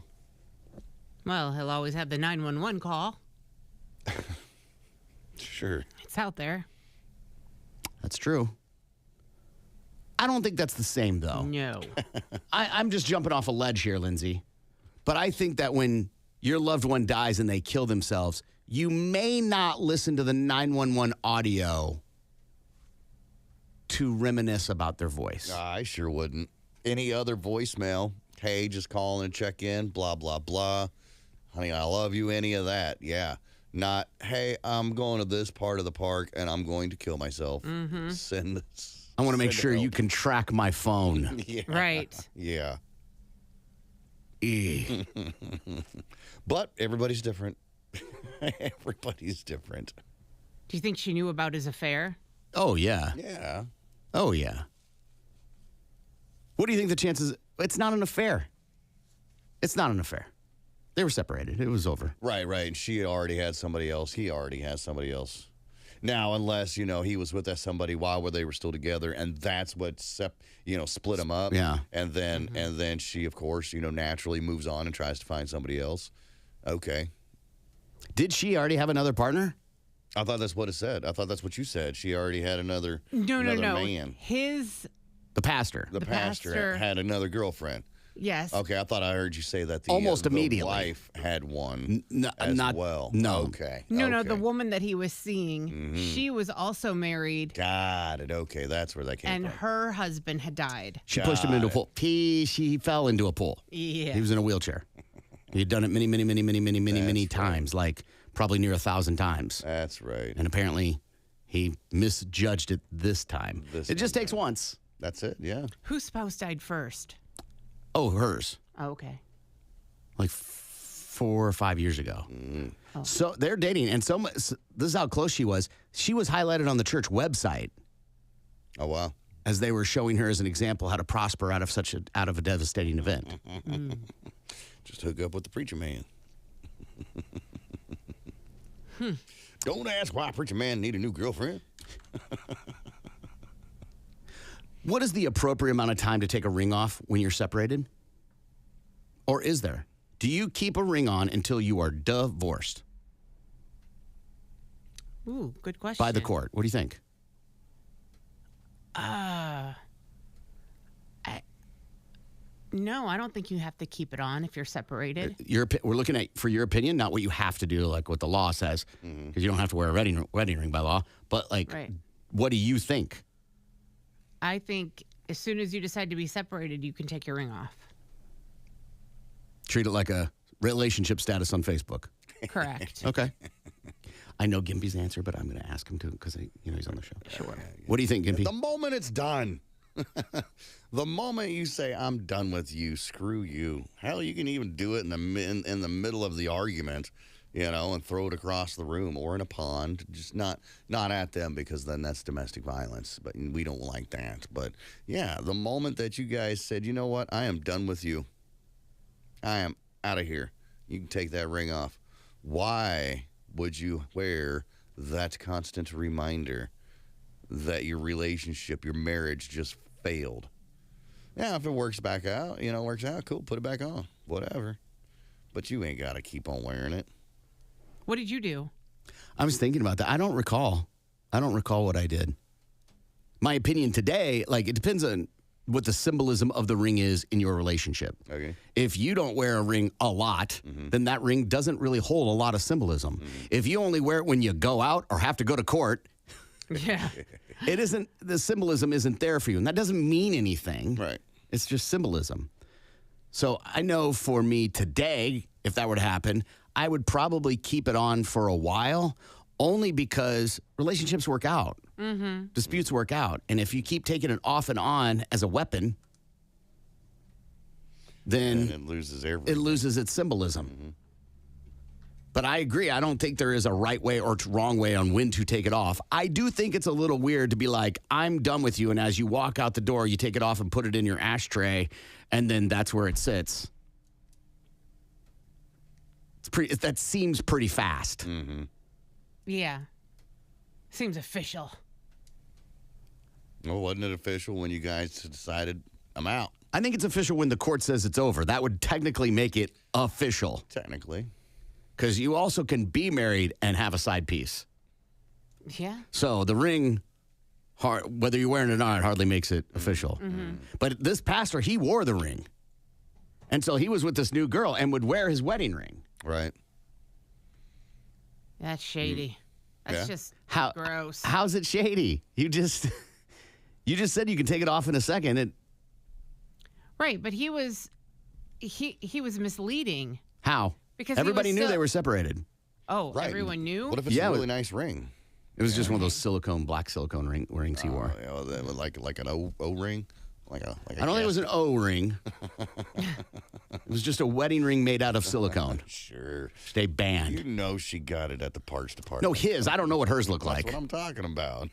B: Well, he'll always have the 911 call.
C: Sure.
B: It's out there.
A: That's true. I don't think that's the same, though.
B: No.
A: I'm just jumping off a ledge here, Lindsay. But I think that when your loved one dies and they kill themselves, you may not listen to the 911 audio to reminisce about their voice.
C: I sure wouldn't. Any other voicemail, hey, just calling and check in, blah, blah, blah. Honey, I love you, any of that. Yeah. Not, hey, I'm going to this part of the park and I'm going to kill myself. Send this.
A: I want to make
C: send
A: sure you
C: help.
A: can track my phone.
C: Yeah.
B: Right.
C: Yeah.
A: Eh.
C: But everybody's different. Everybody's different.
B: Do you think she knew about his affair?
A: Oh, yeah.
C: Yeah.
A: Oh, yeah. What do you think the chances? It's not an affair. It's not an affair. They were separated. It was over.
C: Right, right. And she already had somebody else. He already has somebody else. Now, unless, he was with that somebody while they were still together, and that's what split them up.
A: Yeah.
C: And then she, of course, naturally moves on and tries to find somebody else. Okay.
A: Did she already have another partner?
C: I thought that's what it said. I thought that's what you said. She already had another
B: No.
C: man.
A: The pastor.
C: The pastor had another girlfriend.
B: Yes.
C: Okay, I thought I heard you say that
A: Almost
C: the
A: immediately.
C: wife had one
A: As
C: as well.
A: No.
C: Okay.
B: No,
C: okay.
B: the woman that he was seeing, she was also married,
C: Got it. Okay, that's where that came
B: and
C: from.
B: her husband had died.
A: She pushed him into a pool. She fell into a pool.
B: Yeah.
A: He was in a wheelchair. He had done it many times, like probably near 1,000 times.
C: That's right.
A: And apparently he misjudged it this time.
C: This
A: It just
C: one
A: takes
C: time.
A: once.
C: That's it. Yeah.
B: Whose spouse died first?
A: Oh, hers.
B: Oh, okay.
A: Like 4 or 5 years ago. So they're dating. And so this is how close she was. She was highlighted on the church website
C: Oh wow.
A: as they were showing her as an example how to prosper out of a devastating event.
C: Just hook up with the preacher man. Don't ask why preacher man need a new girlfriend.
A: What is the appropriate amount of time to take a ring off when you're separated? Or is there? Do you keep a ring on until you are divorced
B: Ooh, good question.
A: by the court? What do you think?
B: No, I don't think you have to keep it on if you're separated.
A: We're looking at for your opinion, not what you have to do, like what the law says, because you don't have to wear a wedding ring by law. But
B: Right.
A: what do you think?
B: I think as soon as you decide to be separated, you can take your ring off.
A: Treat it like a relationship status on Facebook.
B: Correct.
A: Okay. I know Gimpy's answer, but I'm going to ask him to because he's on the show. Sure. What do you think, Gimpy?
C: The moment it's done. The moment you say, I'm done with you, screw you. Hell, you can even do it in the middle of the argument, and throw it across the room or in a pond. Just not at them, because then that's domestic violence. But we don't like that. But, yeah, the moment that you guys said, you know what, I am done with you. I am out of here. You can take that ring off. Why would you wear that constant reminder that your relationship, your marriage just failed? Yeah, if it works back out, works out, cool, put it back on, whatever. But you ain't got to keep on wearing it.
B: What did you do?
A: I was thinking about that. I don't recall what I did. My opinion today, it depends on what the symbolism of the ring is in your relationship.
C: Okay.
A: If you don't wear a ring a lot, then that ring doesn't really hold a lot of symbolism. If you only wear it when you go out or have to go to court,
B: Yeah.
A: the symbolism isn't there for you. And that doesn't mean anything.
C: Right.
A: It's just symbolism. So I know for me today, if that were to happen, I would probably keep it on for a while, only because relationships work out. Disputes work out. And if you keep taking it off and on as a weapon, then
C: it loses everything.
A: It loses its symbolism. But I agree. I don't think there is a right way or wrong way on when to take it off. I do think it's a little weird to be like, I'm done with you. And as you walk out the door, you take it off and put it in your ashtray. And then that's where it sits. That seems pretty fast.
B: Yeah. Seems official.
C: Well, wasn't it official when you guys decided, I'm out?
A: I think it's official when the court says it's over. That would technically make it official.
C: Technically.
A: Because you also can be married and have a side piece.
B: Yeah.
A: So the ring, whether you're wearing it or not, hardly makes it official. But this pastor, he wore the ring. And so he was with this new girl and would wear his wedding ring.
C: Right.
B: That's shady. That's just gross.
A: How's it shady? You just said you can take it off in a second.
B: Right, but he was misleading.
A: How?
B: Because
A: everybody knew they were separated.
B: Oh,
C: Right.
B: everyone knew?
C: What if it's a really nice ring?
A: It was just one of those black silicone rings he wore.
C: Like an O ring? Like a
A: I don't think it was an O ring. It was just a wedding ring made out of silicone.
C: Sure.
A: Stay banned.
C: You know she got it at the parts department.
A: No, his. I don't know what hers looked
C: That's
A: like.
C: what I'm talking about.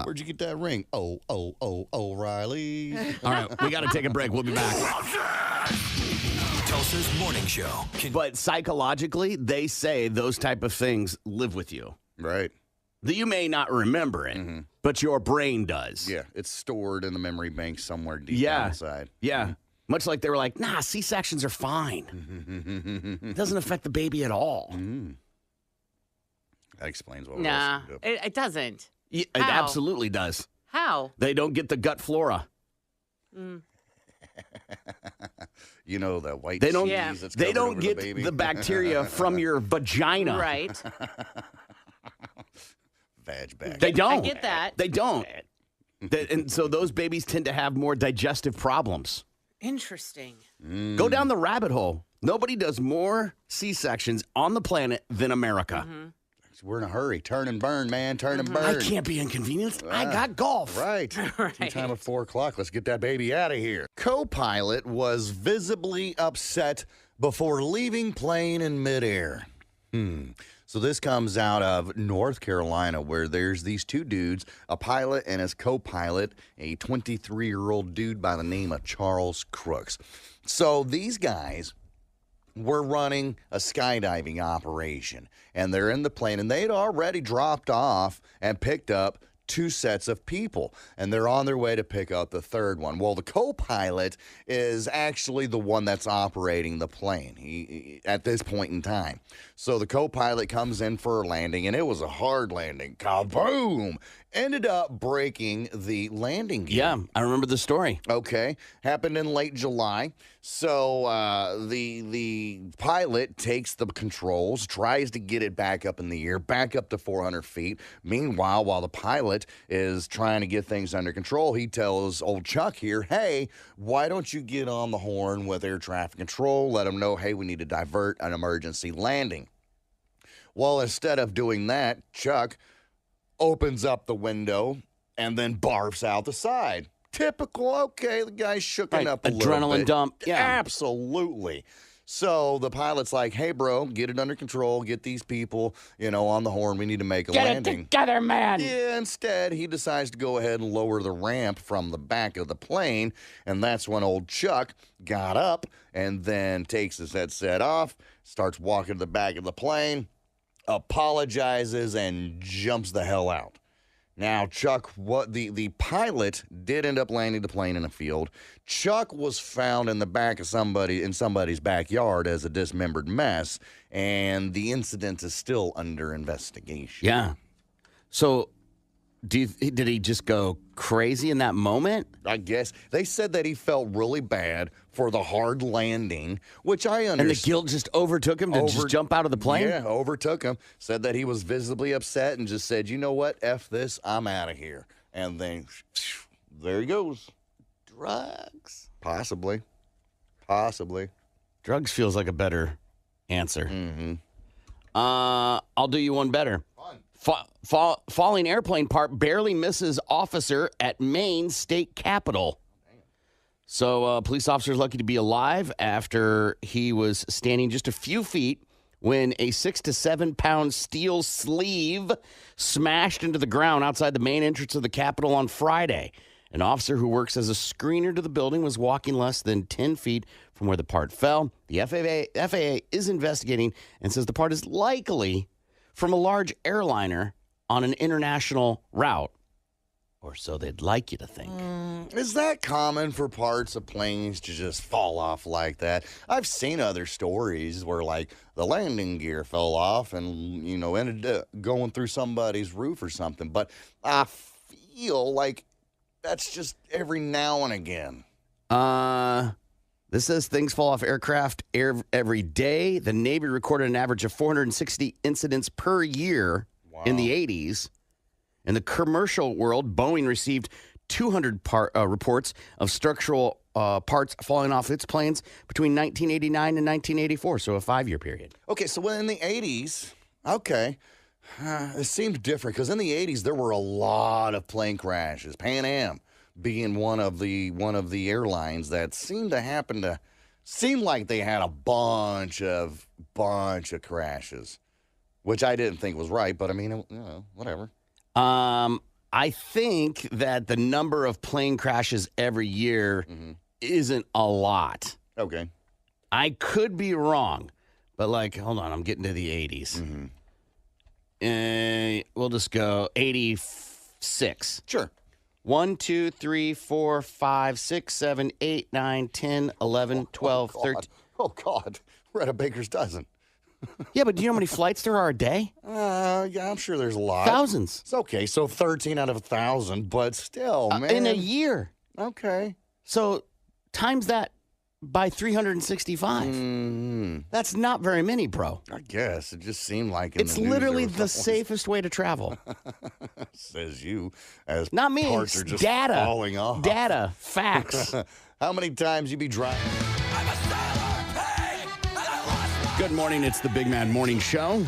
C: Where'd you get that ring? O'Reilly.
A: All right, we got to take a break. We'll be back.
D: Tulsa's Morning Show.
A: But psychologically, they say those type of things live with you.
C: Right.
A: You may not remember it, but your brain does.
C: Yeah, it's stored in the memory bank somewhere deep down inside.
A: Yeah. Much like they were like, nah, C-sections are fine. It doesn't affect the baby at all.
C: That explains what
H: Nah,
C: we're
H: it doesn't.
A: It
H: How?
A: absolutely does.
H: How?
A: They don't get the gut flora.
C: You know, that white
A: They don't.
C: cheese that's
A: They
C: covered
A: don't
C: over
A: get
C: the baby.
A: the bacteria from your vagina.
H: Right.
C: Vag back.
A: They don't.
H: I get that.
A: They don't. And so those babies tend to have more digestive problems.
H: Interesting.
A: Go down the rabbit hole. Nobody does more C-sections on the planet than America.
C: We're in a hurry. Turn and burn, man. Turn and burn.
A: I can't be inconvenienced. I got golf.
C: Right. Tea time at 4 o'clock. Let's get that baby out of here. Co-pilot was visibly upset before leaving plane in midair. So this comes out of North Carolina, where there's these two dudes, a pilot and his co-pilot, a 23-year-old dude by the name of Charles Crooks. So these guys were running a skydiving operation, and they're in the plane, and they'd already dropped off and picked up 2 sets of people, and they're on their way to pick up the third one. Well, the co-pilot is actually the one that's operating the plane he at this point in time. So the co-pilot comes in for a landing, and it was a hard landing. Kaboom! Ended up breaking the landing gear.
A: Yeah, I remember the story.
C: Okay, happened in late July. So the pilot takes the controls, tries to get it back up in the air, back up to 400 feet. Meanwhile, while the pilot is trying to get things under control, he tells old Chuck here, hey, why don't you get on the horn with air traffic control? Let them know, hey, we need to divert an emergency landing. Well, instead of doing that, Chuck opens up the window and then barfs out the side. Typical, okay, the guy's shooken up a little bit.
A: Adrenaline dump. Yeah.
C: Absolutely. So the pilot's like, hey, bro, get it under control. Get these people, on the horn. We need to make a landing.
A: Get it together, man.
C: Yeah, instead, he decides to go ahead and lower the ramp from the back of the plane. And that's when old Chuck got up and then takes his headset off, starts walking to the back of the plane, apologizes, and jumps the hell out. Now, Chuck, the pilot did end up landing the plane in a field. Chuck was found in the back of somebody's backyard as a dismembered mess, and the incident is still under investigation.
A: Yeah. So, did he just go crazy in that moment?
C: I guess they said that he felt really bad for the hard landing, which I understand.
A: And the guilt just overtook him to just jump out of the plane?
C: Yeah, overtook him. Said that he was visibly upset and just said, you know what, F this, I'm out of here. And then, there he goes.
A: Drugs.
C: Possibly.
A: Drugs feels like a better answer.
C: Mm-hmm.
A: I'll do you one better. Falling airplane part barely misses officer at Maine state capitol. So police officer's lucky to be alive after he was standing just a few feet when a 6 to 7 pound steel sleeve smashed into the ground outside the main entrance of the Capitol on Friday. An officer who works as a screener to the building was walking less than 10 feet from where the part fell. The FAA is investigating and says the part is likely from a large airliner on an international route. Or so they'd like you to think.
C: Is that common for parts of planes to just fall off like that? I've seen other stories where, like, the landing gear fell off and, ended up going through somebody's roof or something. But I feel like that's just every now and again.
A: This says things fall off aircraft every day. The Navy recorded an average of 460 incidents per year in the 80s. In the commercial world, Boeing received 200 reports of structural parts falling off its planes between 1989 and 1984, so a 5-year period.
C: Okay, so in the 80s, it seemed different because in the 80s there were a lot of plane crashes. Pan Am being one of the airlines that seemed like they had a bunch of crashes, which I didn't think was right, but I mean, whatever.
A: I think that the number of plane crashes every year isn't a lot.
C: Okay.
A: I could be wrong, but hold on, I'm getting to the 80s. We'll just go 86.
C: Sure.
A: 1, 2, 3, 4, 5, 6, 7, 8, 9, 10, 11, 12, 13.
C: Oh, God. We're at a baker's dozen.
A: Yeah, but do you know how many flights there are a day?
C: Yeah, I'm sure there's a lot.
A: Thousands.
C: It's okay. So 13 out of 1,000, but still, man.
A: In a year.
C: Okay.
A: So times that by 365. That's not very many, bro.
C: I guess. It just seemed like
A: it's literally the safest way to travel.
C: Says you. As
A: not me.
C: Parts
A: it's
C: are just
A: data.
C: falling off.
A: Data. Facts.
C: How many times you be driving?
A: Good morning. It's the Big Man Morning Show.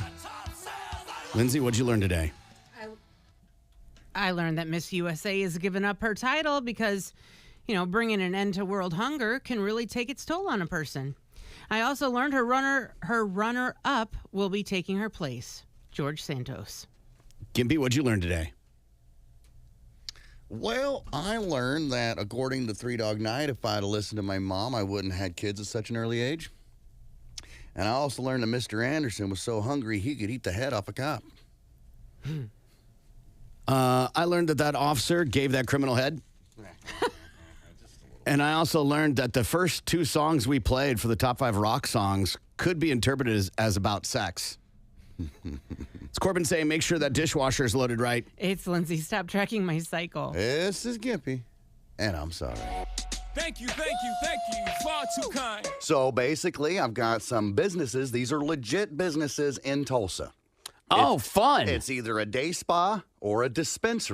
A: Lindsay, what'd you learn today?
B: I learned that Miss USA has given up her title because, bringing an end to world hunger can really take its toll on a person. I also learned her runner-up will be taking her place, George Santos.
A: Gimpy, what'd you learn today?
C: Well, I learned that according to Three Dog Night, if I had listened to my mom, I wouldn't have had kids at such an early age. And I also learned that Mr. Anderson was so hungry he could eat the head off a cop.
A: I learned that officer gave that criminal head. And I also learned that the first 2 songs we played for the top 5 rock songs could be interpreted as about sex. It's Corbin saying, make sure that dishwasher is loaded right.
B: It's Lindsay. Stop tracking my cycle.
C: This is Gimpy, and I'm sorry.
E: Thank you. Far too kind.
C: So basically, I've got some businesses. These are legit businesses in Tulsa.
A: Oh, fun.
C: It's either a day spa or a dispensary.